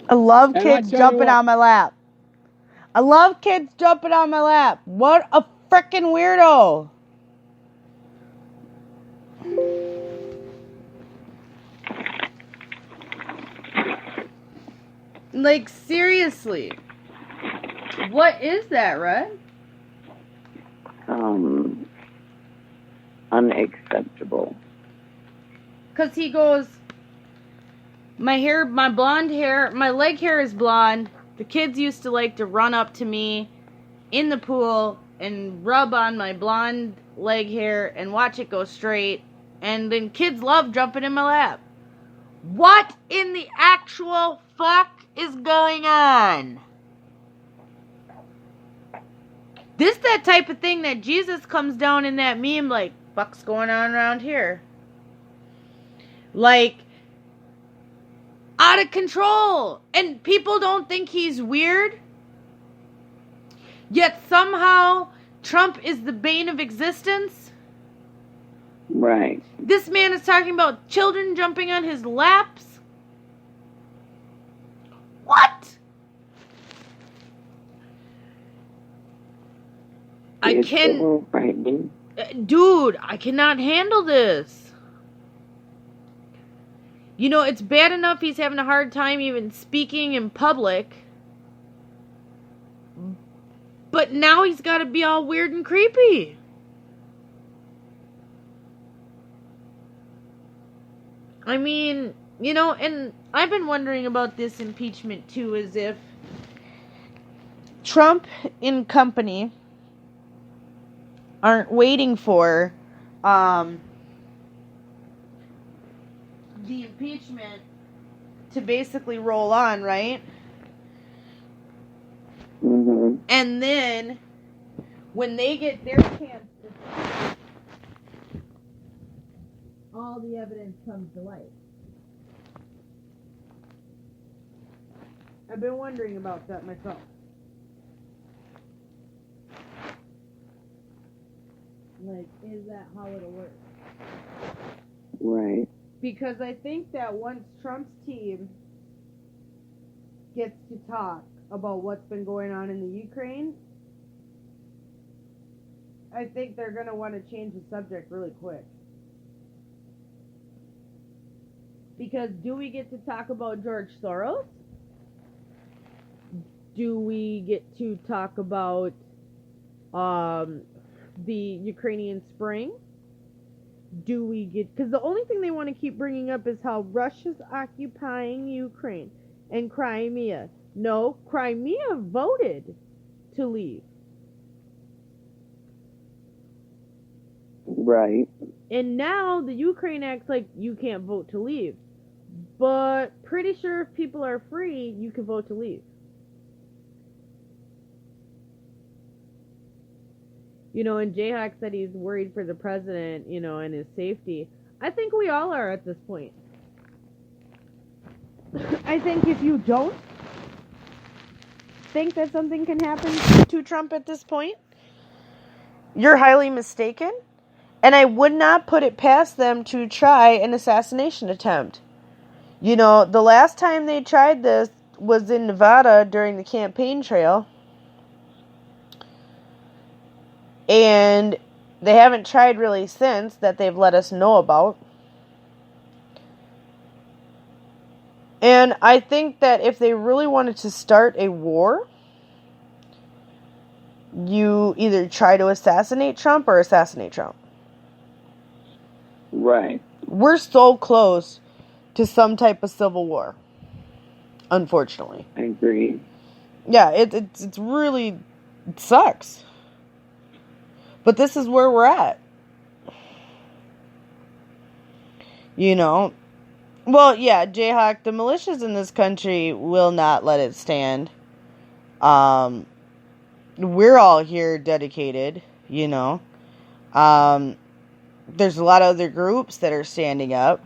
I love And kids I tell you jumping what- on my lap. I love kids jumping on my lap. What a frickin' weirdo. Like, seriously. What is that, Red? Unacceptable. Because he goes, my blonde hair, my leg hair is blonde. The kids used to like to run up to me in the pool and rub on my blonde leg hair and watch it go straight. And then kids love jumping in my lap. What in the actual fuck is going on? This that type of thing that Jesus comes down in that meme like, fuck's going on around here? Like, out of control. And people don't think he's weird. Yet somehow Trump is the bane of existence. Right. This man is talking about children jumping on his laps. What? It's a little frightening. Dude, I cannot handle this. You know, it's bad enough he's having a hard time even speaking in public. But now he's got to be all weird and creepy. I mean, you know, and I've been wondering about this impeachment too, as if Trump and company aren't waiting for the impeachment to basically roll on, right? Mm-hmm. And then when they get their chance to, all the evidence comes to light. I've been wondering about that myself. Like, is that how it'll work? Right. Because I think that once Trump's team gets to talk about what's been going on in the Ukraine, I think they're going to want to change the subject really quick. Because do we get to talk about George Soros? Do we get to talk about the Ukrainian Spring? Do we get... Because the only thing they want to keep bringing up is how Russia's occupying Ukraine and Crimea. No, Crimea voted to leave. Right. And now the Ukraine acts like you can't vote to leave. But pretty sure if people are free, you can vote to leave. You know, and Jayhawk said he's worried for the president, you know, and his safety. I think we all are at this point. I think if you don't think that something can happen to Trump at this point, you're highly mistaken. And I would not put it past them to try an assassination attempt. You know, the last time they tried this was in Nevada during the campaign trail. And they haven't tried really since that they've let us know about. And I think that if they really wanted to start a war, you either try to assassinate Trump or assassinate Trump. Right. We're so close to some type of civil war, unfortunately. I agree. Yeah, it's really, it sucks. But this is where we're at. You know? Well, yeah, Jayhawk, the militias in this country will not let it stand. We're all here dedicated, you know. There's a lot of other groups that are standing up.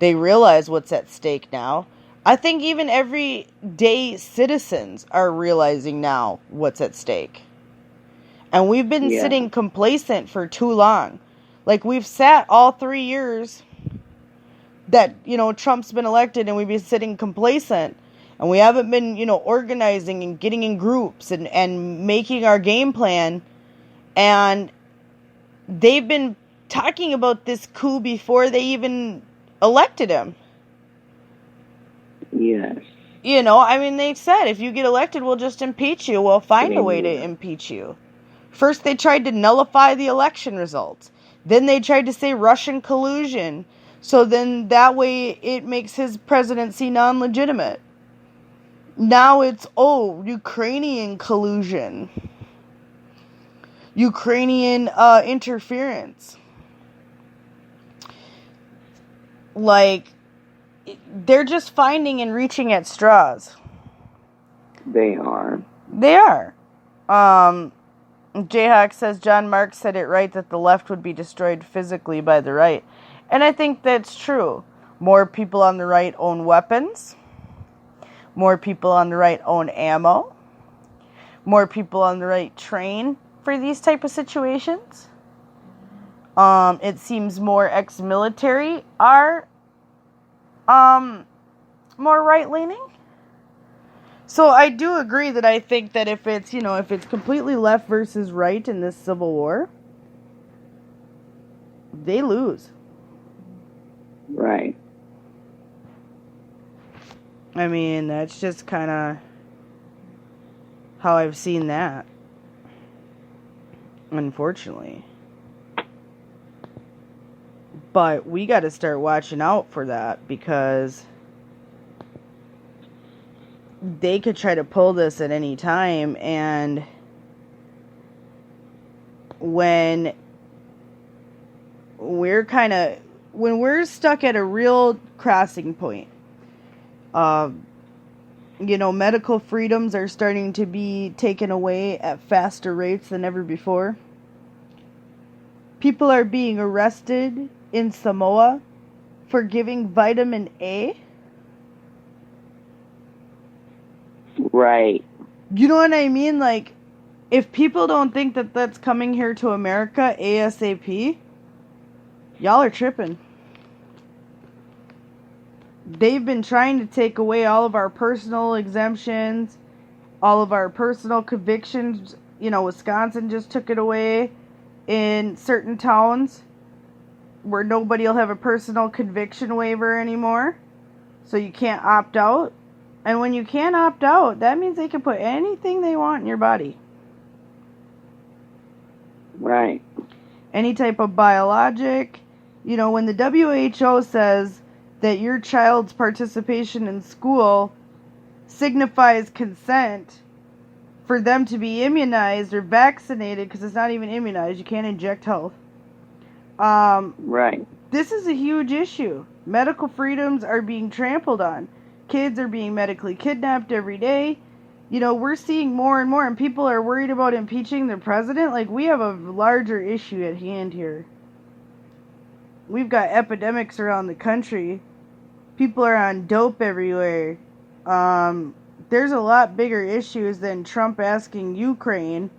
They realize what's at stake now. I think even everyday citizens are realizing now what's at stake. And we've been sitting complacent for too long. Like, we've sat all 3 years that, Trump's been elected, and we've been sitting complacent. And we haven't been, organizing and getting in groups and making our game plan. And they've been talking about this coup before they even elected him. Yes. They said, if you get elected, we'll just impeach you. We'll find a way to impeach you. First, they tried to nullify the election results. Then they tried to say Russian collusion. So then that way it makes his presidency non-legitimate. Now it's, Ukrainian collusion. Ukrainian interference. Like, they're just finding and reaching at straws. They are. Jayhawk says John Mark said it right that the left would be destroyed physically by the right. And I think that's true. More people on the right own weapons. More people on the right own ammo. More people on the right train for these type of situations. It seems more ex-military are more right-leaning. So I do agree that I think that if it's completely left versus right in this civil war, they lose. Right. I mean, that's just kind of how I've seen that. Unfortunately. But we got to start watching out for that, because they could try to pull this at any time. And when we're stuck at a real crossing point, medical freedoms are starting to be taken away at faster rates than ever before. People are being arrested in Samoa for giving vitamin A. Right. You know what I mean? Like, if people don't think that that's coming here to America ASAP, y'all are tripping. They've been trying to take away all of our personal exemptions, all of our personal convictions. Wisconsin just took it away in certain towns where nobody will have a personal conviction waiver anymore. So you can't opt out. And when you can't opt out, that means they can put anything they want in your body. Right. Any type of biologic. When the WHO says that your child's participation in school signifies consent for them to be immunized or vaccinated, because it's not even immunized, you can't inject health. Right. This is a huge issue. Medical freedoms are being trampled on. Kids are being medically kidnapped every day. We're seeing more and more, and people are worried about impeaching the president. Like, we have a larger issue at hand here. We've got epidemics around the country. People are on dope everywhere. There's a lot bigger issues than Trump asking Ukraine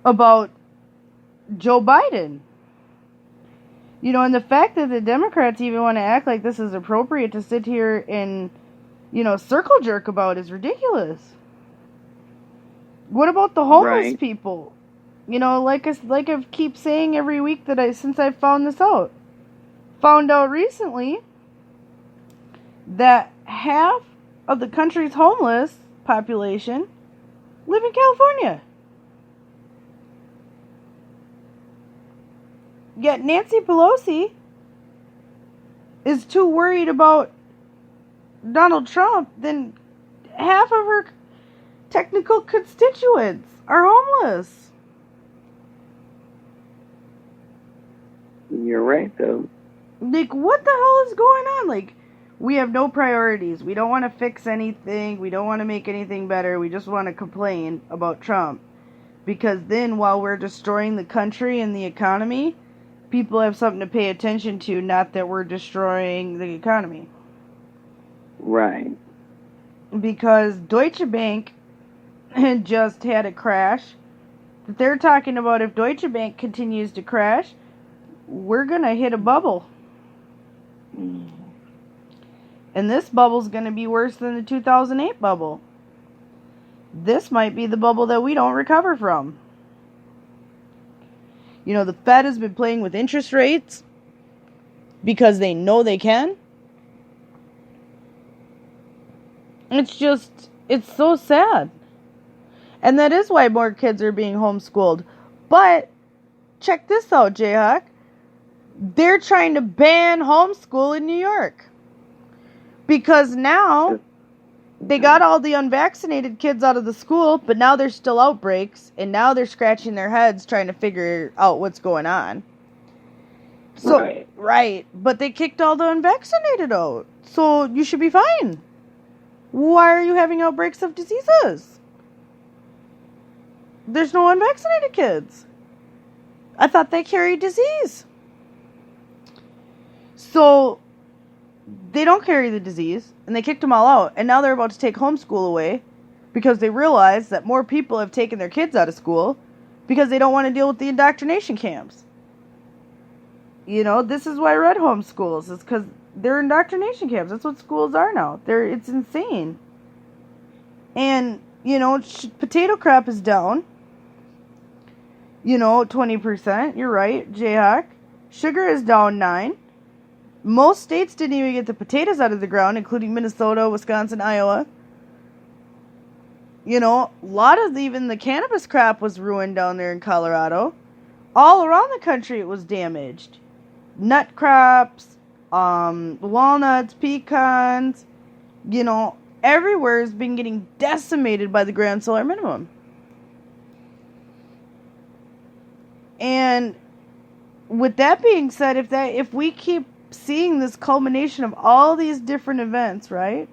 about Joe Biden. And the fact that the Democrats even want to act like this is appropriate to sit here and, circle jerk about is ridiculous. What about the homeless people? Like I keep saying every week since I found this out. Found out recently that half of the country's homeless population live in California. Yet Nancy Pelosi is too worried about Donald Trump than half of her technical constituents are homeless. You're right, though. Like, what the hell is going on? Like, we have no priorities. We don't want to fix anything. We don't want to make anything better. We just want to complain about Trump. Because then, while we're destroying the country and the economy, people have something to pay attention to, not that we're destroying the economy. Right. Because Deutsche Bank just had a crash They're talking about if Deutsche Bank continues to crash, we're going to hit a bubble. And this bubble's going to be worse than the 2008 bubble. This might be the bubble that we don't recover from. You know, the Fed has been playing with interest rates because they know they can. It's so sad. And that is why more kids are being homeschooled. But check this out, Jayhawk. They're trying to ban homeschool in New York. Because now they got all the unvaccinated kids out of the school, but now there's still outbreaks, and now they're scratching their heads trying to figure out what's going on. So, right. But they kicked all the unvaccinated out. So you should be fine. Why are you having outbreaks of diseases? There's no unvaccinated kids. I thought they carried disease. So they don't carry the disease, and they kicked them all out, and now they're about to take homeschool away because they realize that more people have taken their kids out of school because they don't want to deal with the indoctrination camps. You know, this is why I read homeschools. It's because they're indoctrination camps. That's what schools are now. It's insane. And, you know, potato crop is down. You know, 20%. You're right, Jayhawk. Sugar is down 9%. Most states didn't even get the potatoes out of the ground, including Minnesota, Wisconsin, Iowa. You know, a lot of even the cannabis crop was ruined down there in Colorado. All around the country it was damaged. Nut crops, walnuts, pecans, you know, everywhere has been getting decimated by the ground solar minimum. And with that being said, if we keep seeing this culmination of all these different events, right?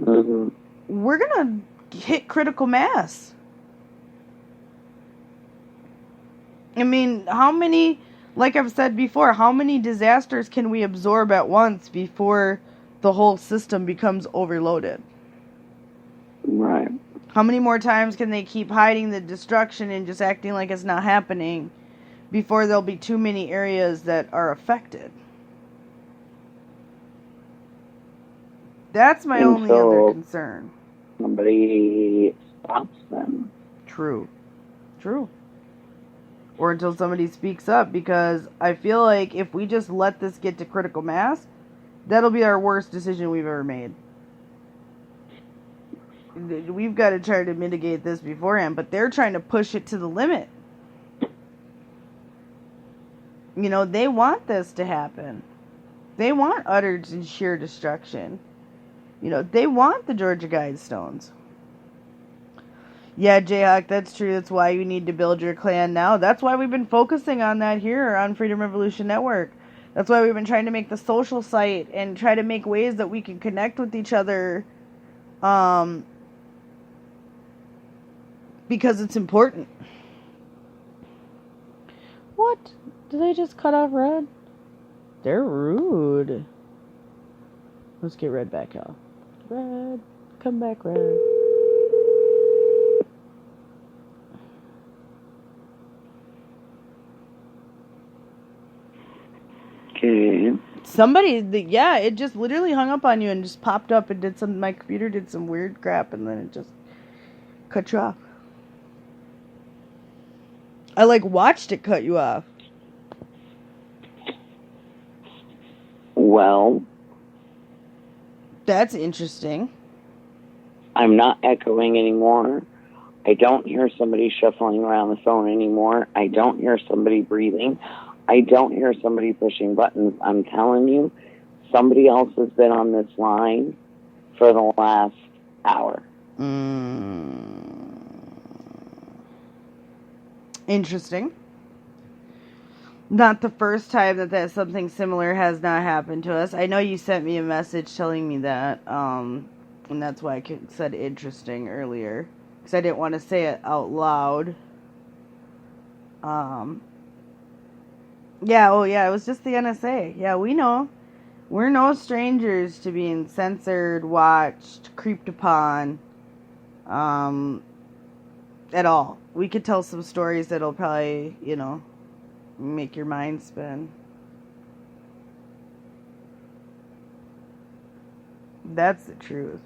Mm-hmm. We're going to hit critical mass. I mean, how many, like I've said before, how many disasters can we absorb at once before the whole system becomes overloaded? Right. How many more times can they keep hiding the destruction and just acting like it's not happening before there'll be too many areas that are affected? That's my only other concern. Somebody stops them. True. Or until somebody speaks up, because I feel like if we just let this get to critical mass, that'll be our worst decision we've ever made. We've got to try to mitigate this beforehand, but they're trying to push it to the limit. You know, they want this to happen. They want utter and sheer destruction. You know, they want the Georgia Guidestones. Yeah, Jayhawk, that's true. That's why you need to build your clan now. That's why we've been focusing on that here on Freedom Revolution Network. That's why we've been trying to make the social site and try to make ways that we can connect with each other. Because it's important. What? Did they just cut off Red? They're rude. Let's get Red back out. Red, come back, Red. Okay. It just literally hung up on you and just popped up and my computer did some weird crap and then it just cut you off. I watched it cut you off. Well, that's interesting. I'm not echoing anymore. I don't hear somebody shuffling around the phone anymore. I don't hear somebody breathing. I don't hear somebody pushing buttons. I'm telling you, somebody else has been on this line for the last hour. Interesting. Not the first time that something similar has not happened to us. I know you sent me a message telling me that, and that's why I said interesting earlier, because I didn't want to say it out loud. It was just the NSA. Yeah, we know. We're no strangers to being censored, watched, creeped upon. at all. We could tell some stories that'll probably, you know, make your mind spin. That's the truth.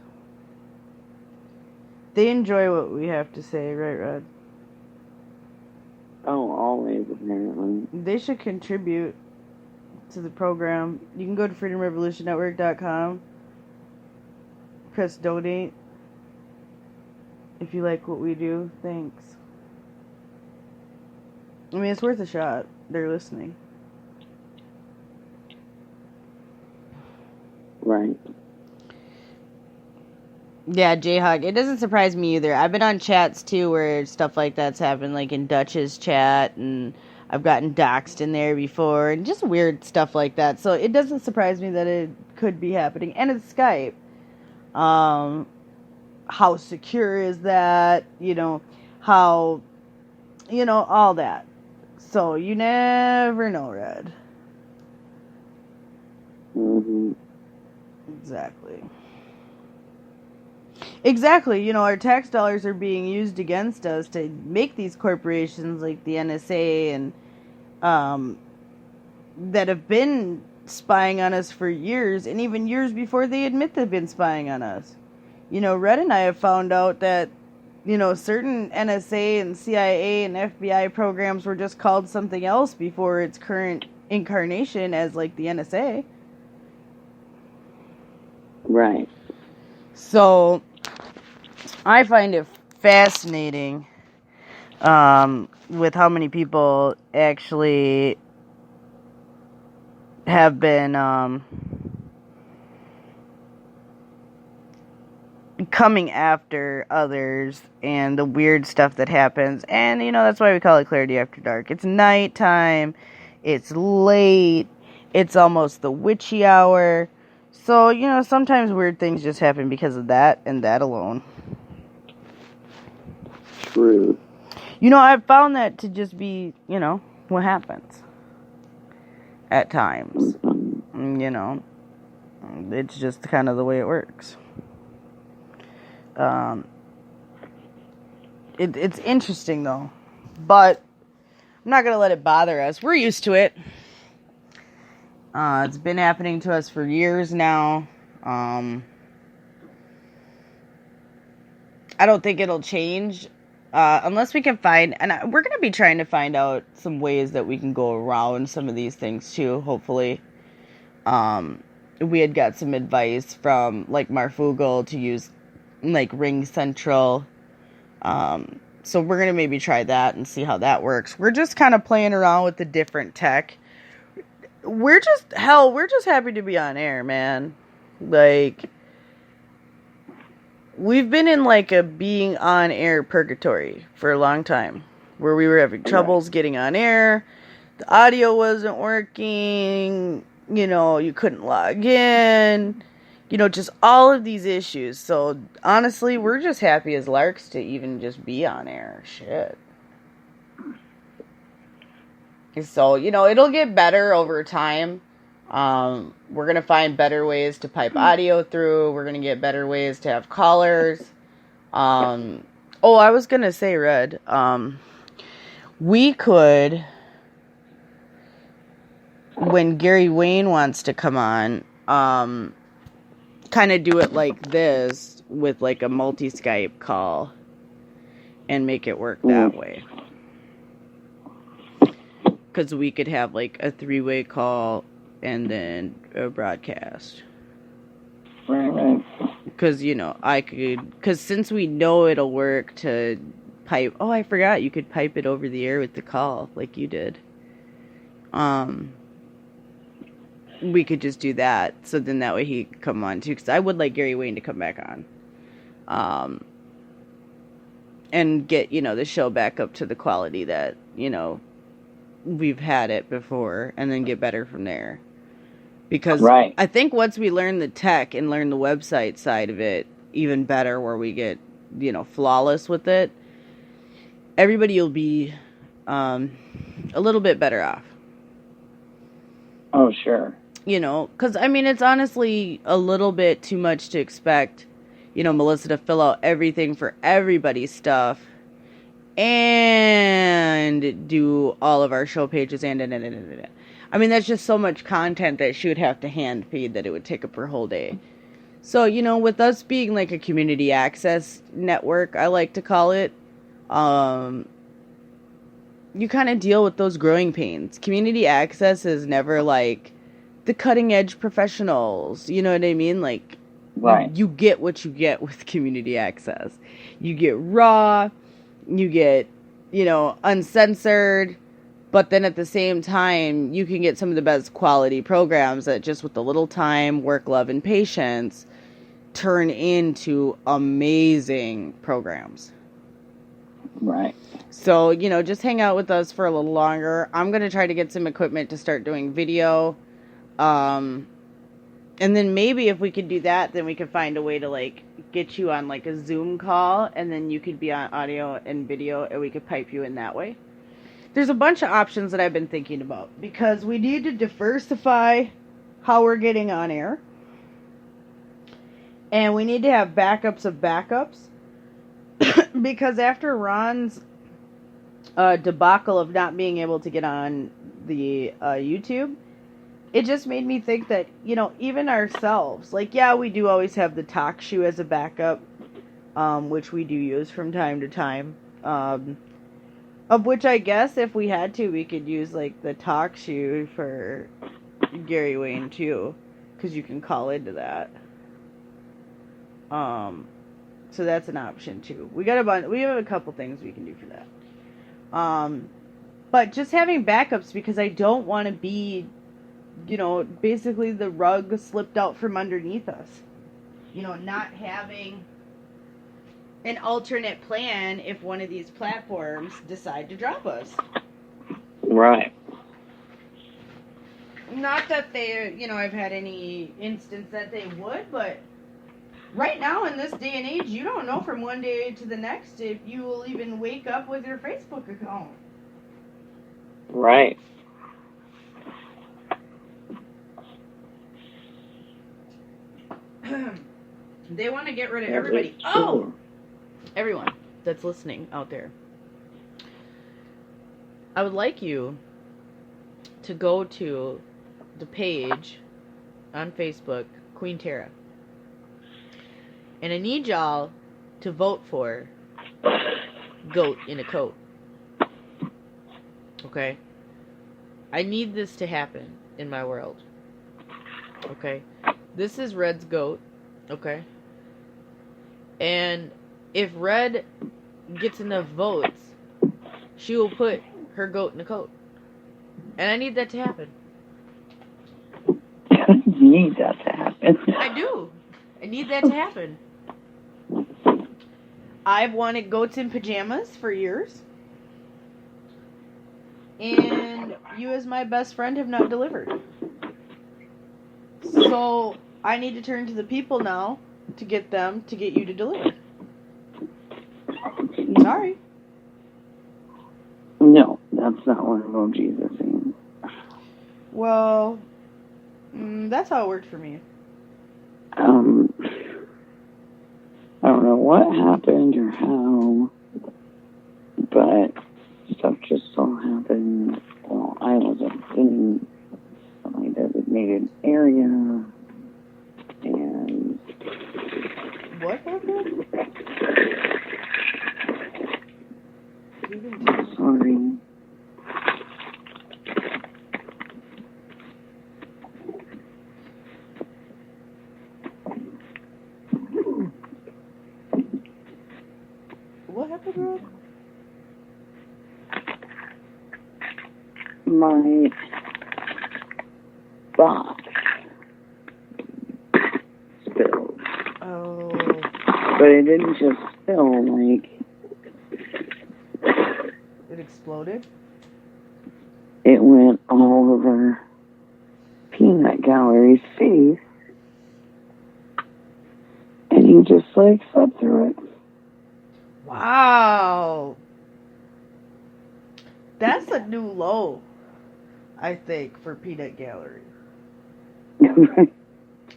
They enjoy what we have to say, right, Red? Oh, always, apparently. They should contribute to the program. You can go to freedomrevolutionnetwork.com, press donate. If you like what we do, thanks. I mean, it's worth a shot. They're listening. Right. Yeah, Jayhawk, it doesn't surprise me either. I've been on chats too where stuff like that's happened, like in Dutch's chat, and I've gotten doxxed in there before, and just weird stuff like that. So it doesn't surprise me that it could be happening. And it's Skype. How secure is that? You know, how, you know, all that. So you never know, Red. Mm-hmm. Exactly. Exactly, you know, our tax dollars are being used against us to make these corporations like the NSA and that have been spying on us for years, and even years before they admit they've been spying on us. You know, Red and I have found out that, you know, certain NSA and CIA and FBI programs were just called something else before its current incarnation as like the NSA. Right. So I find it fascinating with how many people actually have been coming after others and the weird stuff that happens. And, you know, that's why we call it Clarity After Dark. It's nighttime. It's late. It's almost the witchy hour. So, you know, sometimes weird things just happen because of that and that alone. True. You know, I've found that to just be, you know, what happens at times. You know, it's just kind of the way it works. It's interesting, though. But I'm not going to let it bother us. We're used to it. It's been happening to us for years now. I don't think it'll change unless we can find, and we're going to be trying to find out some ways that we can go around some of these things too, hopefully. We had got some advice from like Marfugal to use like Ring Central. So we're going to maybe try that and see how that works. We're just kind of playing around with the different tech. We're just happy to be on air, man. Like, we've been in like a being on air purgatory for a long time, where we were having troubles getting on air. The audio wasn't working. You know, you couldn't log in. You know, just all of these issues. So, honestly, we're just happy as larks to even just be on air. Shit. So, you know, it'll get better over time. We're going to find better ways to pipe audio through. We're going to get better ways to have callers. I was going to say, Red, we could, when Gary Wayne wants to come on, kind of do it like this with like a multi-Skype call and make it work that way. Because we could have like a 3-way call and then a broadcast. Right. Because, you know, because since we know it'll work to pipe, I forgot you could pipe it over the air with the call like you did. We could just do that. So then that way he could come on too. Because I would like Gary Wayne to come back on. And get, you know, the show back up to the quality that, you know, we've had it before, and then get better from there. Because I think once we learn the tech and learn the website side of it even better, where we get, you know, flawless with it, everybody will be a little bit better off. Oh, sure. You know, because, I mean, it's honestly a little bit too much to expect, you know, Melissa to fill out everything for everybody's stuff and do all of our show pages and. I mean, that's just so much content that she would have to hand feed that it would take up her whole day. So, you know, with us being like a community access network, I like to call it, you kind of deal with those growing pains. Community access is never like the cutting edge professionals. You know what I mean? Like, Right. You get what you get with community access. You get raw, you get, you know, uncensored, but then at the same time, you can get some of the best quality programs that just with a little time, work, love, and patience turn into amazing programs. Right. So, you know, just hang out with us for a little longer. I'm going to try to get some equipment to start doing video. And then maybe if we could do that, then we could find a way to, like, get you on, like, a Zoom call, and then you could be on audio and video, and we could pipe you in that way. There's a bunch of options that I've been thinking about, because we need to diversify how we're getting on air. And we need to have backups of backups. Because after Ron's debacle of not being able to get on the YouTube, it just made me think that, you know, even ourselves, like, yeah, we do always have the talk shoe as a backup, which we do use from time to time, of which I guess if we had to, we could use, like, the talk shoe for Gary Wayne, too, because you can call into that. So that's an option, too. We have a couple things we can do for that. But just having backups, because I don't want to be, you know, basically the rug slipped out from underneath us. You know, not having an alternate plan if one of these platforms decide to drop us. Right. Not that they, you know, I've had any instance that they would, but right now in this day and age, you don't know from one day to the next if you will even wake up with your Facebook account. Right. They want to get rid of everybody. Oh! Everyone that's listening out there. I would like you to go to the page on Facebook, Queen Tara. And I need y'all to vote for Goat in a Coat. Okay? I need this to happen in my world. Okay? This is Red's goat. Okay? And if Red gets enough votes, she will put her goat in a coat. And I need that to happen. You need that to happen. I do. I need that to happen. I've wanted goats in pajamas for years. And you as my best friend have not delivered. So I need to turn to the people now to get them to get you to deliver. Sorry. No, that's not what emojis are saying. Well, that's how it worked for me. I don't know what happened or how, but stuff just so happened. Well, I wasn't in my designated area, and What happened? sorry. What happened, Rob? My box spilled. Oh. But it didn't just spill, like, It exploded? it went all over Peanut Gallery's face. And he just, like, slept through it. Wow. That's a new low, I think, for Peanut Gallery.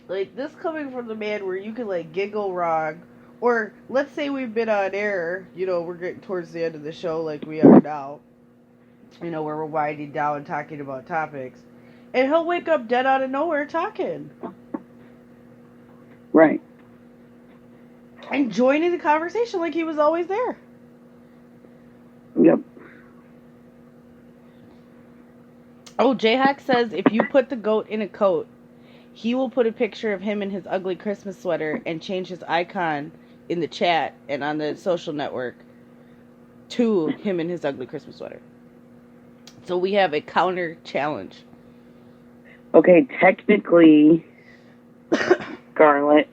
Like, this coming from the man where you can, like, giggle wrong or let's say we've been on air, we're getting towards the end of the show like we are now, where we're winding down and talking about topics, and he'll wake up dead out of nowhere talking. Right. And joining the conversation like he was always there. Yep. Oh, J-Hack says if you put the goat in a coat, he will put a picture of him in his ugly Christmas sweater and change his icon in the chat and on the social network to him in his ugly Christmas sweater. So we have a counter challenge. Okay, technically, Scarlett,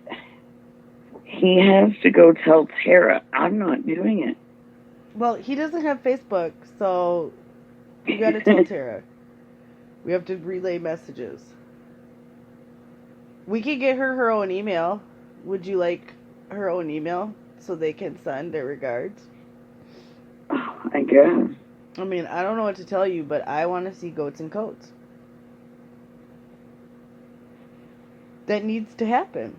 he has to go tell Tara. I'm not doing it. Well, he doesn't have Facebook, so you gotta tell Tara. We have to relay messages. We could get her own email. Would you like her own email so they can send their regards? I guess. I mean, I don't know what to tell you, but I want to see goats and coats. That needs to happen.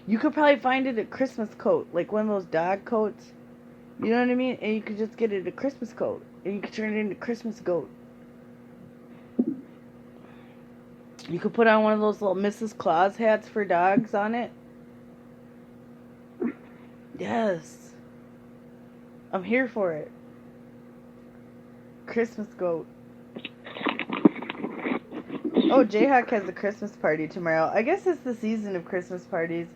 You could probably find it a Christmas coat, like one of those dog coats. You know what I mean? And you could just get it a Christmas coat, and you could turn it into Christmas goat. You could put on one of those little Mrs. Claus hats for dogs on it. Yes. I'm here for it. Christmas goat. Oh, J-Hawk has a Christmas party tomorrow. I guess it's the season of Christmas parties.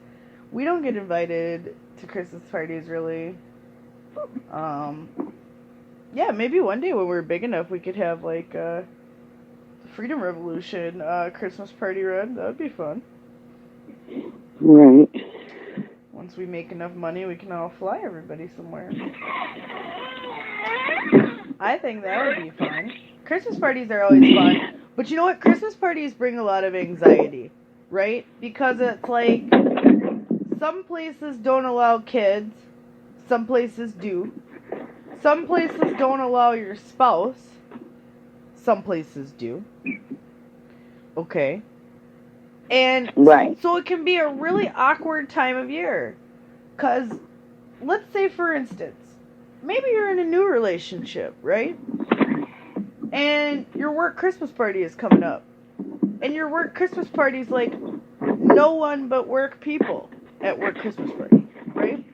We don't get invited to Christmas parties, really. Yeah, maybe one day when we're big enough, we could have, like, Freedom Revolution Christmas party run. That would be fun. Right. Once we make enough money, we can all fly everybody somewhere. I think that would be fun. Christmas parties are always fun. But you know what? Christmas parties bring a lot of anxiety, right? Because it's like, some places don't allow kids. Some places do. Some places don't allow your spouse. Some places do. Okay. And right. So it can be a really awkward time of year. Because, let's say for instance, maybe you're in a new relationship, right? And your work Christmas party is coming up. And your work Christmas party is like no one but work people at work Christmas party, right?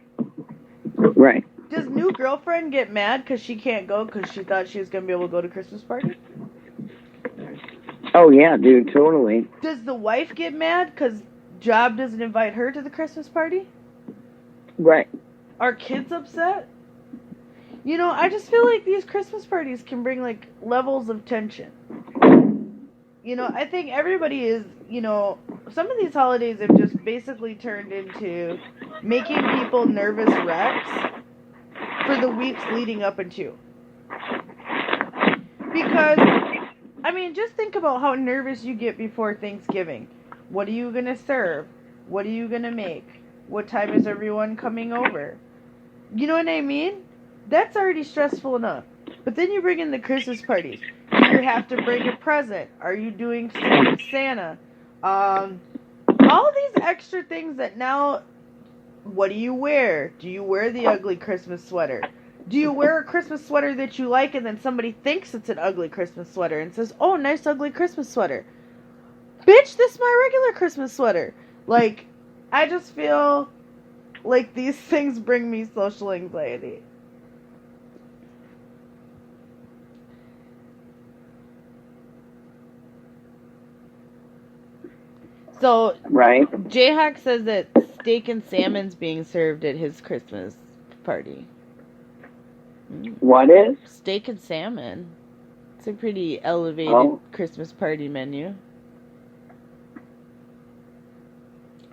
Right. Does new girlfriend get mad because she can't go because she thought she was going to be able to go to Christmas party? Oh, yeah, dude, totally. Does the wife get mad because job doesn't invite her to the Christmas party? Right. Are kids upset? You know, I just feel like these Christmas parties can bring, like, levels of tension. You know, I think everybody is, some of these holidays have just basically turned into making people nervous wrecks for the weeks leading up into. Because, I mean, just think about how nervous you get before Thanksgiving. What are you going to serve? What are you going to make? What time is everyone coming over? You know what I mean? That's already stressful enough. But then you bring in the Christmas parties. You have to bring a present. Are you doing Santa? All of these extra things that now, what do you wear? Do you wear the ugly Christmas sweater? Do you wear a Christmas sweater that you like and then somebody thinks it's an ugly Christmas sweater and says, oh, nice ugly Christmas sweater. Bitch, this is my regular Christmas sweater. Like, I just feel like these things bring me social anxiety. So, right. Jayhawk says that steak and salmon's being served at his Christmas party. What is? Steak and salmon. It's a pretty elevated Christmas party menu.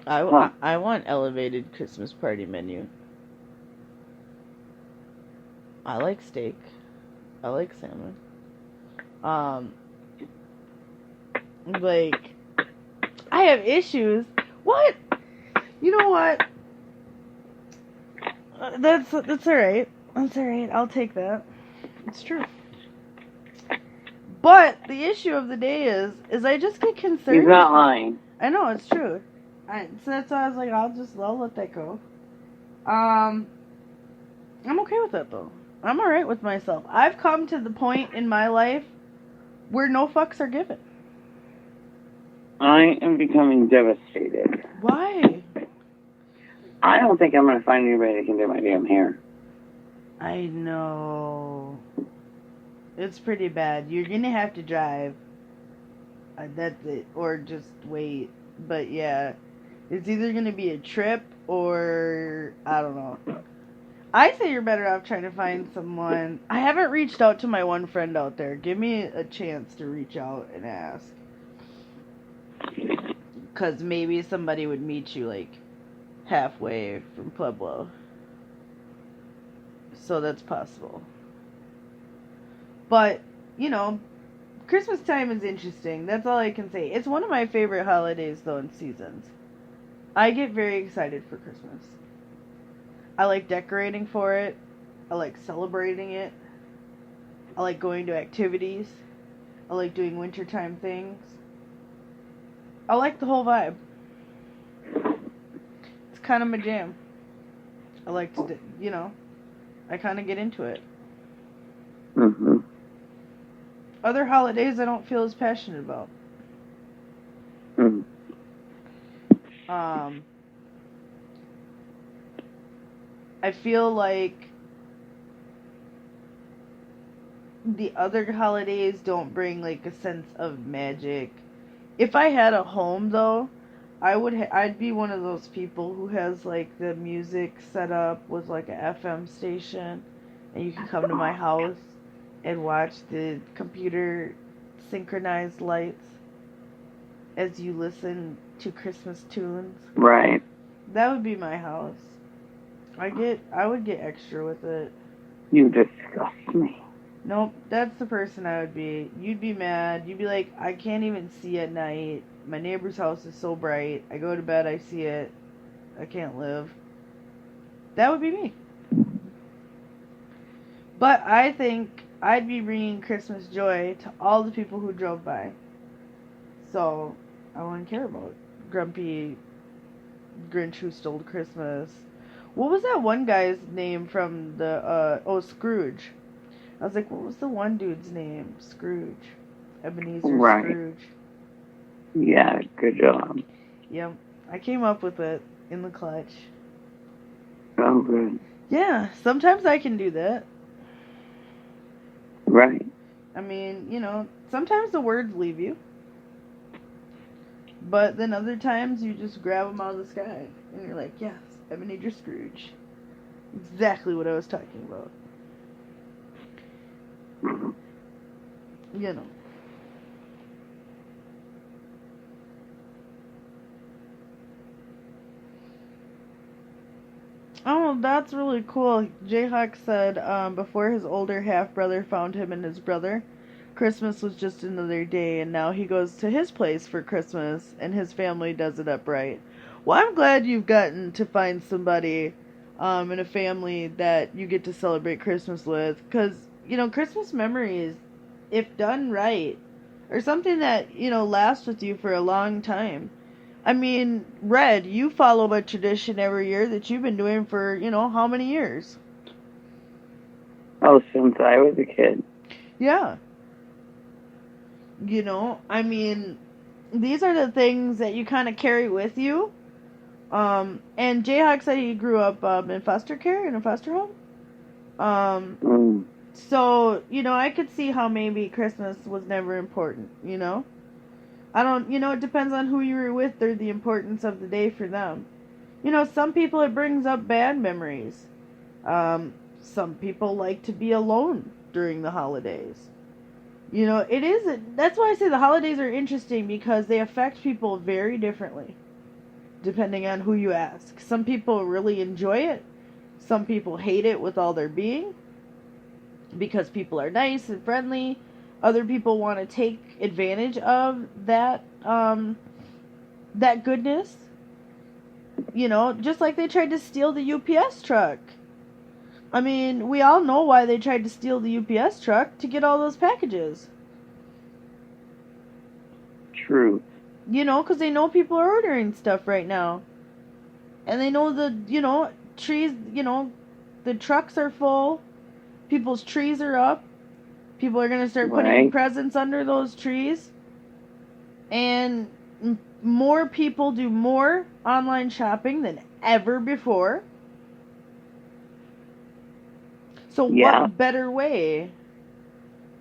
I want elevated Christmas party menu. I like steak. I like salmon. Like, I have issues. What? You know what? That's alright. That's alright. I'll take that. It's true. But the issue of the day is I just get concerned. He's not lying. I know, it's true. So that's why I was like, I'll let that go. I'm okay with that though. I'm alright with myself. I've come to the point in my life where no fucks are given. I am becoming devastated. Why? I don't think I'm going to find anybody that can do my damn hair. I know. It's pretty bad. You're gonna have to drive. That's it. Or just wait. But yeah. It's either gonna be a trip or I don't know. I say you're better off trying to find someone. I haven't reached out to my one friend out there. Give me a chance to reach out and ask. Because maybe somebody would meet you like halfway from Pueblo. So that's possible. But, you know, Christmas time is interesting. That's all I can say. It's one of my favorite holidays, though, and seasons. I get very excited for Christmas. I like decorating for it. I like celebrating it. I like going to activities. I like doing wintertime things. I like the whole vibe. It's kind of my jam. I like to, I kind of get into it. Mm-hmm. Other holidays I don't feel as passionate about. Mm. I feel like the other holidays don't bring like a sense of magic. If I had a home though, I'd be one of those people who has like the music set up with like a FM station, and you can come to my house and watch the computer synchronized lights as you listen to Christmas tunes. Right. That would be my house. I would get extra with it. You disgust me. Nope, that's the person I would be. You'd be mad. You'd be like, I can't even see at night. My neighbor's house is so bright. I go to bed, I see it. I can't live. That would be me. But I think I'd be bringing Christmas joy to all the people who drove by. So, I wouldn't care about grumpy Grinch who stole Christmas. What was that one guy's name from the, Scrooge? I was like, what was the one dude's name? Scrooge. Ebenezer right. Scrooge. Yeah, good job. Yep. I came up with it in the clutch. Oh, good. Yeah, sometimes I can do that. Right. I mean, sometimes the words leave you. But then other times you just grab them out of the sky. And you're like, yes, Ebenezer Scrooge. Exactly what I was talking about. Oh, that's really cool. Jayhawk said before his older half-brother found him and his brother, Christmas was just another day, and now he goes to his place for Christmas, and his family does it up right. Well, I'm glad you've gotten to find somebody in a family that you get to celebrate Christmas with, because, Christmas memories, if done right, are something that, lasts with you for a long time. I mean, Red, you follow a tradition every year that you've been doing for, how many years? Oh, since I was a kid. Yeah. I mean, these are the things that you kind of carry with you. And Jayhawk said he grew up in foster care, in a foster home. So, I could see how maybe Christmas was never important, I don't, it depends on who you were with or the importance of the day for them. Some people it brings up bad memories. Some people like to be alone during the holidays. That's why I say the holidays are interesting, because they affect people very differently, depending on who you ask. Some people really enjoy it. Some people hate it with all their being, because people are nice and friendly. Other people want to take advantage of that goodness. Just like they tried to steal the UPS truck. I mean, we all know why they tried to steal the UPS truck, to get all those packages. True. You know, because they know people are ordering stuff right now. And they know trees, the trucks are full. People's trees are up. People are going to start putting presents under those trees. And more people do more online shopping than ever before. So what better way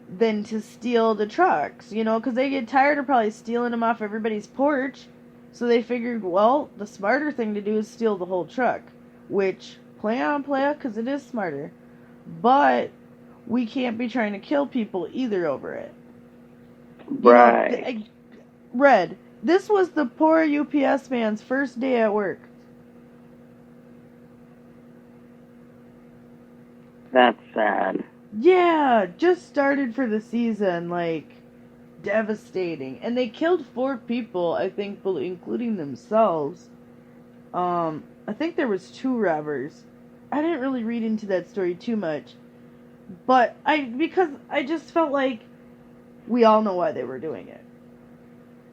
than to steal the trucks, because they get tired of probably stealing them off everybody's porch. So they figured, well, the smarter thing to do is steal the whole truck, which, play on, because it is smarter. But we can't be trying to kill people either over it. Right. Red, this was the poor UPS man's first day at work. That's sad. Yeah, just started for the season, devastating. And they killed 4 people, I think, including themselves. I think there was 2 robbers. I didn't really read into that story too much. But because I just felt like we all know why they were doing it.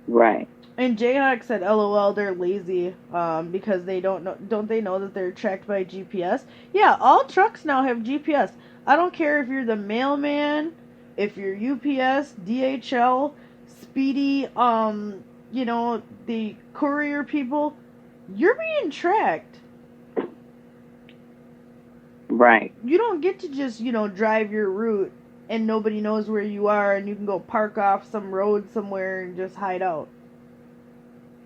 Right. And Jayhawk said, LOL, they're lazy, because they don't they know that they're tracked by GPS? Yeah, all trucks now have GPS. I don't care if you're the mailman, if you're UPS, DHL, Speedy, the courier people, you're being tracked. Right. You don't get to just, drive your route and nobody knows where you are and you can go park off some road somewhere and just hide out.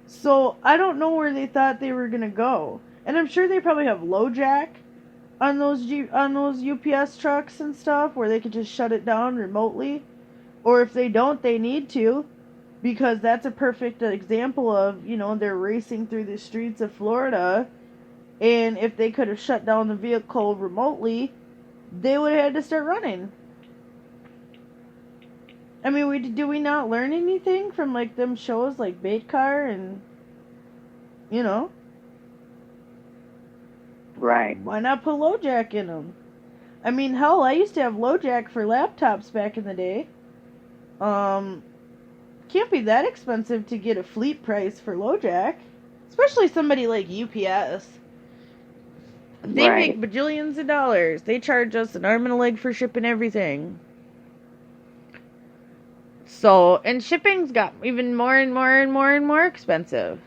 So, I don't know where they thought they were going to go. And I'm sure they probably have LoJack on those UPS trucks and stuff where they could just shut it down remotely. Or if they don't, they need to. Because that's a perfect example of, they're racing through the streets of Florida. And if they could have shut down the vehicle remotely, they would have had to start running. I mean, do we not learn anything from, them shows like Bait Car and, Right. Why not put LoJack in them? I mean, hell, I used to have LoJack for laptops back in the day. Can't be that expensive to get a fleet price for LoJack. Especially somebody like UPS. They make bajillions of dollars. They charge us an arm and a leg for shipping everything. So, and shipping's got even more and more and more and more expensive.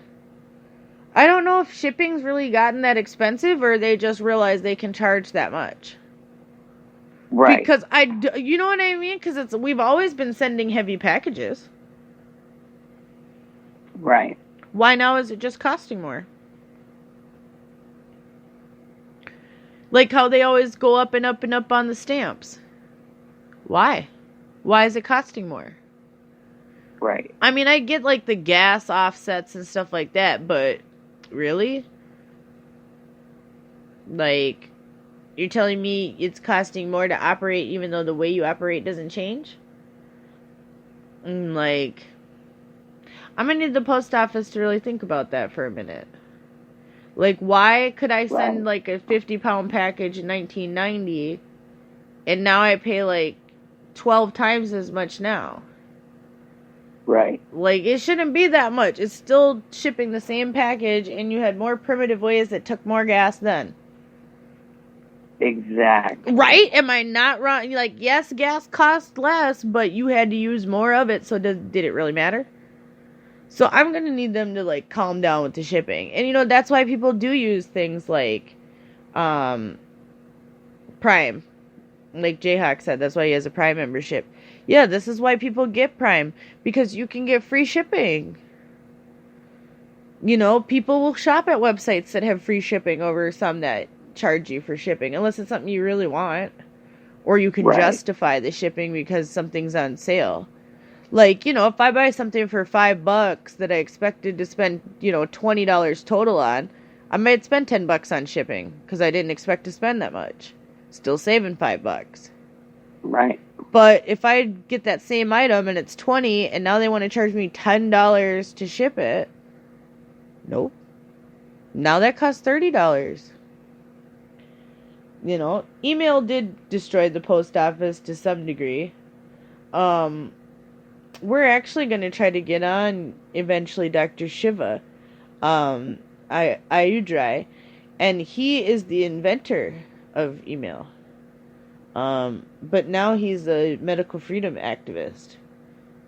I don't know if shipping's really gotten that expensive or they just realize they can charge that much. Right. Because you know what I mean? Because we've always been sending heavy packages. Right. Why now is it just costing more? Like how they always go up and up and up on the stamps. Why? Why is it costing more? Right. I mean, I get the gas offsets and stuff like that, but really? You're telling me it's costing more to operate even though the way you operate doesn't change? I'm going to need the post office to really think about that for a minute. Why could I send, a 50-pound package in 1990, and now I pay, 12 times as much now? Right. It shouldn't be that much. It's still shipping the same package, and you had more primitive ways that took more gas then. Exactly. Right? Am I not wrong? Yes, gas cost less, but you had to use more of it, so did it really matter? So I'm going to need them to, calm down with the shipping. And, that's why people do use things like Prime. Like Jayhawk said, that's why he has a Prime membership. Yeah, this is why people get Prime. Because you can get free shipping. People will shop at websites that have free shipping over some that charge you for shipping. Unless it's something you really want. Or you can justify the shipping because something's on sale. If I buy something for $5 that I expected to spend, $20 total on, I might spend $10 on shipping because I didn't expect to spend that much. Still saving $5. Right. But if I get that same item and it's $20 and now they want to charge me $10 to ship it, nope. Now that costs $30. Email did destroy the post office to some degree. we're actually going to try to get on eventually Dr. Shiva, Ayudrai, and he is the inventor of email. But now he's a medical freedom activist.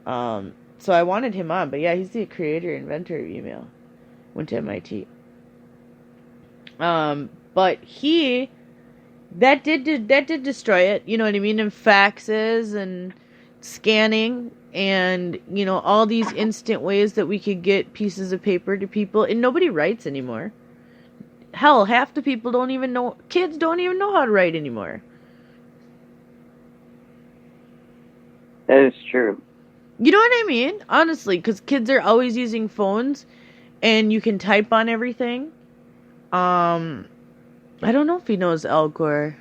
So I wanted him on, but yeah, he's the creator, inventor of email. Went to MIT. But that did destroy it, you know what I mean? And faxes and scanning and, you know, all these instant ways that we could get pieces of paper to people, and nobody writes anymore. Hell, half the people don't even know, kids don't even know how to write anymore. That is true. You know what I mean? Honestly, because kids are always using phones, and you can type on everything. I don't know if he knows Alcor.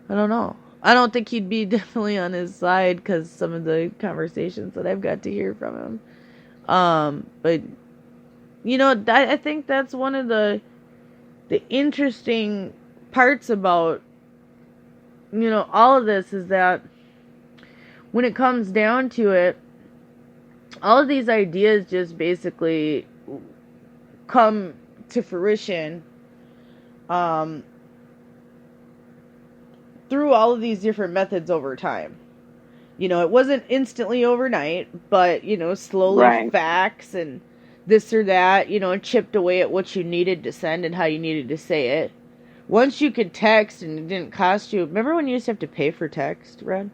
I don't know. I don't think he'd be definitely on his side because some of the conversations that I've got to hear from him. But, you know, I think that's one of the interesting parts about, you know, all of this is that when it comes down to it, all of these ideas just basically come to fruition through all of these different methods over time. You know, it wasn't instantly overnight, but, you know, slowly fax and this or that, you know, chipped away at what you needed to send and how you needed to say it. Once you could text and it didn't cost you, remember when you used to have to pay for text, Red?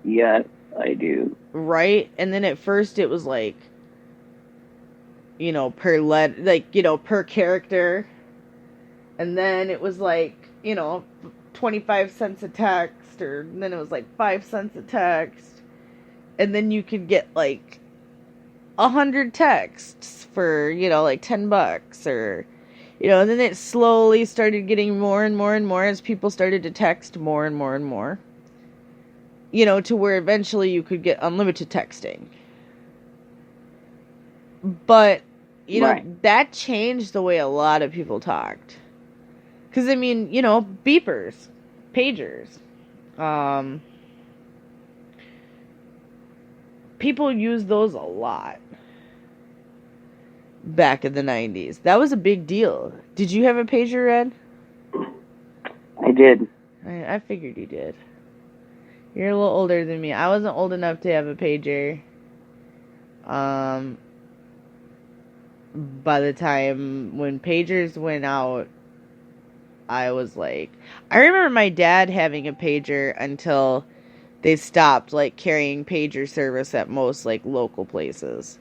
Yes, I do. Right? And then at first it was like, you know, per character. And then it was like, you know, 25 cents a text, or then it was like 5 cents a text. And then you could get like 100 texts for, you know, like $10, or, you know, and then it slowly started getting more and more and more as people started to text more and more and more. You know, to where eventually you could get unlimited texting. But, you know, that changed the way a lot of people talked. Because, I mean, you know, beepers, pagers. People use those a lot. Back in the 90s. That was a big deal. Did you have a pager, Ed? I did. I figured you did. You're a little older than me. I wasn't old enough to have a pager. By the time when pagers went out, I was like... I remember my dad having a pager until they stopped, like, carrying pager service at most, like, local places.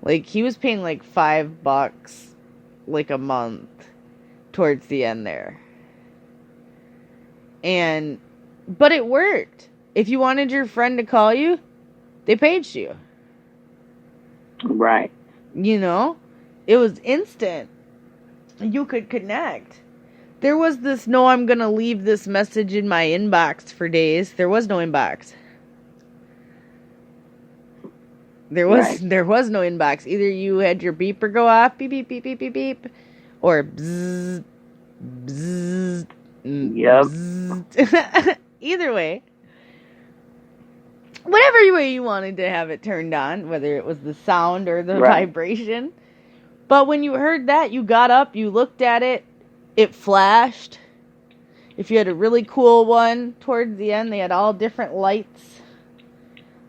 Like, he was paying, like, $5, like, a month towards the end there. But it worked. If you wanted your friend to call you, they paged you. Right. You know? It was instant. You could connect. There was this, no, I'm going to leave this message in my inbox for days. There was no inbox. There was no inbox. Either you had your beeper go off, beep, beep, beep, beep, beep, beep, or bzzz, bzzz, bzzz. Either way. Whatever way you wanted to have it turned on, whether it was the sound or the vibration. But when you heard that, you got up, you looked at it, it flashed. If you had a really cool one towards the end, they had all different lights.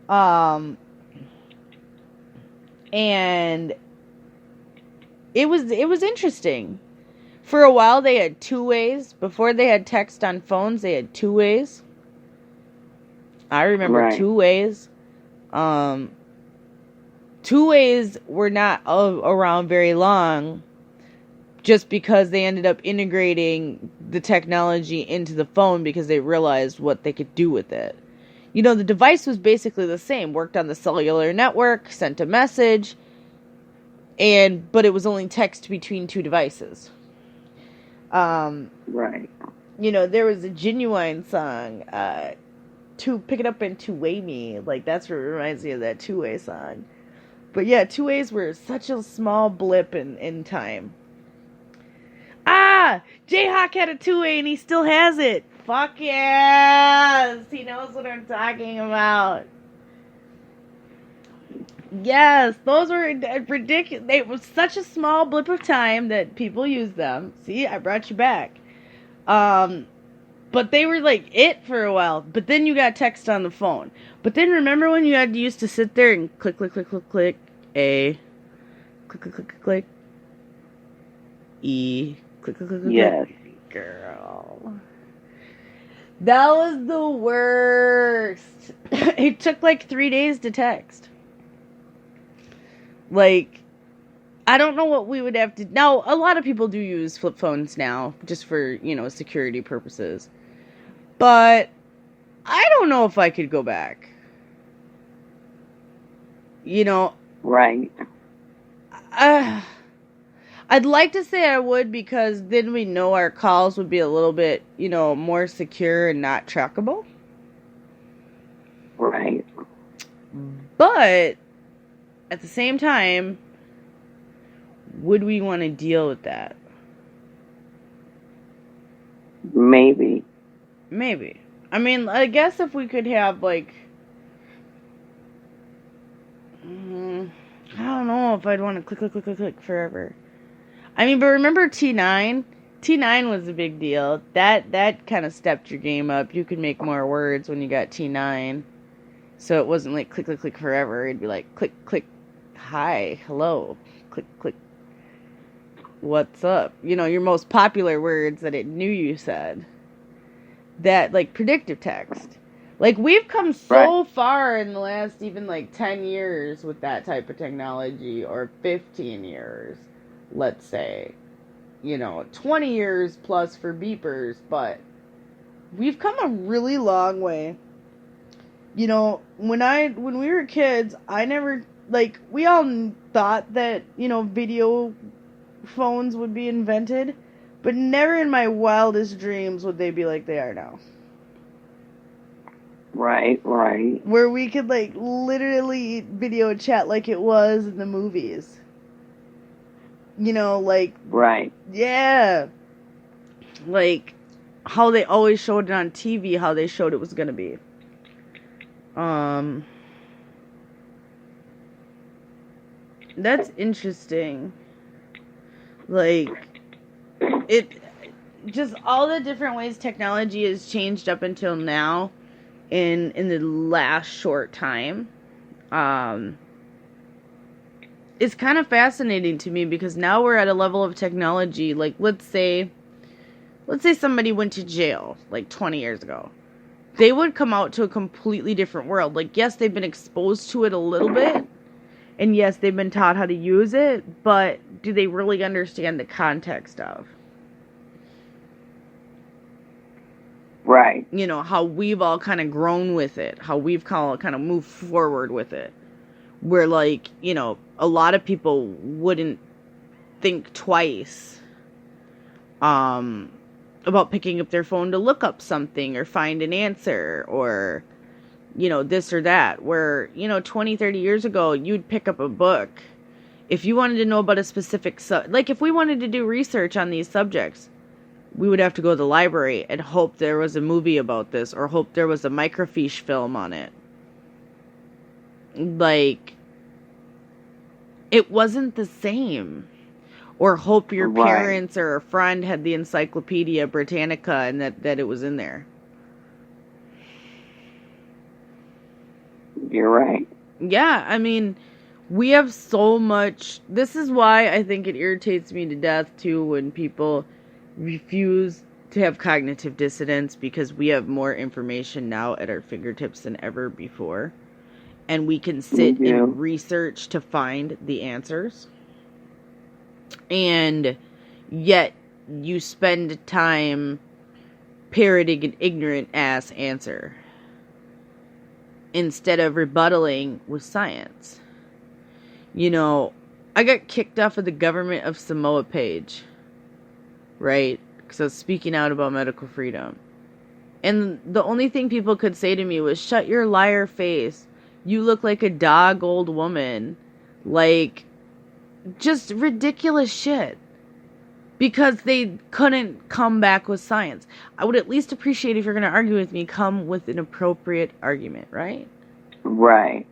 And it was interesting. For a while, they had two ways. Before they had text on phones, they had two ways. I remember two ways. Two ways were not around very long, just because they ended up integrating the technology into the phone because they realized what they could do with it. You know, the device was basically the same. Worked on the cellular network, sent a message, but it was only text between two devices. Right. You know, there was a Genuine song, to Pick It Up and Two-Way Me. Like, that's what reminds me of that Two-Way song. But yeah, two-ways were such a small blip in time. Ah! Jayhawk had a two-way and he still has it. Fuck yes! He knows what I'm talking about. Yes, those were ridiculous. It was such a small blip of time that people used them. See, I brought you back. But they were like it for a while. But then you got text on the phone. But then remember when you used to sit there and click, click, click, click, click, A, click, click, click, click, click, E, click, click, click, click, Yes. Girl. That was the worst. It took like 3 days to text. Like, I don't know what we would have to... Now, a lot of people do use flip phones now, just for, security purposes. But I don't know if I could go back. Right. I'd like to say I would, because then we know our calls would be a little bit, more secure and not trackable. Right. But at the same time, would we want to deal with that? Maybe. I mean, I guess if we could have, like... I don't know if I'd want to click, click, click, click, click forever. I mean, but remember T9? T9 was a big deal. That kind of stepped your game up. You could make more words when you got T9. So it wasn't like click, click, click forever. It'd be like click, click, hi, hello, click, click, what's up? Your most popular words that it knew you said. That, like, predictive text. Like, we've come so far in the last even, 10 years with that type of technology, or 15 years, let's say. 20 years plus for beepers, but we've come a really long way. When we were kids, I never, we all thought that, video phones would be invented, but never in my wildest dreams would they be like they are now. Right. Where we could, literally video chat like it was in the movies. Right. Yeah. Like, how they always showed it on TV, how they showed it was gonna be. That's interesting. Just all the different ways technology has changed up until now in the last short time. It's kind of fascinating to me, because now we're at a level of technology, let's say somebody went to jail 20 years ago. They would come out to a completely different world. Yes, they've been exposed to it a little bit, and yes, they've been taught how to use it, but do they really understand the context of? Right. How we've all kind of grown with it, how we've kind of moved forward with it. Where, a lot of people wouldn't think twice about picking up their phone to look up something or find an answer, or, this or that. Where, 20, 30 years ago, you'd pick up a book. If you wanted to know about a specific if we wanted to do research on these subjects, we would have to go to the library and hope there was a movie about this, or hope there was a microfiche film on it. It wasn't the same. Or hope your parents or a friend had the Encyclopedia Britannica and that it was in there. You're right. Yeah, I mean, we have so much. This is why I think it irritates me to death, too, when people refuse to have cognitive dissonance, because we have more information now at our fingertips than ever before. And we can sit and research to find the answers. And yet you spend time parroting an ignorant ass answer instead of rebuttaling with science. I got kicked off of the Government of Samoa page, right? Because I was speaking out about medical freedom. And the only thing people could say to me was, shut your liar face. You look like a dog old woman. Just ridiculous shit. Because they couldn't come back with science. I would at least appreciate, if you're going to argue with me, come with an appropriate argument, right? Right.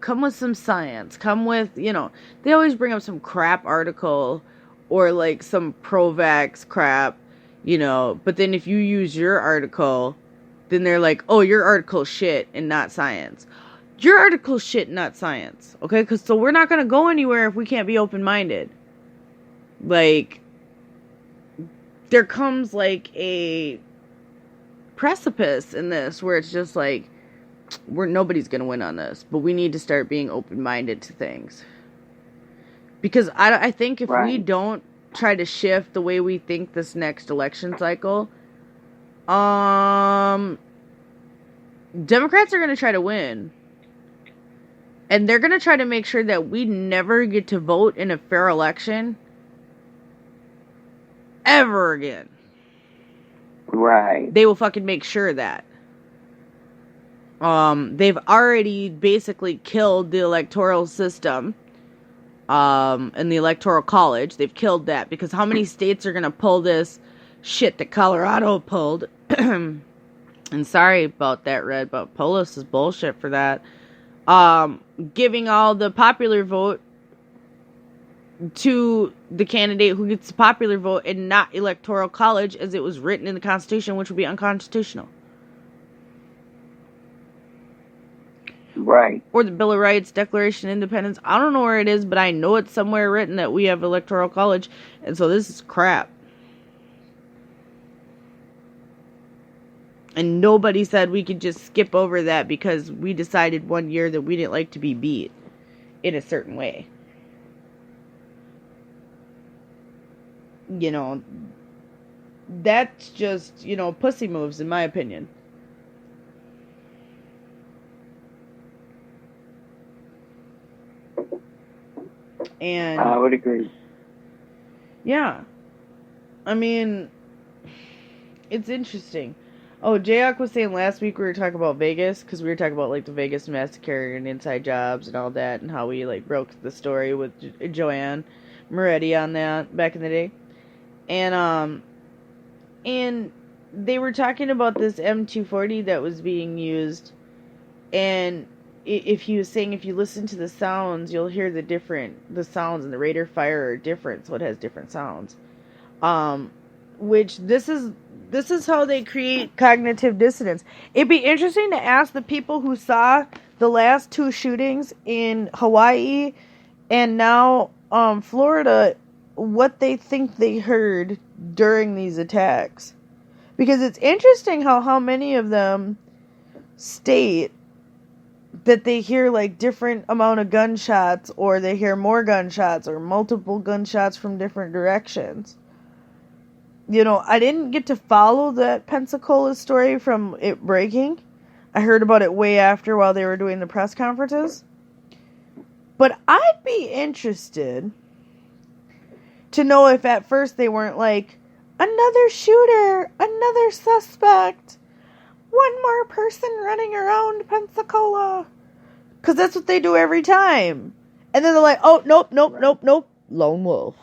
come with some science. Come with, they always bring up some crap article or like some pro-vax crap, but then if you use your article, then they're like, oh, your article's shit and not science. Your article's shit and not science, okay? Because so we're not going to go anywhere if we can't be open-minded. Like, there comes like a precipice in this where it's just like, nobody's going to win on this, but we need to start being open-minded to things. Because I think if we don't try to shift the way we think this next election cycle, Democrats are going to try to win. And they're going to try to make sure that we never get to vote in a fair election ever again. Right. They will fucking make sure that. They've already basically killed the electoral system, and the electoral college. They've killed that because how many states are going to pull this shit that Colorado pulled? And sorry about that, Red, but Polis is bullshit for that. Giving all the popular vote to the candidate who gets the popular vote and not electoral college as it was written in the Constitution, which would be unconstitutional. Right. Or the Bill of Rights, Declaration of Independence. I don't know where it is, but I know it's somewhere written that we have electoral college, and so this is crap. And nobody said we could just skip over that because we decided one year that we didn't like to be beat in a certain way. That's just, pussy moves in my opinion. And I would agree. Yeah. I mean, it's interesting. Oh, Jayok was saying last week we were talking about Vegas, because we were talking about, like, the Vegas massacre and inside jobs and all that, and how we, like, broke the story with Joanne Moretti on that back in the day. And they were talking about this M240 that was being used, and if he was saying if you listen to the sounds, you'll hear the sounds, and the rate of fire are different, so it has different sounds. Which this is how they create cognitive dissonance. It'd be interesting to ask the people who saw the last two shootings in Hawaii and now Florida what they think they heard during these attacks. Because it's interesting how many of them state that they hear like different amount of gunshots, or they hear more gunshots or multiple gunshots from different directions. I didn't get to follow that Pensacola story from it breaking. I heard about it way after while they were doing the press conferences. But I'd be interested to know if at first they weren't like, another shooter, another suspect, one more person running around Pensacola. Because that's what they do every time. And then they're like, oh, nope, lone wolf.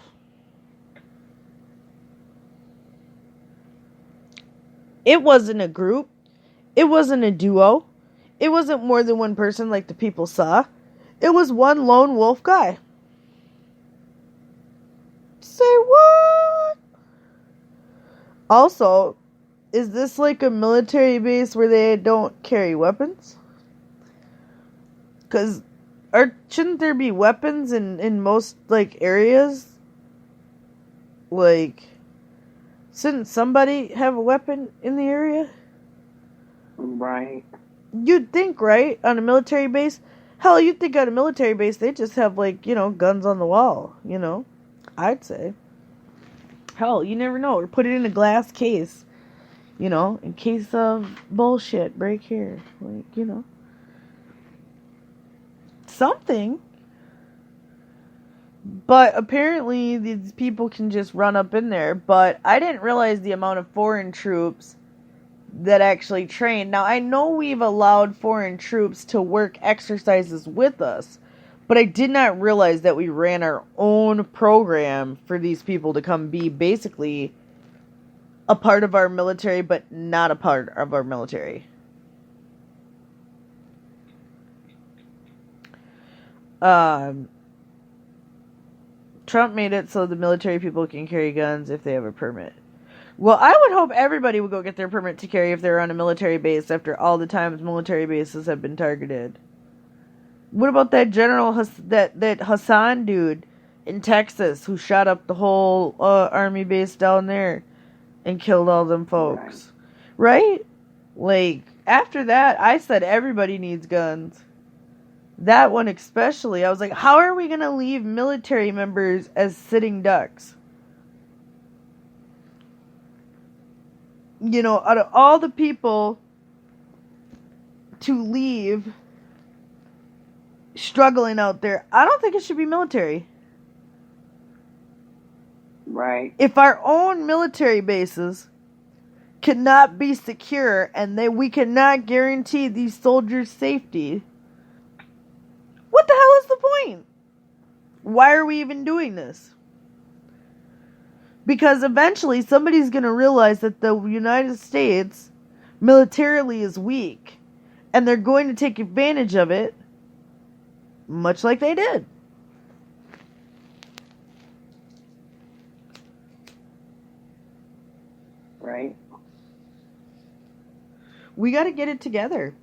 It wasn't a group. It wasn't a duo. It wasn't more than one person like the people saw. It was one lone wolf guy. Say what? Also, is this like a military base where they don't carry weapons? Because shouldn't there be weapons in most like areas? Like, shouldn't somebody have a weapon in the area? Right. You'd think, right? On a military base? Hell, you'd think on a military base they just have, like, guns on the wall, I'd say. Hell, you never know. Or put it in a glass case, in case of bullshit, break here. Like, something. But apparently these people can just run up in there. But I didn't realize the amount of foreign troops that actually train. Now, I know we've allowed foreign troops to work exercises with us, but I did not realize that we ran our own program for these people to come be basically a part of our military, but not a part of our military. Um, Trump made it so the military people can carry guns if they have a permit. Well, I would hope everybody would go get their permit to carry if they're on a military base after all the times military bases have been targeted. What about that general, that Hassan dude in Texas who shot up the whole army base down there and killed all them folks? Right? Like, after that, I said everybody needs guns. That one especially. I was like, how are we going to leave military members as sitting ducks? You know, out of all the people to leave struggling out there, I don't think it should be military. Right. If our own military bases cannot be secure and we cannot guarantee these soldiers' safety, what the hell is the point? Why are we even doing this? Because eventually somebody's going to realize that the United States militarily is weak, and they're going to take advantage of it, much like they did. Right. We got to get it together.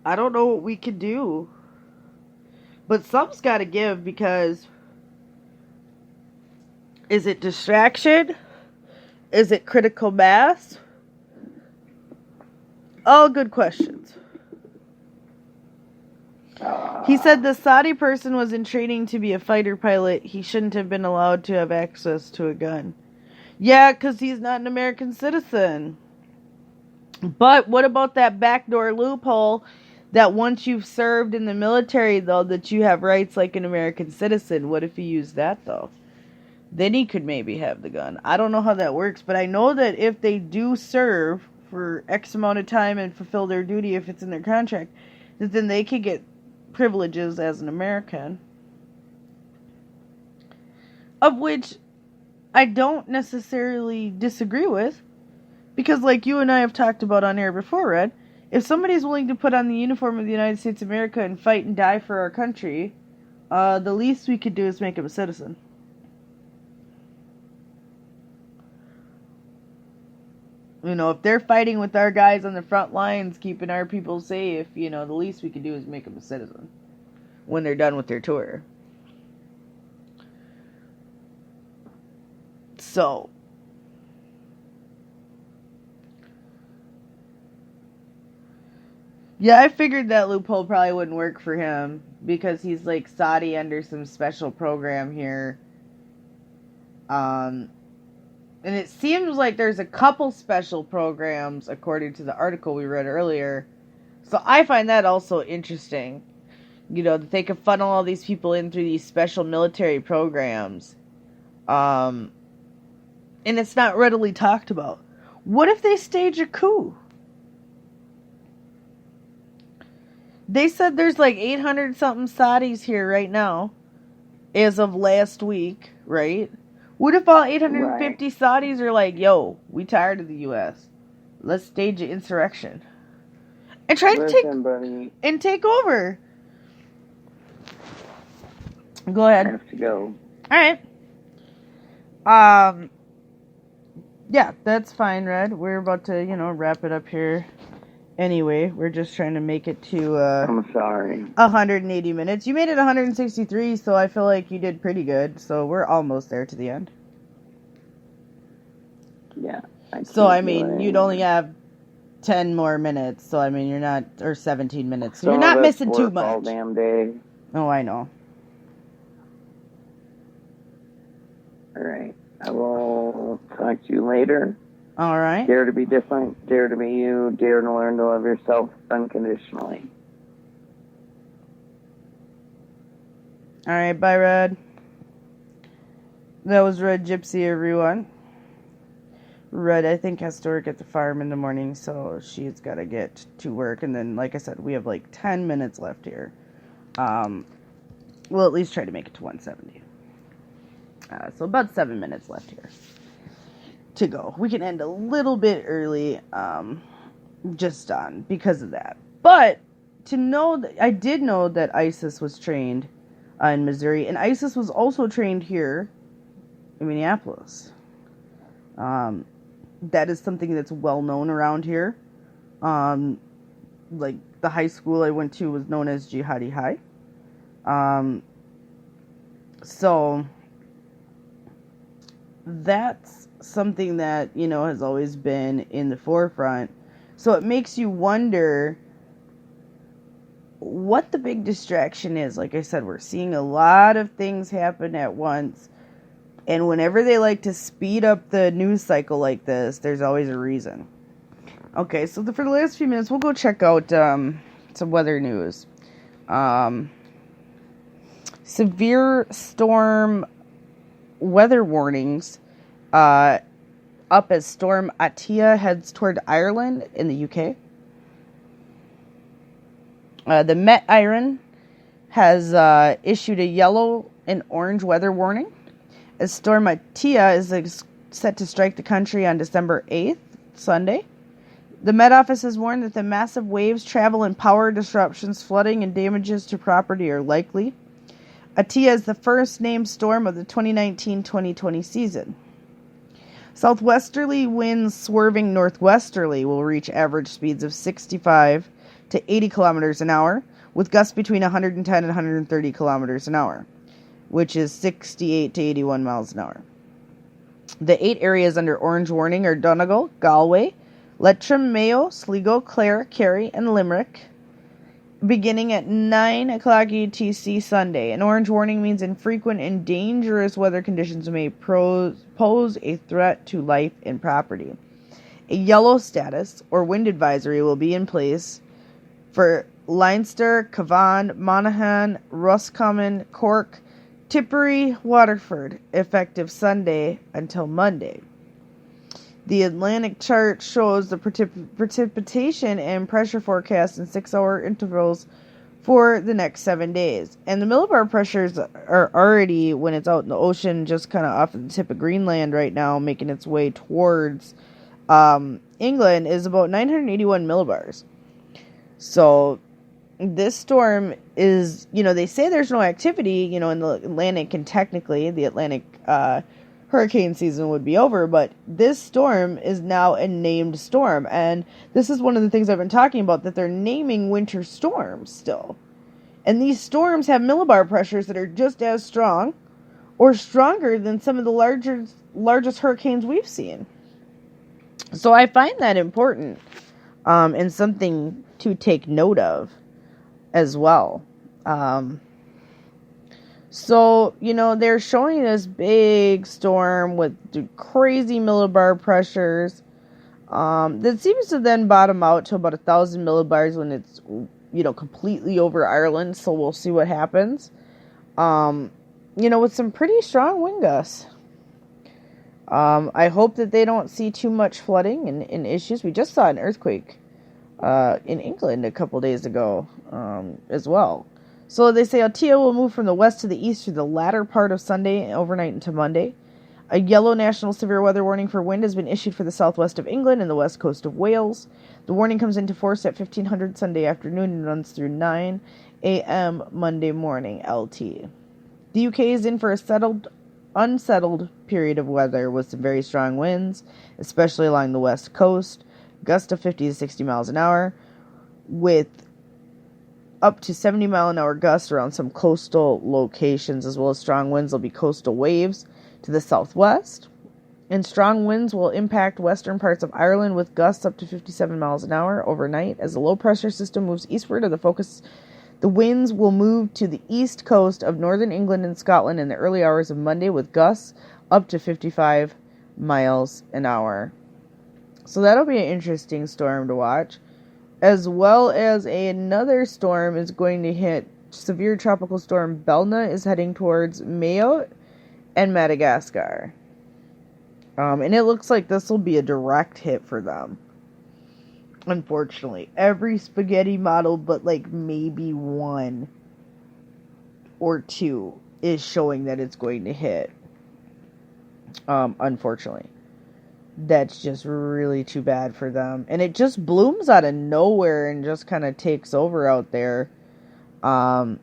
I don't know what we could do. But something's got to give, because is it distraction? Is it critical mass? All good questions. He said the Saudi person was in training to be a fighter pilot. He shouldn't have been allowed to have access to a gun. Yeah, because he's not an American citizen. But what about that backdoor loophole that once you've served in the military, though, that you have rights like an American citizen? What if he used that, though? Then he could maybe have the gun. I don't know how that works, but I know that if they do serve for X amount of time and fulfill their duty, if it's in their contract, that then they could get privileges as an American. Of which I don't necessarily disagree with. Because like you and I have talked about on air before, Red, if somebody's willing to put on the uniform of the United States of America and fight and die for our country, the least we could do is make him a citizen. You know, if they're fighting with our guys on the front lines, keeping our people safe, you know, the least we could do is make them a citizen when they're done with their tour. So, yeah, I figured that loophole probably wouldn't work for him because he's like Saudi under some special program here. And it seems like there's a couple special programs according to the article we read earlier. So I find that also interesting. You know, that they can funnel all these people in through these special military programs. And it's not readily talked about. What if they stage a coup? They said there's like 800 something Saudis here right now, as of last week, right? What if all 850 Saudis are like, yo, we tired of the U.S. Let's stage an insurrection. And try to take over. Go ahead. I have to go. Alright. Yeah, that's fine, Red. We're about to, wrap it up here. Anyway, we're just trying to make it to, I'm sorry. 180 minutes. You made it 163, so I feel like you did pretty good. So we're almost there to the end. Yeah. So, I mean, you'd only have 10 more minutes. So, I mean, you're not, or 17 minutes. So you're not missing too much. All damn day. Oh, I know. All right. I will talk to you later. All right. Dare to be different. Dare to be you. Dare to learn to love yourself unconditionally. All right. Bye, Red. That was Red Gypsy, everyone. Red, I think, has to work at the farm in the morning, so she's got to get to work. And then, like I said, we have like 10 minutes left here. We'll at least try to make it to 170. So about 7 minutes left here to go. We can end a little bit early, just on because of that. But to know that I did know that ISIS was trained in Missouri, and ISIS was also trained here in Minneapolis. That is something that's well known around here. Like the high school I went to was known as Jihadi High. So that's something that, you know, has always been in the forefront. So it makes you wonder what the big distraction is. Like I said, we're seeing a lot of things happen at once. And whenever they like to speed up the news cycle like this, there's always a reason. Okay, so for the last few minutes, we'll go check out some weather news. Severe storm weather warnings up as Storm Atia heads toward Ireland in the UK. The Met Iron has issued a yellow and orange weather warning as Storm Atia is set to strike the country on December 8th, Sunday. The Met Office has warned that the massive waves, travel, and power disruptions, flooding, and damages to property are likely. Atia is the first named storm of the 2019-2020 season. Southwesterly winds swerving northwesterly will reach average speeds of 65 to 80 kilometers an hour, with gusts between 110 and 130 kilometers an hour, which is 68 to 81 miles an hour. The 8 areas under orange warning are Donegal, Galway, Leitrim, Mayo, Sligo, Clare, Kerry, and Limerick, beginning at 9 o'clock UTC Sunday. An orange warning means infrequent and dangerous weather conditions may pose a threat to life and property. A yellow status or wind advisory will be in place for Leinster, Cavan, Monaghan, Roscommon, Cork, Tipperary, Waterford, effective Sunday until Monday. The Atlantic chart shows the precipitation and pressure forecast in 6-hour intervals for the next 7 days. And the millibar pressures are already, when it's out in the ocean, just kind of off the tip of Greenland right now, making its way towards England, is about 981 millibars. So this storm is, you know, they say there's no activity, you know, in the Atlantic, and technically the Atlantic hurricane season would be over, but this storm is now a named storm, and this is one of the things I've been talking about, that they're naming winter storms still. And these storms have millibar pressures that are just as strong or stronger than some of the largest hurricanes we've seen. So I find that important and something to take note of as well. So, you know, they're showing this big storm with crazy millibar pressures that seems to then bottom out to about 1,000 millibars when it's, you know, completely over Ireland. So we'll see what happens. You know, with some pretty strong wind gusts. I hope that they don't see too much flooding and issues. We just saw an earthquake in England a couple days ago as well. So they say Atia will move from the west to the east through the latter part of Sunday and overnight into Monday. A yellow national severe weather warning for wind has been issued for the southwest of England and the west coast of Wales. The warning comes into force at 1500 Sunday afternoon and runs through 9 a.m. Monday morning LT. The UK is in for a unsettled period of weather with some very strong winds, especially along the west coast. Gusts of 50 to 60 miles an hour, with up to 70 mile an hour gusts around some coastal locations, as well as strong winds. There'll be coastal waves to the southwest, and strong winds will impact western parts of Ireland with gusts up to 57 miles an hour overnight. As the low pressure system moves eastward of the focus, the winds will move to the east coast of northern England and Scotland in the early hours of Monday with gusts up to 55 miles an hour. So that'll be an interesting storm to watch. As well as another storm is going to hit. Severe tropical storm Belna is heading towards Mayo and Madagascar. And it looks like this will be a direct hit for them. Unfortunately. Every spaghetti model, but like maybe 1 or 2 is showing that it's going to hit. Unfortunately. that's just really too bad for them. And it just blooms out of nowhere and just kind of takes over out there. And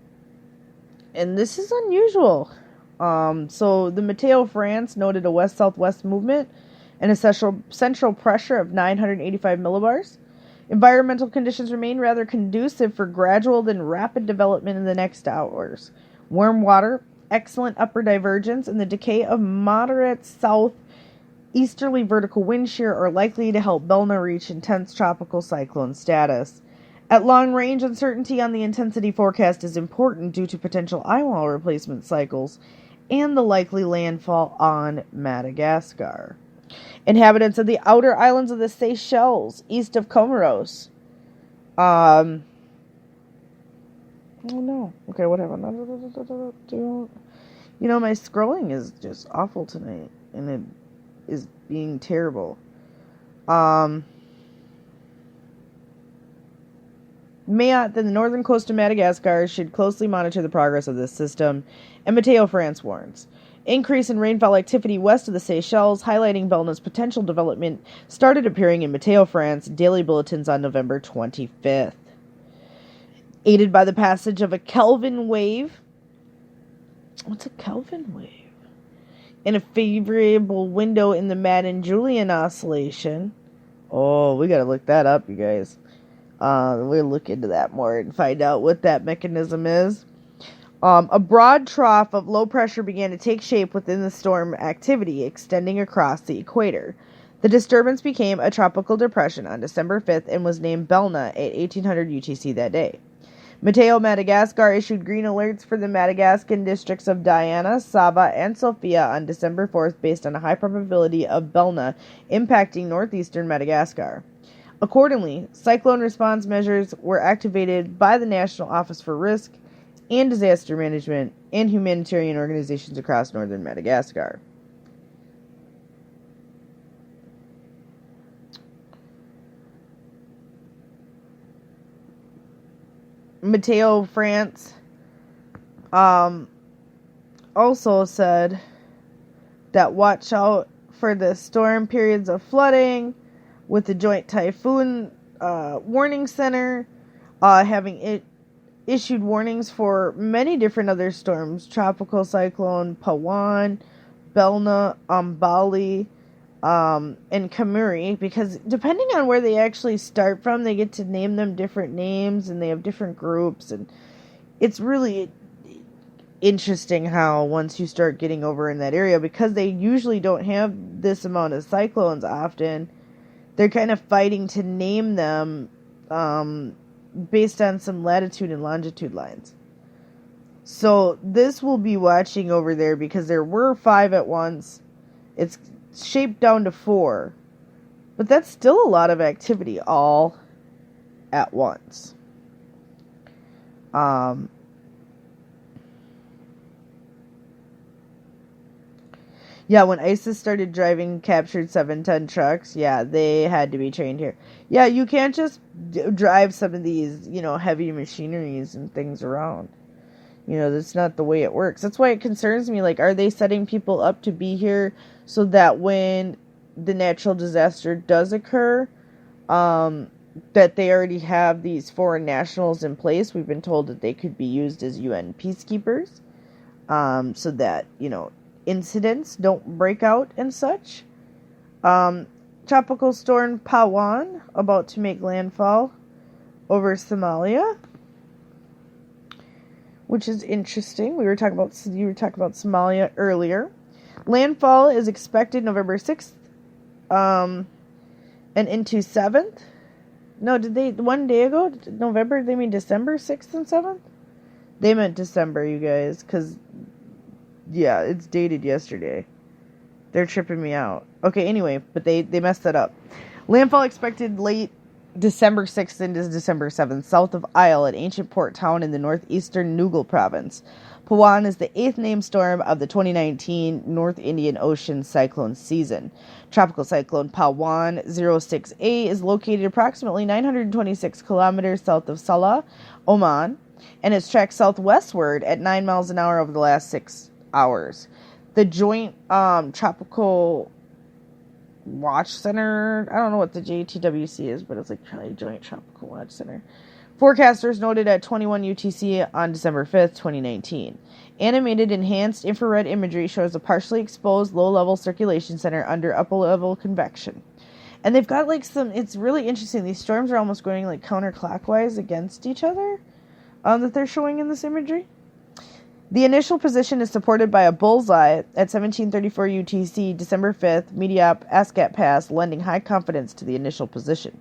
this is unusual. So the Mateo France noted a west-southwest movement and a central pressure of 985 millibars. Environmental conditions remain rather conducive for gradual then rapid development in the next hours. Warm water, excellent upper divergence, and the decay of moderate southeasterly vertical wind shear are likely to help Belna reach intense tropical cyclone status. At long range, uncertainty on the intensity forecast is important due to potential eye wall replacement cycles and the likely landfall on Madagascar. Inhabitants of the outer islands of the Seychelles, east of Comoros. Oh no. Okay, whatever. You know, my scrolling is just awful tonight, and it is being terrible. Mayotte, the northern coast of Madagascar, should closely monitor the progress of this system, and Mateo France warns. Increase in rainfall activity west of the Seychelles, highlighting Belna's potential development, started appearing in Mateo France daily bulletins on November 25th. Aided by the passage of a Kelvin wave. What's a Kelvin wave? In a favorable window in the Madden-Julian oscillation. Oh, we gotta look that up, you guys. We'll look into that more and find out what that mechanism is. A broad trough of low pressure began to take shape within the storm activity, extending across the equator. The disturbance became a tropical depression on December 5th and was named Belna at 1800 UTC that day. Mateo Madagascar issued green alerts for the Madagascan districts of Diana, Saba, and Sofia on December 4th based on a high probability of Belna impacting northeastern Madagascar. Accordingly, cyclone response measures were activated by the National Office for Risk and Disaster Management and humanitarian organizations across northern Madagascar. Mateo France also said that watch out for the storm periods of flooding, with the Joint Typhoon Warning Center having issued warnings for many different other storms: Tropical Cyclone Pawan, Belna, Bali, and Kamuri, because depending on where they actually start from, they get to name them different names, and they have different groups, and it's really interesting how once you start getting over in that area, because they usually don't have this amount of cyclones often, they're kind of fighting to name them based on some latitude and longitude lines. So this will be watching over there because there were 5 at once. It's shaped down to 4. But that's still a lot of activity all at once. Yeah, when ISIS started driving captured 7-ton trucks, yeah, they had to be trained here. Yeah, you can't just drive some of these, heavy machineries and things around. That's not the way it works. That's why it concerns me. Like, are they setting people up to be here so that when the natural disaster does occur, that they already have these foreign nationals in place? We've been told that they could be used as UN peacekeepers, so that, incidents don't break out and such. Tropical storm Pawan about to make landfall over Somalia, which is interesting. You were talking about Somalia earlier. Landfall is expected November 6th, and into 7th. No, did they one day ago? November? They mean December 6th and 7th? They meant December, you guys, because yeah, it's dated yesterday. They're tripping me out. Okay, anyway, but they messed that up. Landfall expected late December 6th into December 7th, south of Isle, an ancient port town in the northeastern Nugal province. Pawan is the 8th named storm of the 2019 North Indian Ocean cyclone season. Tropical cyclone Pawan 06A is located approximately 926 kilometers south of Salah, Oman, and has tracked southwestward at 9 miles an hour over the last 6 hours. The joint tropical Watch Center. I don't know what the JTWC is, but it's like probably Joint Tropical Watch Center. Forecasters noted at 21 UTC on December 5th, 2019. Animated enhanced infrared imagery shows a partially exposed low-level circulation center under upper-level convection. And they've got like it's really interesting. These storms are almost going like counterclockwise against each other that they're showing in this imagery. The initial position is supported by a bullseye at 1734 UTC, December 5th, Mediop ASCAP pass, lending high confidence to the initial position.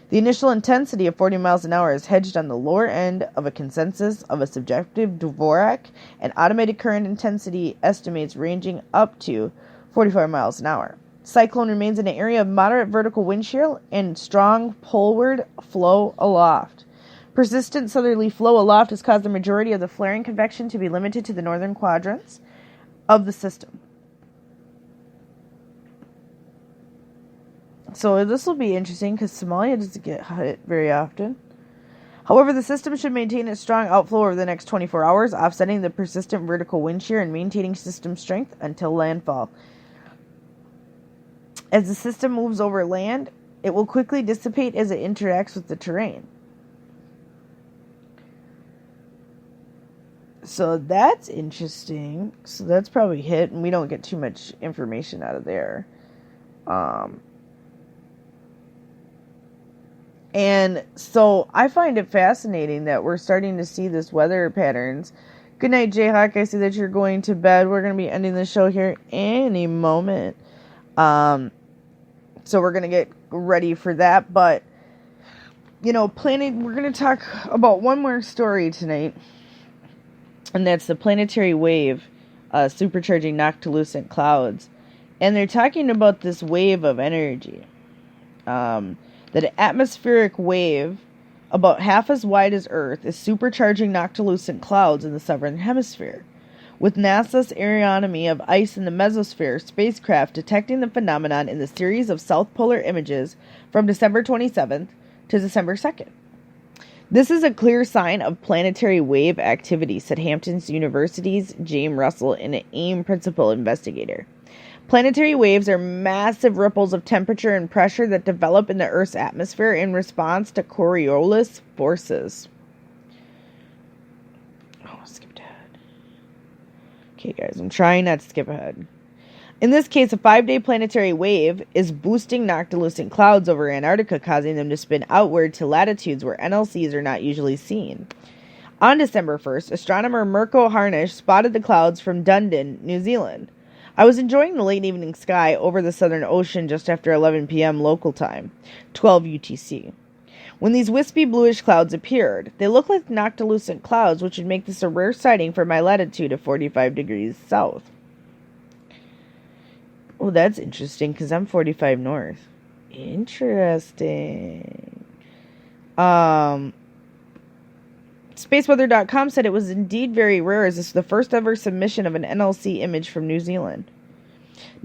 The initial intensity of 40 miles an hour is hedged on the lower end of a consensus of a subjective Dvorak and automated current intensity estimates ranging up to 44 miles an hour. Cyclone remains in an area of moderate vertical wind shear and strong poleward flow aloft. Persistent southerly flow aloft has caused the majority of the flaring convection to be limited to the northern quadrants of the system. So this will be interesting because Somalia doesn't get hit very often. However, the system should maintain its strong outflow over the next 24 hours, offsetting the persistent vertical wind shear and maintaining system strength until landfall. As the system moves over land, it will quickly dissipate as it interacts with the terrain. So that's interesting. So that's probably hit, and we don't get too much information out of there. And so I find it fascinating that we're starting to see this weather patterns. Good night, Jayhawk. I see that you're going to bed. We're going to be ending the show here any moment. So we're going to get ready for that. But, we're going to talk about one more story tonight. And that's the planetary wave supercharging noctilucent clouds. And they're talking about this wave of energy. That an atmospheric wave about half as wide as Earth is supercharging noctilucent clouds in the southern hemisphere. With NASA's aeronomy of ice in the mesosphere spacecraft detecting the phenomenon in the series of south polar images from December 27th to December 2nd. This is a clear sign of planetary wave activity, said Hampton University's James Russell, an AIM principal investigator. Planetary waves are massive ripples of temperature and pressure that develop in the Earth's atmosphere in response to Coriolis forces. Oh, skipped ahead. Okay, guys, I'm trying not to skip ahead. In this case, a 5-day planetary wave is boosting noctilucent clouds over Antarctica, causing them to spin outward to latitudes where NLCs are not usually seen. On December 1st, astronomer Mirko Harnisch spotted the clouds from Dunedin, New Zealand. I was enjoying the late evening sky over the Southern Ocean just after 11 p.m. local time, 12 UTC. When these wispy bluish clouds appeared, they looked like noctilucent clouds, which would make this a rare sighting for my latitude of 45 degrees south. Oh, that's interesting, because I'm 45 north. Interesting. Spaceweather.com said it was indeed very rare, as this is the first ever submission of an NLC image from New Zealand.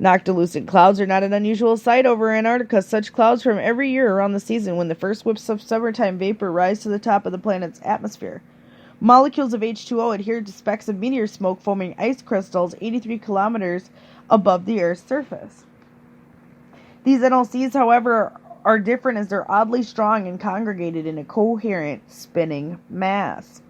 Noctilucent clouds are not an unusual sight over Antarctica. Such clouds form every year around the season when the first whiffs of summertime vapor rise to the top of the planet's atmosphere. Molecules of H2O adhere to specks of meteor smoke forming ice crystals 83 kilometers above the Earth's surface. These NLCs, however, are different as they're oddly strong and congregated in a coherent spinning mass.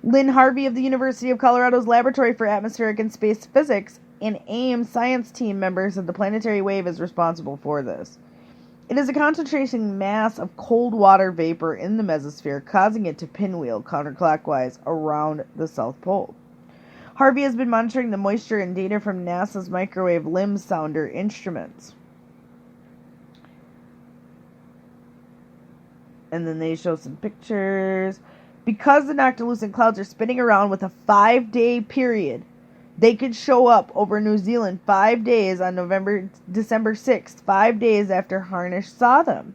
Lynn Harvey of the University of Colorado's Laboratory for Atmospheric and Space Physics and AIM science team members of the planetary wave is responsible for this. It is a concentration mass of cold water vapor in the mesosphere, causing it to pinwheel counterclockwise around the South Pole. Harvey has been monitoring the moisture and data from NASA's microwave LIMS sounder instruments. And then they show some pictures. Because the noctilucent clouds are spinning around with a 5-day period, they could show up over New Zealand 5 days on December 6th, 5 days after Harnisch saw them.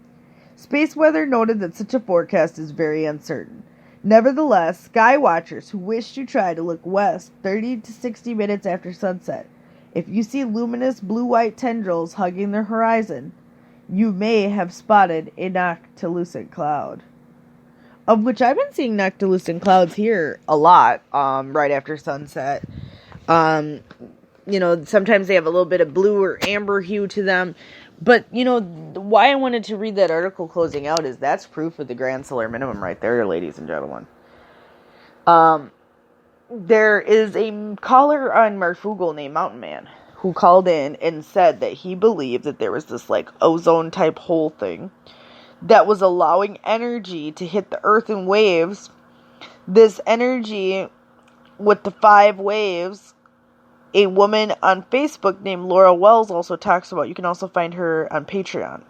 Space Weather noted that such a forecast is very uncertain. Nevertheless, sky watchers who wish to try to look west 30 to 60 minutes after sunset, if you see luminous blue-white tendrils hugging the horizon, you may have spotted a noctilucent cloud. Of which I've been seeing noctilucent clouds here a lot, right after sunset. Sometimes they have a little bit of blue or amber hue to them. But, why I wanted to read that article closing out is that's proof of the grand solar minimum right there, ladies and gentlemen. There is a caller on Marfoogle named Mountain Man who called in and said that he believed that there was this, ozone type hole thing that was allowing energy to hit the earth in waves. This energy with the 5 waves, a woman on Facebook named Laura Wells also talks about. You can also find her on Patreon.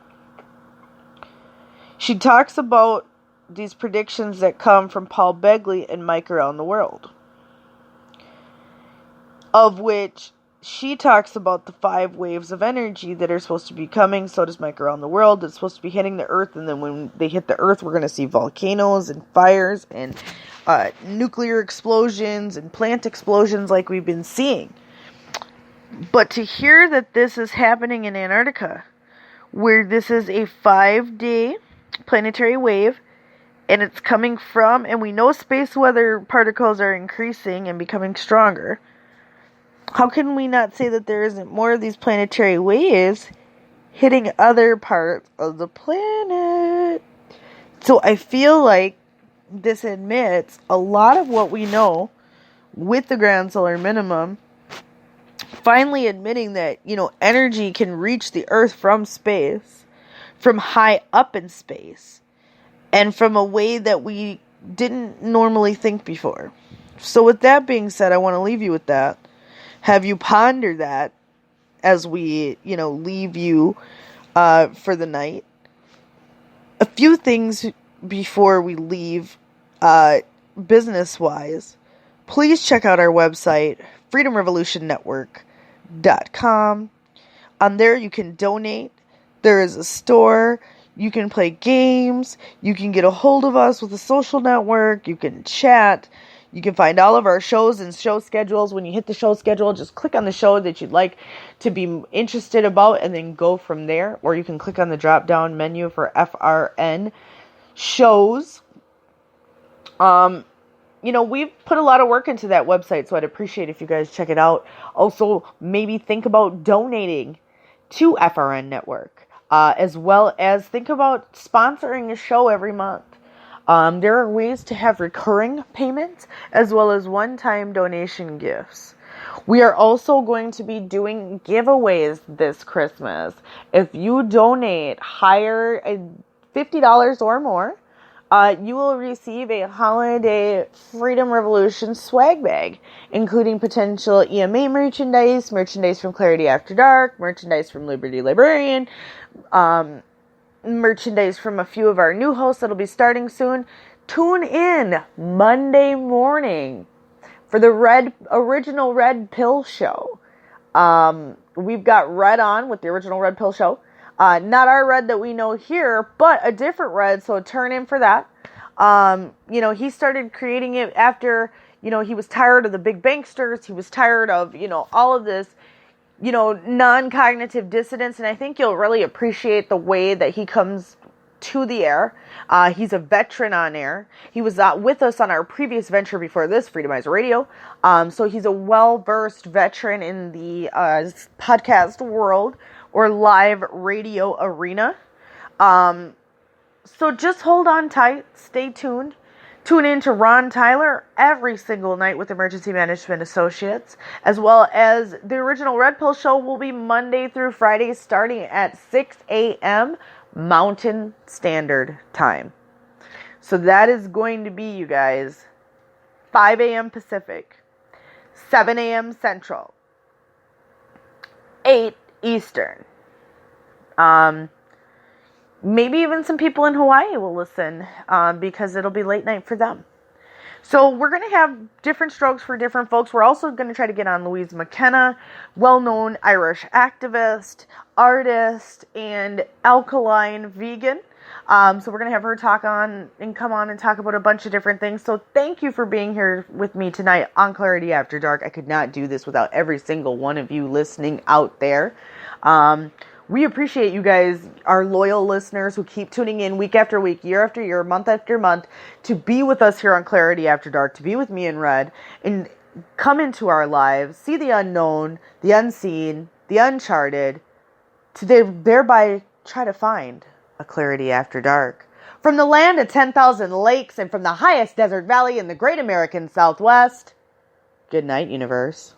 She talks about these predictions that come from Paul Begley and Mike Around the World, of which she talks about the 5 waves of energy that are supposed to be coming. So does Mike Around the World. It's supposed to be hitting the earth, and then when they hit the earth, we're going to see volcanoes and fires and nuclear explosions and plant explosions like we've been seeing. But to hear that this is happening in Antarctica, where this is a 5-day planetary wave, and it's coming from, and we know space weather particles are increasing and becoming stronger, how can we not say that there isn't more of these planetary waves hitting other parts of the planet? So I feel like this admits a lot of what we know with the grand solar minimum, finally admitting that, energy can reach the earth from space, from high up in space, and from a way that we didn't normally think before. So with that being said, I want to leave you with that. Have you ponder that as we, leave you for the night. A few things before we leave, business-wise. Please check out our website, freedomrevolutionnetwork.com. On there, you can donate. There is a store. You can play games. You can get a hold of us with a social network. You can chat. You can find all of our shows and show schedules. When you hit the show schedule, just click on the show that you'd like to be interested about and then go from there. Or you can click on the drop-down menu for FRN shows. We've put a lot of work into that website, so I'd appreciate if you guys check it out. Also, maybe think about donating to FRN Network, as well as think about sponsoring a show every month. There are ways to have recurring payments as well as one-time donation gifts. We are also going to be doing giveaways this Christmas. If you donate higher $50 or more, you will receive a holiday Freedom Revolution swag bag, including potential EMA merchandise from Clarity After Dark, merchandise from Liberty Librarian, merchandise from a few of our new hosts that'll be starting soon. Tune in Monday morning for the original Red Pill Show. We've got Red on with the original Red Pill Show. Not our Red that we know here, but a different Red, so turn in for that. He started creating it after, he was tired of the big banksters. He was tired of, all of this, non-cognitive dissonance, and I think you'll really appreciate the way that he comes to the air. He's a veteran on air. He was with us on our previous venture before this, Freedomizer Radio. So he's a well-versed veteran in the podcast world or live radio arena. So just hold on tight. Stay tuned. Tune in to Ron Tyler every single night with Emergency Management Associates, as well as the original Red Pill Show will be Monday through Friday starting at 6 a.m. Mountain Standard Time. So that is going to be, you guys, 5 a.m. Pacific, 7 a.m. Central, 8 Eastern. Maybe even some people in Hawaii will listen because it'll be late night for them. So we're going to have different strokes for different folks. We're also going to try to get on Louise McKenna, well-known Irish activist, artist, and alkaline vegan. So we're going to have her come on and talk about a bunch of different things. So thank you for being here with me tonight on Clarity After Dark. I could not do this without every single one of you listening out there. We appreciate you guys, our loyal listeners who keep tuning in week after week, year after year, month after month, to be with us here on Clarity After Dark, to be with me and Red, and come into our lives, see the unknown, the unseen, the uncharted, to thereby try to find a clarity after dark. From the land of 10,000 lakes and from the highest desert valley in the great American Southwest, good night, universe.